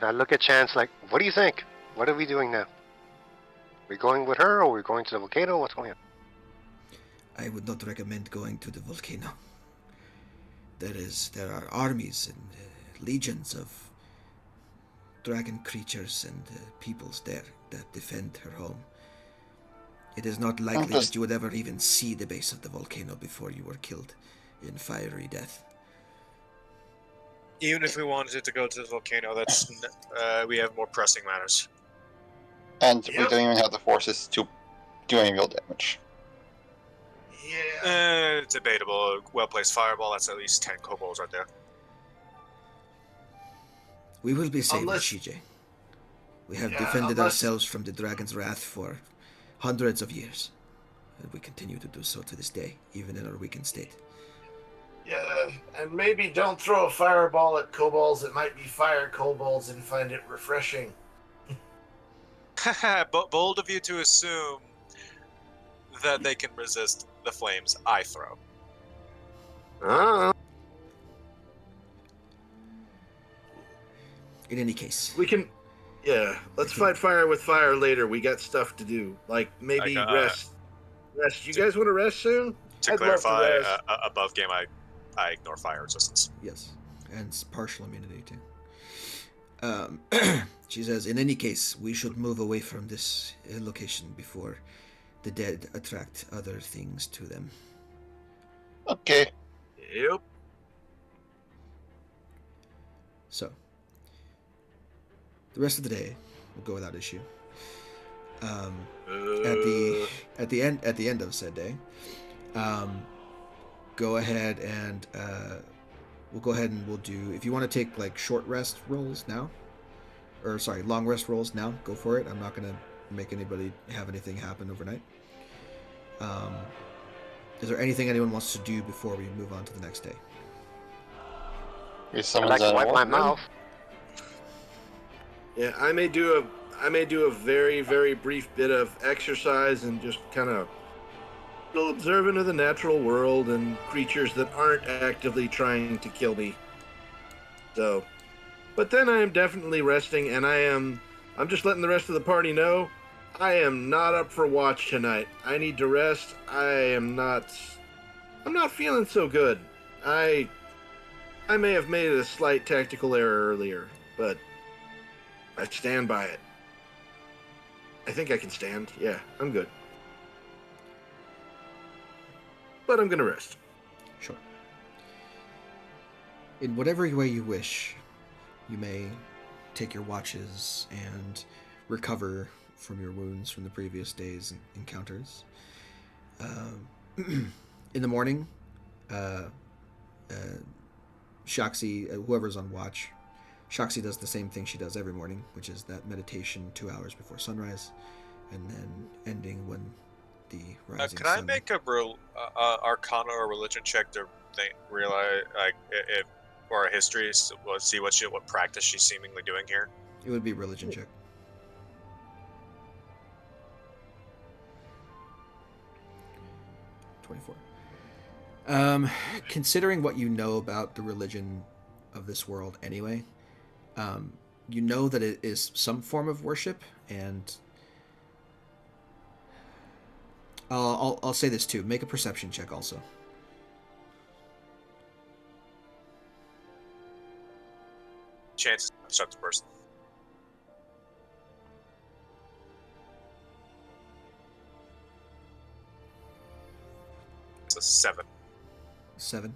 I look at Chance like, what do you think? What are we doing now? We going with her, or we going to the volcano? What's going on? I would not recommend going to the volcano. There are armies and legions of dragon creatures and peoples there that defend her home. It is not likely that you would ever even see the base of the volcano before you were killed in fiery death. Even if we wanted to go to the volcano, we have more pressing matters. And we don't even have the forces to do any real damage. Yeah. Debatable. Well-placed fireball, that's at least 10 kobolds right there. We will be safe, Unless- Shije. We have Yeah, defended unless- ourselves from the dragon's wrath for hundreds of years. And we continue to do so to this day, even in our weakened state. Yeah, and maybe don't throw a fireball at kobolds that might be fire kobolds and find it refreshing. Bold of you to assume that they can resist the flames I throw. In any case, We can, let's fight fire with fire later. We got stuff to do, like maybe rest. Rest. You guys want to rest soon? To I'd love to clarify, rest. above game, I ignore fire resistance. yes, and partial immunity too. She says, in any case, we should move away from this location before the dead attract other things to them. Okay. Yep. So, the rest of the day will go without issue. At the end of said day, go ahead and we'll do, if you want to take like short rest rolls now, or sorry, long rest rolls now, go for it. I'm not gonna make anybody have anything happen overnight. Is there anything anyone wants to do before we move on to the next day? I like to wipe my mouth. Yeah, I may do a very, very brief bit of exercise and just kind of still observant of the natural world and creatures that aren't actively trying to kill me. So, but then I am definitely resting, and I'm just letting the rest of the party know I am not up for watch tonight. I need to rest. I'm not feeling so good. I may have made a slight tactical error earlier, but I stand by it. I think I can stand. Yeah, I'm good. But I'm gonna rest. Sure. In whatever way you wish, you may take your watches and recover from your wounds from the previous day's encounters. In the morning, Shaxi, whoever's on watch, Shaxi does the same thing she does every morning, which is that meditation 2 hours before sunrise, and then ending when the rising Can I sun. make a Arcana or religion check to realize, like, if or a history, see what practice she's seemingly doing here? It would be a religion check. 24. Considering what you know about the religion of this world anyway, you know that it is some form of worship, and I'll say this too. Make a perception check also. Chances of such a person. It's a 7. 7.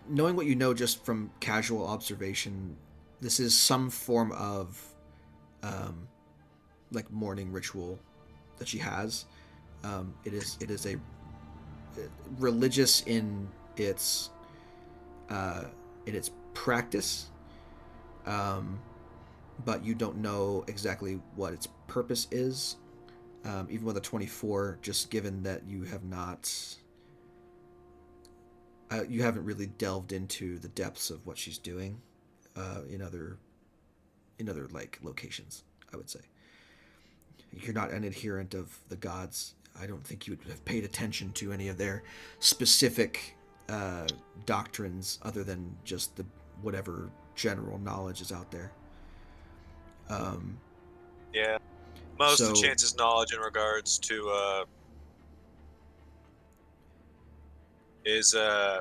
Knowing what you know just from casual observation, this is some form of like morning ritual that she has. It is a religious in its practice, but you don't know exactly what its purpose is. Even with a 24, just given that you have not, you haven't really delved into the depths of what she's doing in other like locations, I would say. You're not an adherent of the gods. I don't think you would have paid attention to any of their specific doctrines other than just the whatever general knowledge is out there. Yeah. Most of So Chance's knowledge in regards to is in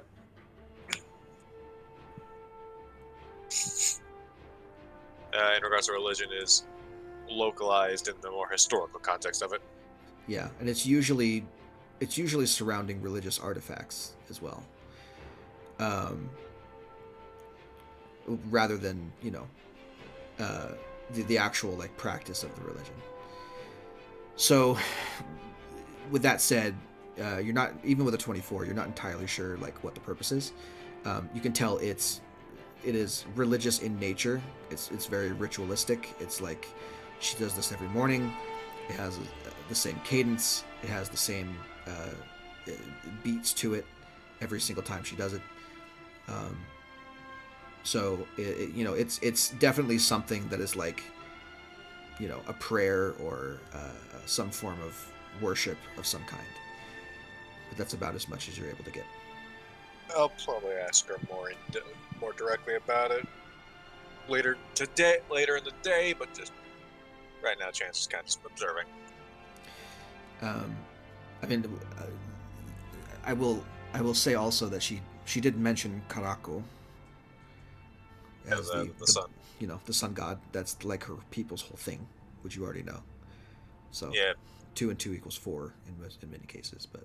regards to religion is localized in the more historical context of it. yeah, and it's usually surrounding religious artifacts as well, um, rather than the actual like practice of the religion. So, with that said, you're not, even with a 24, you're not entirely sure like what the purpose is. You can tell it is religious in nature. It's very ritualistic. It's like she does this every morning. It has the same cadence. It has the same beats to it every single time she does it. So it's definitely something that is like a prayer or some form of worship of some kind. But that's about as much as you're able to get. I'll probably ask her more directly about it later in the day, but just right now, Chance is kind of just observing. I mean, I will say also that she did mention Qaraako as the sun. The sun god. That's like her people's whole thing, which you already know. So Yeah. 2 and 2 equals 4 in many cases, but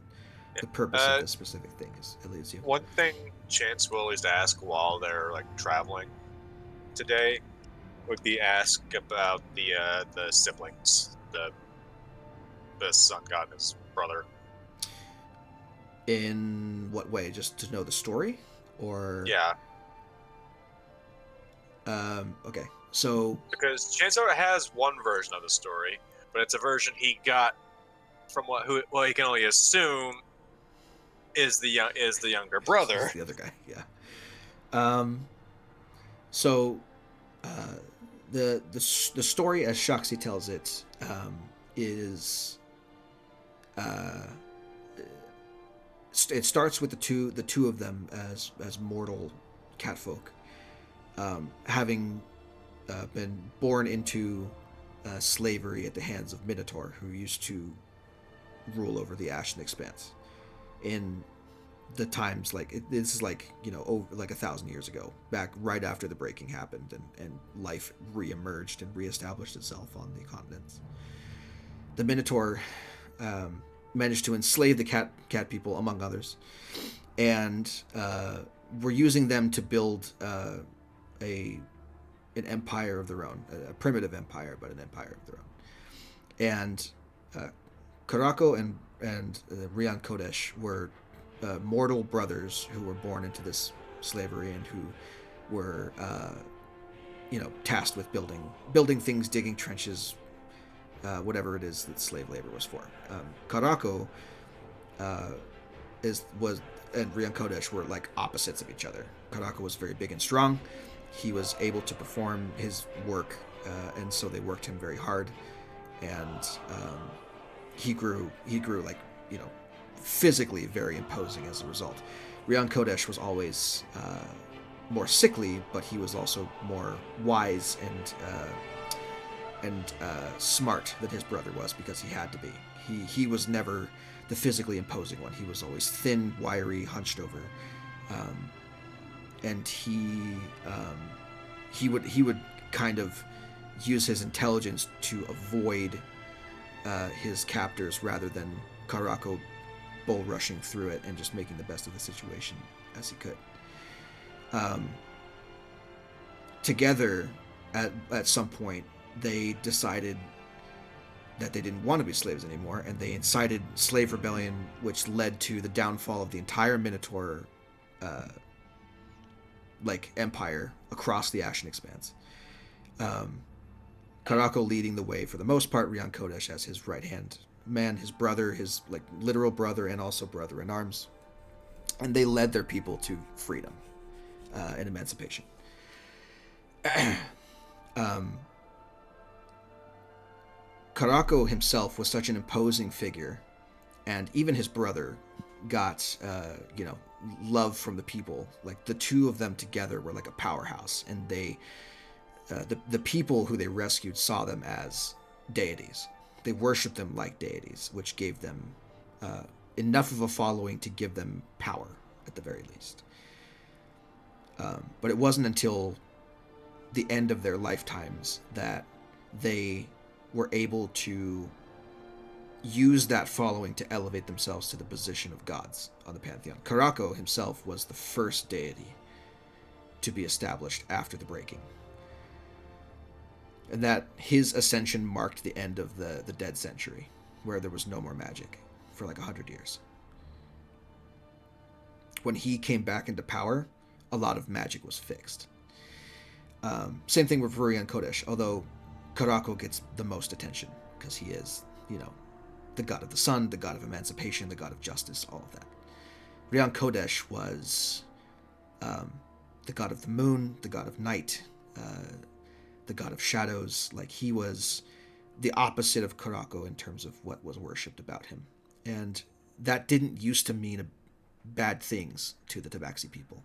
the purpose of this specific thing eludes you. One thing Chance will always ask while they're like traveling today would be ask about the siblings, the sun god and his brother. In what way? Just to know the story, or Yeah. Okay, so Because Chance has one version of the story, but it's a version he got from what he can only assume is the younger brother. It's the other guy, yeah. So the story as Shaxi tells it is it starts with the two of them as mortal catfolk, having been born into slavery at the hands of Minotaur, who used to rule over the Ashen Expanse in the times this is like over like 1,000 years ago, back right after the breaking happened and life re-emerged and reestablished itself on the continents. The Minotaur managed to enslave the cat people, among others, and were using them to build an empire of their own, a primitive empire, but an empire of their own. And Qaraako and Rian Kodesh were mortal brothers who were born into this slavery and who were tasked with building things, digging trenches, whatever it is that slave labor was for. Qaraako and Rian Kodesh were like opposites of each other. Qaraako was very big and strong. He was able to perform his work, and so they worked him very hard, and he grew like physically very imposing as a result. Rian Kodesh was always more sickly, but he was also more wise and smart than his brother was, because he had to be. He was never the physically imposing one. He was always thin, wiry, hunched over, and he would kind of use his intelligence to avoid his captors rather than Qaraako bull rushing through it and just making the best of the situation as he could. Together, at some point, they decided that they didn't want to be slaves anymore, and they incited slave rebellion, which led to the downfall of the entire Minotaur empire across the Ashen Expanse. Qaraako leading the way for the most part, Rian Kodesh as his right hand man, his brother, his like literal brother, and also brother in arms, and they led their people to freedom and emancipation. Qaraako himself was such an imposing figure, and even his brother got love from the people. Like the two of them together were like a powerhouse, and they the people who they rescued saw them as deities. They worshipped them like deities, which gave them enough of a following to give them power at the very least. But it wasn't until the end of their lifetimes that they were able to use that following to elevate themselves to the position of gods on the pantheon. Qaraako himself was the first deity to be established after the breaking, and that his ascension marked the end of the Dead Century, where there was no more magic for like 100 years. When he came back into power, a lot of magic was fixed. Same thing with Rian Kodesh, although Qaraako gets the most attention because he is, the god of the sun, the god of emancipation, the god of justice, all of that. Rian Kodesh was the god of the moon, the god of night, the god of shadows. Like, he was the opposite of Qaraako in terms of what was worshipped about him. And that didn't used to mean bad things to the Tabaxi people.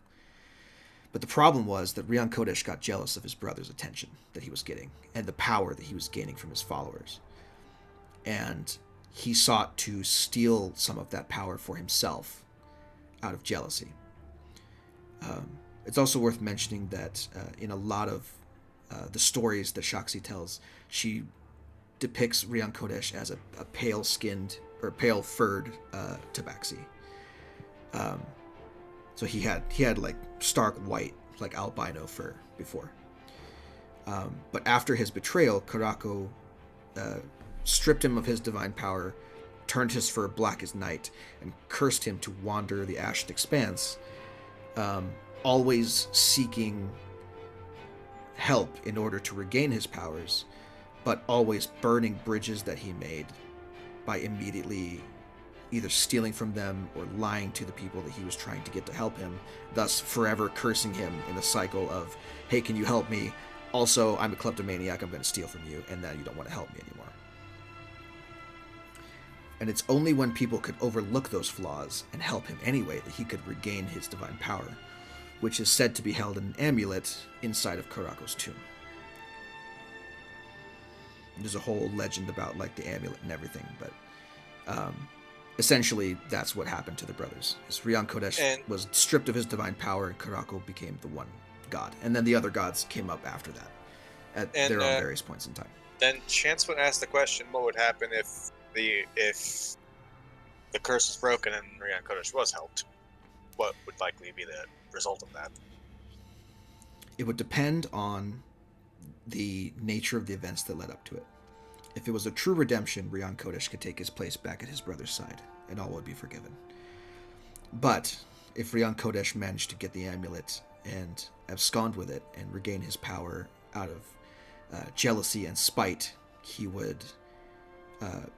But the problem was that Rian Kodesh got jealous of his brother's attention that he was getting and the power that he was gaining from his followers. And he sought to steal some of that power for himself out of jealousy. It's also worth mentioning that in a lot of the stories that Shaxi tells, she depicts Rian Kodesh as a pale-skinned or pale-furred Tabaxi. So he had like stark white, like albino fur before. But after his betrayal, Qaraako stripped him of his divine power, turned his fur black as night, and cursed him to wander the Ashen Expanse, always seeking help in order to regain his powers, but always burning bridges that he made by immediately either stealing from them or lying to the people that he was trying to get to help him, thus forever cursing him in a cycle of, hey, can you help me? Also, I'm a kleptomaniac, I'm going to steal from you, and now you don't want to help me anymore. And it's only when people could overlook those flaws and help him anyway that he could regain his divine power, which is said to be held in an amulet inside of Qaraako's tomb. There's a whole legend about like the amulet and everything, but essentially that's what happened to the brothers. Rian Kodesh was stripped of his divine power, and Qaraako became the one god, and then the other gods came up after that at their own various points in time. Then Chance would ask the question: what would happen if the curse was broken and Rian Kodesh was helped? What would likely be the result of that? It would depend on the nature of the events that led up to it. If it was a true redemption, Rian Kodesh could take his place back at his brother's side, and all would be forgiven. But if Rian Kodesh managed to get the amulet and abscond with it and regain his power out of jealousy and spite, he would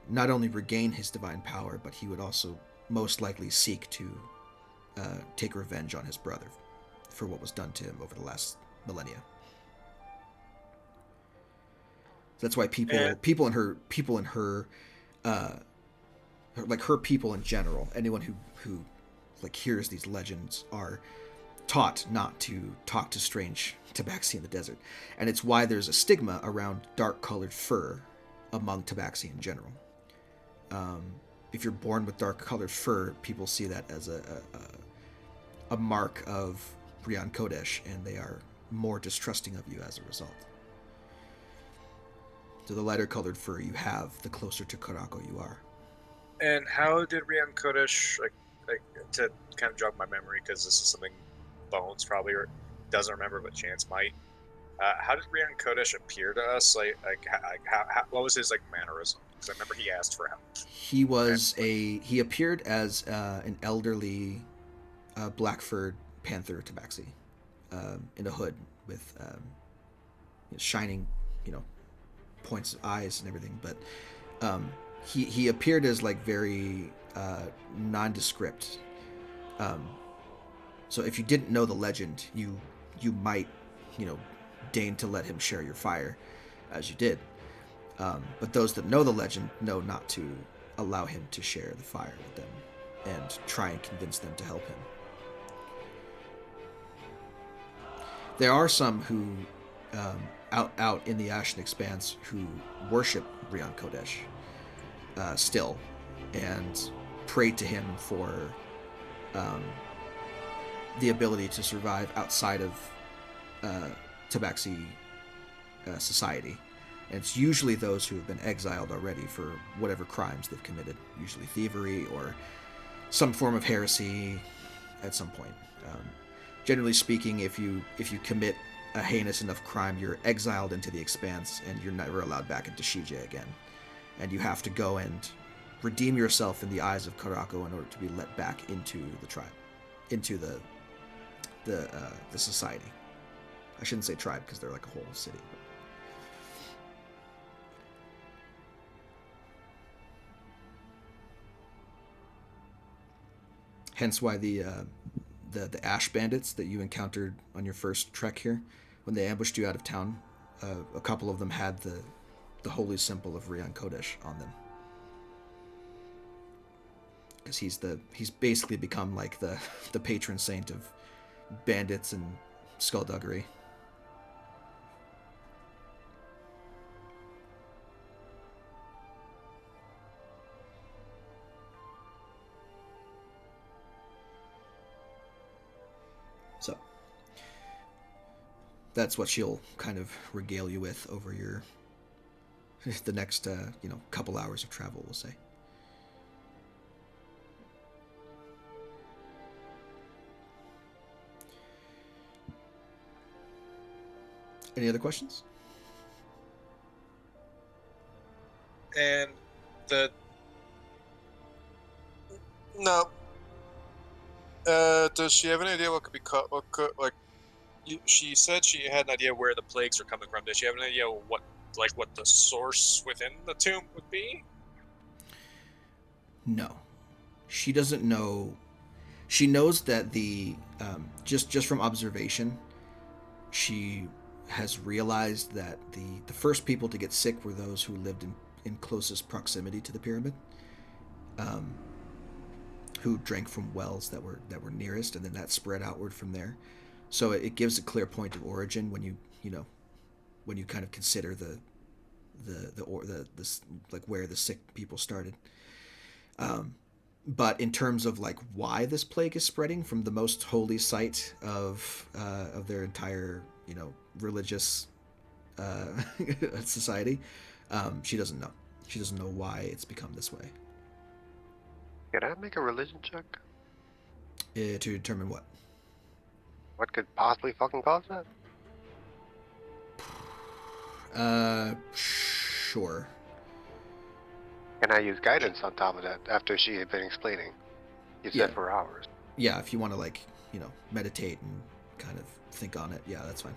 not only regain his divine power, but he would also most likely seek to take revenge on his brother for what was done to him over the last millennia. That's why people in her like her people in general, anyone who like hears these legends, are taught not to talk to strange Tabaxi in the desert. And it's why there's a stigma around dark-colored fur among Tabaxi in general. If you're born with dark-colored fur, people see that as a mark of Rian Kodesh, and they are more distrusting of you as a result. So the lighter colored fur you have, the closer to Qaraako you are. And how did Rian Kodesh, like to kind of jog my memory, because this is something Bones probably doesn't remember, but Chance might. How did Rian Kodesh appear to us? How what was his like mannerism? Because I remember he asked for help. He appeared as an elderly black-furred panther Tabaxi in a hood with shining, points, eyes, and everything. But he appeared as like very nondescript. So if you didn't know the legend, you might, deign to let him share your fire, as you did. But those that know the legend know not to allow him to share the fire with them, and try and convince them to help him. There are some who, out in the Ashen Expanse, who worship Rian Kodesh still, and pray to him for the ability to survive outside of Tabaxi society. And it's usually those who have been exiled already for whatever crimes they've committed, usually thievery or some form of heresy at some point. Generally speaking, if you commit a heinous enough crime, you're exiled into the Expanse, and you're never allowed back into Shije again. And you have to go and redeem yourself in the eyes of Qaraako in order to be let back into the tribe, into the society. I shouldn't say tribe because they're like a whole city. Hence why the Ash Bandits that you encountered on your first trek here, when they ambushed you out of town, a couple of them had the holy symbol of Rian Kodesh on them. Because he's basically become like the patron saint of bandits and skullduggery. So that's what she'll kind of regale you with over the next couple hours of travel, we'll say. Any other questions? And no. Does she have any idea what could be she said she had an idea where the plagues are coming from. Does she have an idea what the source within the tomb would be? No, she doesn't know. She knows that just from observation, she has realized that the first people to get sick were those who lived in closest proximity to the pyramid, who drank from wells that were nearest, and then that spread outward from there. So it gives a clear point of origin when you kind of consider the like where the sick people started. But in terms of like why this plague is spreading from the most holy site of their entire religious society, she doesn't know. She doesn't know why it's become this way. Can I make a religion check? To determine what? What could possibly fucking cause that? Sure. Can I use guidance on top of that after she had been explaining? You said for hours. Yeah, if you want to meditate and kind of think on it, yeah, that's fine.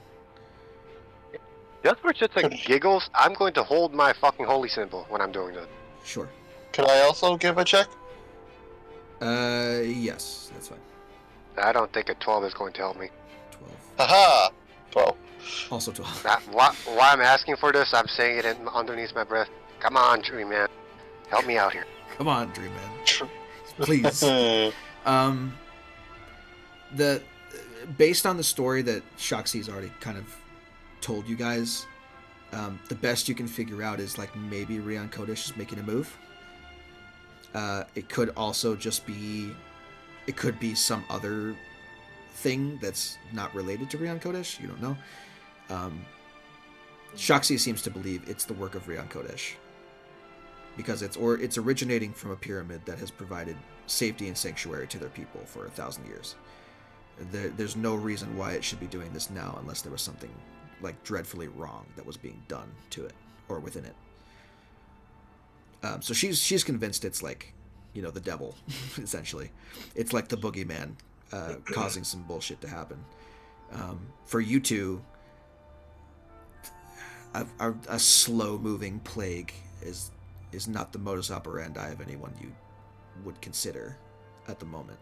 Just for shits and giggles, I'm going to hold my fucking holy symbol when I'm doing this. Sure. Could I also give a check? Yes, that's fine. I don't think a 12 is going to help me. 12. Haha! 12. Also 12. Why I'm asking for this, I'm saying it underneath my breath. Come on, Dream Man. Help me out here. Come on, Dream Man. Please. Based on the story that Shaxi's already kind of told you guys, the best you can figure out is like maybe Rian Kodesh is making a move. It could also just be, it could be some other thing that's not related to Rian Kodesh. You don't know. Shaxi seems to believe it's the work of Rian Kodesh, because it's originating from a pyramid that has provided safety and sanctuary to their people for 1,000 years. There's no reason why it should be doing this now unless there was something like dreadfully wrong that was being done to it or within it. So she's convinced it's like, the devil, essentially. It's like the boogeyman causing some bullshit to happen. For you two, a slow-moving plague is not the modus operandi of anyone you would consider at the moment.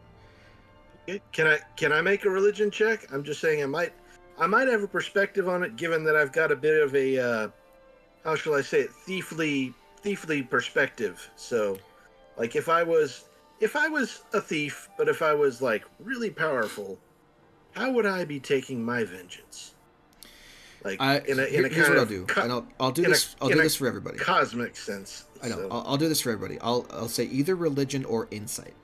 Okay. Can I make a religion check? I'm just saying I might have a perspective on it, given that I've got a bit of a how shall I say it, thiefly perspective. So, like if I was a thief, but if I was like really powerful, how would I be taking my vengeance? Like in a Here's kind what I'll of do, and I'll do this. I'll do this for everybody. Cosmic sense. I know. So. I'll do this for everybody. I'll say either religion or insight.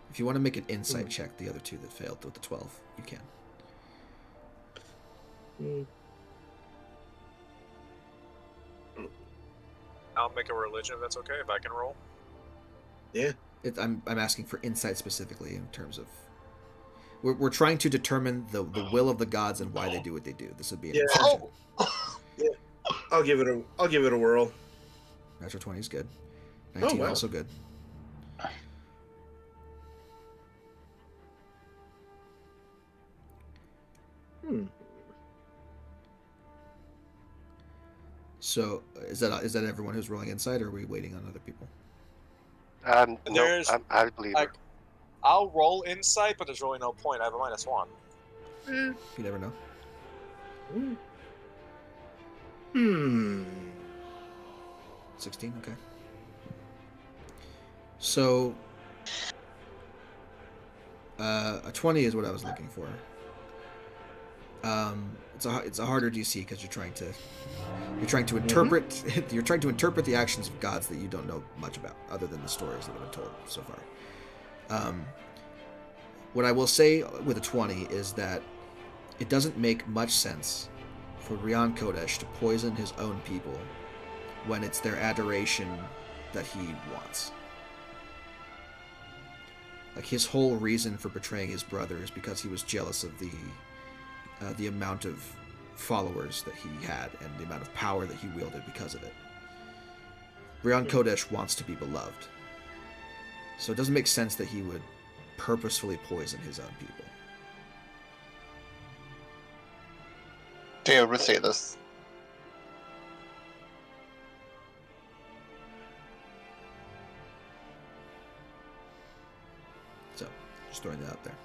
If you want to make an insight check, the other two that failed with the 12, you can. I'll make a religion if that's okay, if I can roll. Yeah. I'm asking for insight specifically in terms of we're trying to determine the will of the gods and why they do what they do. This would be an insight check. Yeah. I'll give it a whirl. Natural 20 is good. 19 also good. So is that everyone who's rolling insight, or are we waiting on other people? No, I believe her. I'll roll insight, but there's really no point. I have a -1. You never know. 16, okay. So a 20 is what I was looking for. It's a harder DC because you're trying to interpret you're trying to interpret the actions of gods that you don't know much about, other than the stories that have been told so far. What I will say with a 20 is that it doesn't make much sense for Rian Kodesh to poison his own people when it's their adoration that he wants. Like, his whole reason for betraying his brother is because he was jealous of the amount of followers that he had and the amount of power that he wielded because of it. Rian Kodesh wants to be beloved. So it doesn't make sense that he would purposefully poison his own people. Dude would say this. So, just throwing that out there.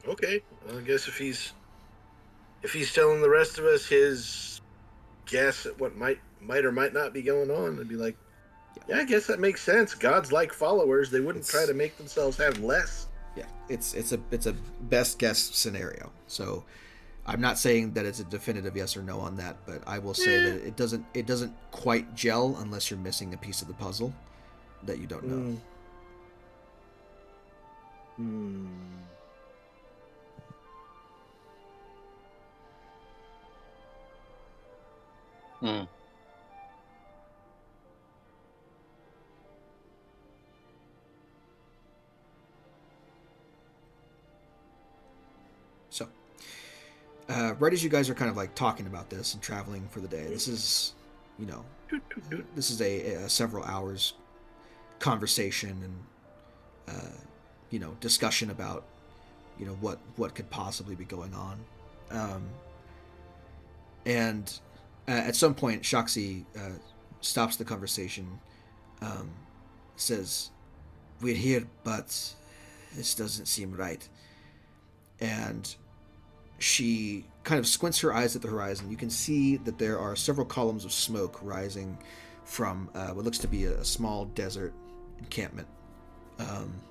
Okay, well, I guess if he's telling the rest of us his guess at what might or might not be going on, I'd be like, yeah, I guess that makes sense. Gods like followers; they wouldn't try to make themselves have less. Yeah, it's a best guess scenario. So I'm not saying that it's a definitive yes or no on that, but I will say that it doesn't quite gel unless you're missing a piece of the puzzle that you don't know. So, right as you guys are kind of like talking about this and traveling for the day, this is, a several hours conversation and, discussion about, what could possibly be going on. And at some point, Shaxi stops the conversation, says, "We're here, but this doesn't seem right." And she kind of squints her eyes at the horizon. You can see that there are several columns of smoke rising from what looks to be a small desert encampment,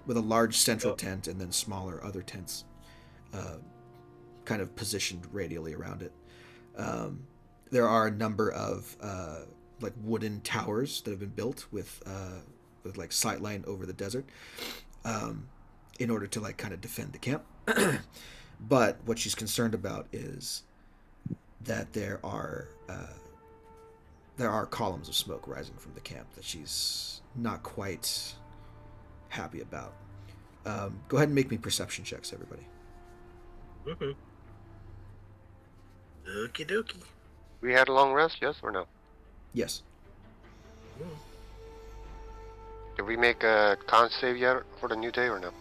with a large central tent and then smaller other tents kind of positioned radially around it. There are a number of like wooden towers that have been built with like sightline over the desert, in order to like kind of defend the camp. But what she's concerned about is that there are columns of smoke rising from the camp that she's not quite happy about. Go ahead and make me perception checks, everybody. Okie dokie. We had a long rest, yes or no? Yes. Did we make a con save yet for the new day or no?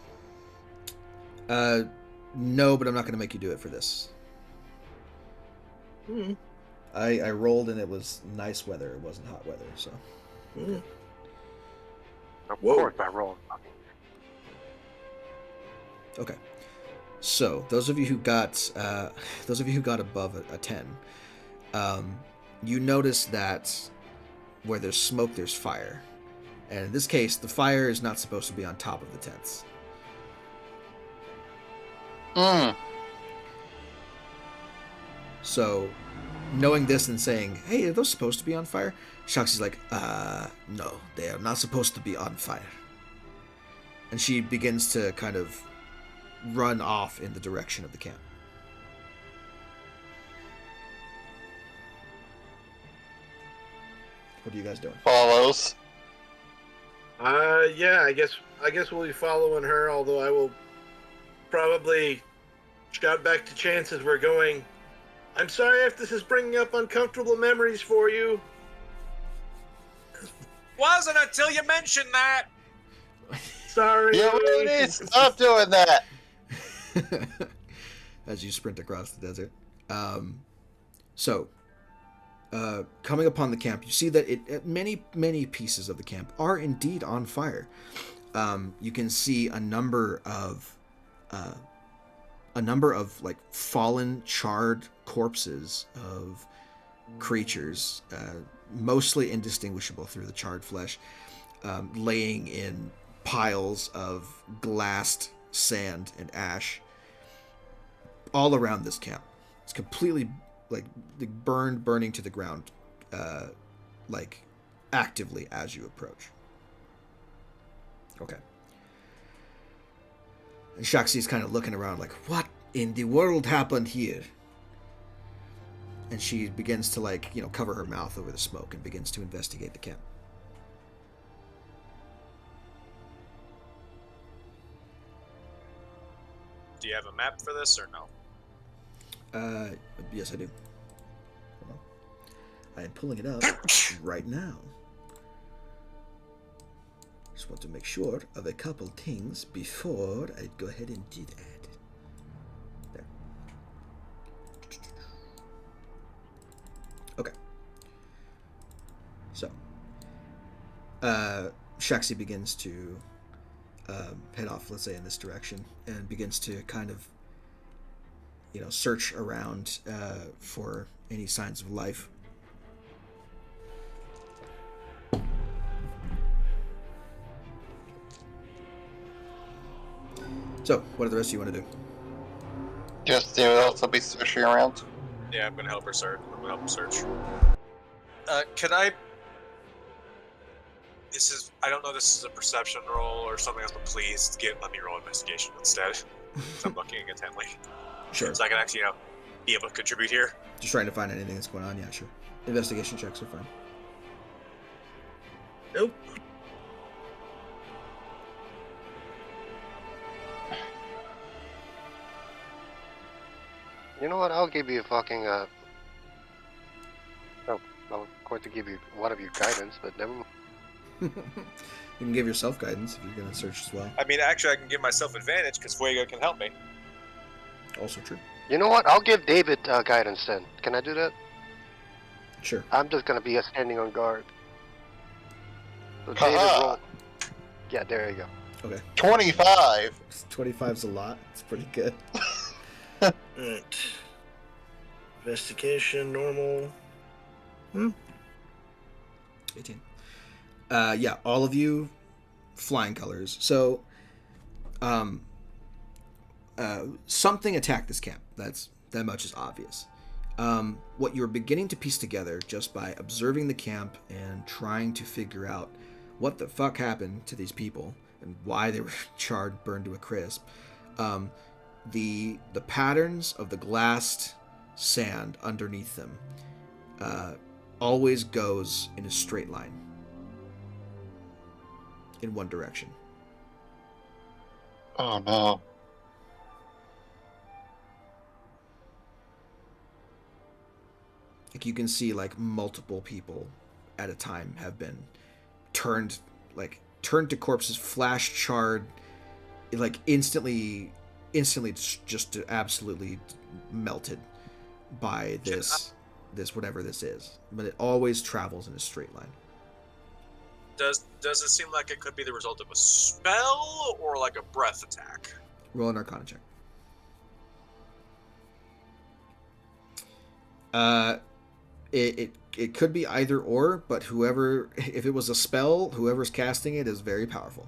No, but I'm not going to make you do it for this. Hmm. I rolled and it was nice weather. It wasn't hot weather, so. Of Whoa. course, I rolled. Okay. So those of you who got above a 10, you notice that where there's smoke, there's fire, and in this case, the fire is not supposed to be on top of the tents. So, knowing this and saying, "Hey, are those supposed to be on fire?" Shaxi's like, no, they are not supposed to be on fire," and she begins to kind of run off in the direction of the camp. What are you guys doing? Follows. Yeah, I guess we'll be following her, although I will probably shout back to Chance as we're going. I'm sorry if this is bringing up uncomfortable memories for you. Wasn't until you mentioned that. Sorry. You really need to stop doing that. As you sprint across the desert. Coming upon the camp, you see that many pieces of the camp are indeed on fire. You can see a number of like fallen, charred corpses of creatures, mostly indistinguishable through the charred flesh, laying in piles of glassed sand and ash all around this camp. It's completely like burning to the ground, like actively as you approach. Okay. And Shaxi's kind of looking around like, what in the world happened here? And she begins to cover her mouth over the smoke and begins to investigate the camp. Do you have a map for this or no? Yes, I do. Hold on. I am pulling it up right now. Just want to make sure of a couple things before I go ahead and do that. There. Okay. So, Shaxi begins to head off, let's say, in this direction, and begins to kind of, search around for any signs of life. So, what do the rest of you want to do? Just do it. Also be searching around. Yeah, I'm gonna help her search. Could I? I don't know. This is a perception roll or something else, but please let me roll investigation instead. I'm looking intently. Sure. So I can actually, be able to contribute here. Just trying to find anything that's going on. Yeah, sure. Investigation checks are fine. Nope. You know what? I'll give you a fucking I was going to give you one of your guidance, but never mind. You can give yourself guidance if you're going to search as well. I mean, actually, I can give myself advantage because Fuego can help me. Also true. You know what? I'll give David guidance then. Can I do that? Sure. I'm just gonna be standing on guard. So David roll. Yeah, there you go. Okay. 25. 25's a lot. It's pretty good. Right. Investigation, normal. 18. Yeah, all of you flying colors. So, something attacked this camp. That much is obvious. What you're beginning to piece together just by observing the camp and trying to figure out what the fuck happened to these people and why they were charred, burned to a crisp. The patterns of the glassed sand underneath them always goes in a straight line in one direction. Oh no. Like you can see multiple people at a time have been turned to corpses, flash charred, instantly instantly just absolutely melted by this whatever this is. But it always travels in a straight line. Does it seem like it could be the result of a spell or like a breath attack? Roll an Arcana check. It could be either or, but if it was a spell, whoever's casting it is very powerful.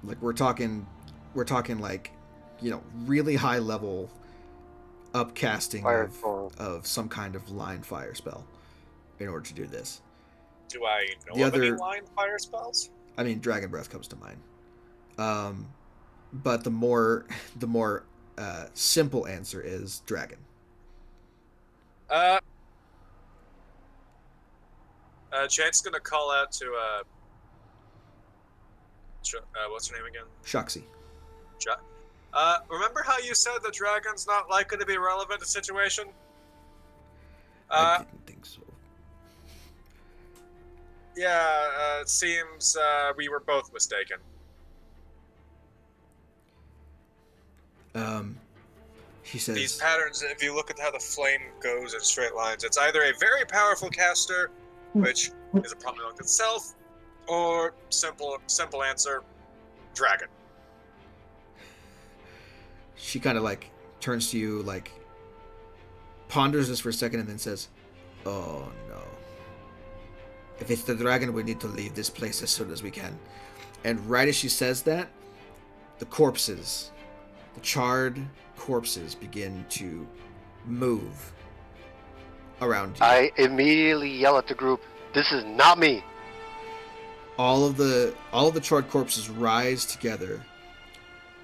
Like we're talking like, really high level upcasting of some kind of line fire spell in order to do this. Do I know of any line fire spells? I mean, Dragon Breath comes to mind. But the more simple answer is dragon. Chad's gonna call out to what's her name again? Shaxi. Remember how you said the dragon's not likely to be relevant to the situation? I didn't think so. Yeah, it seems we were both mistaken. He says, these patterns, if you look at how the flame goes in straight lines, it's either a very powerful caster, which is a problem among itself, or simple answer, dragon. She kind of like turns to you, like ponders this for a second, and then says, "Oh no. If it's the dragon, we need to leave this place as soon as we can." And right as she says that, the charred corpses begin to move around you. I immediately yell at the group, "This is not me!" All of the charred corpses rise together,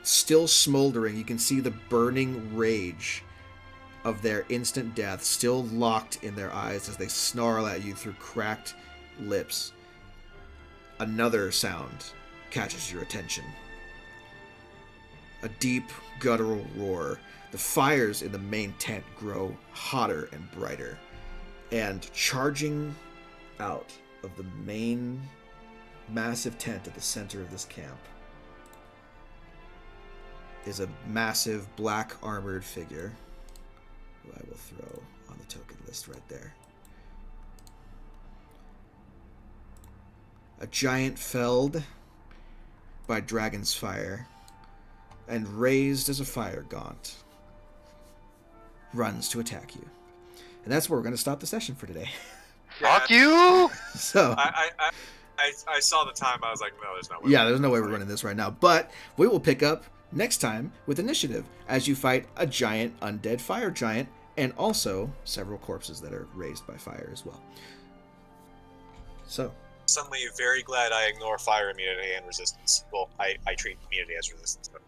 still smoldering. You can see the burning rage of their instant death still locked in their eyes as they snarl at you through cracked lips. Another sound catches your attention. A deep, guttural roar. The fires in the main tent grow hotter and brighter. And charging out of the main massive tent at the center of this camp is a massive black armored figure, who I will throw on the token list right there. A giant felled by dragon's fire and raised as a fire gaunt runs to attack you. And that's where we're going to stop the session for today. Fuck you! So I saw the time. I was like, no, there's no way. Yeah, there's no way we're running this right now. But we will pick up next time with initiative as you fight a giant undead fire giant and also several corpses that are raised by fire as well. So suddenly very glad I ignore fire immunity and resistance. Well, I treat immunity as resistance. But...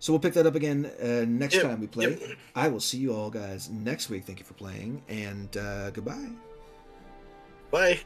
So we'll pick that up again next time we play. Yep. I will see you all guys next week. Thank you for playing, and goodbye. Bye.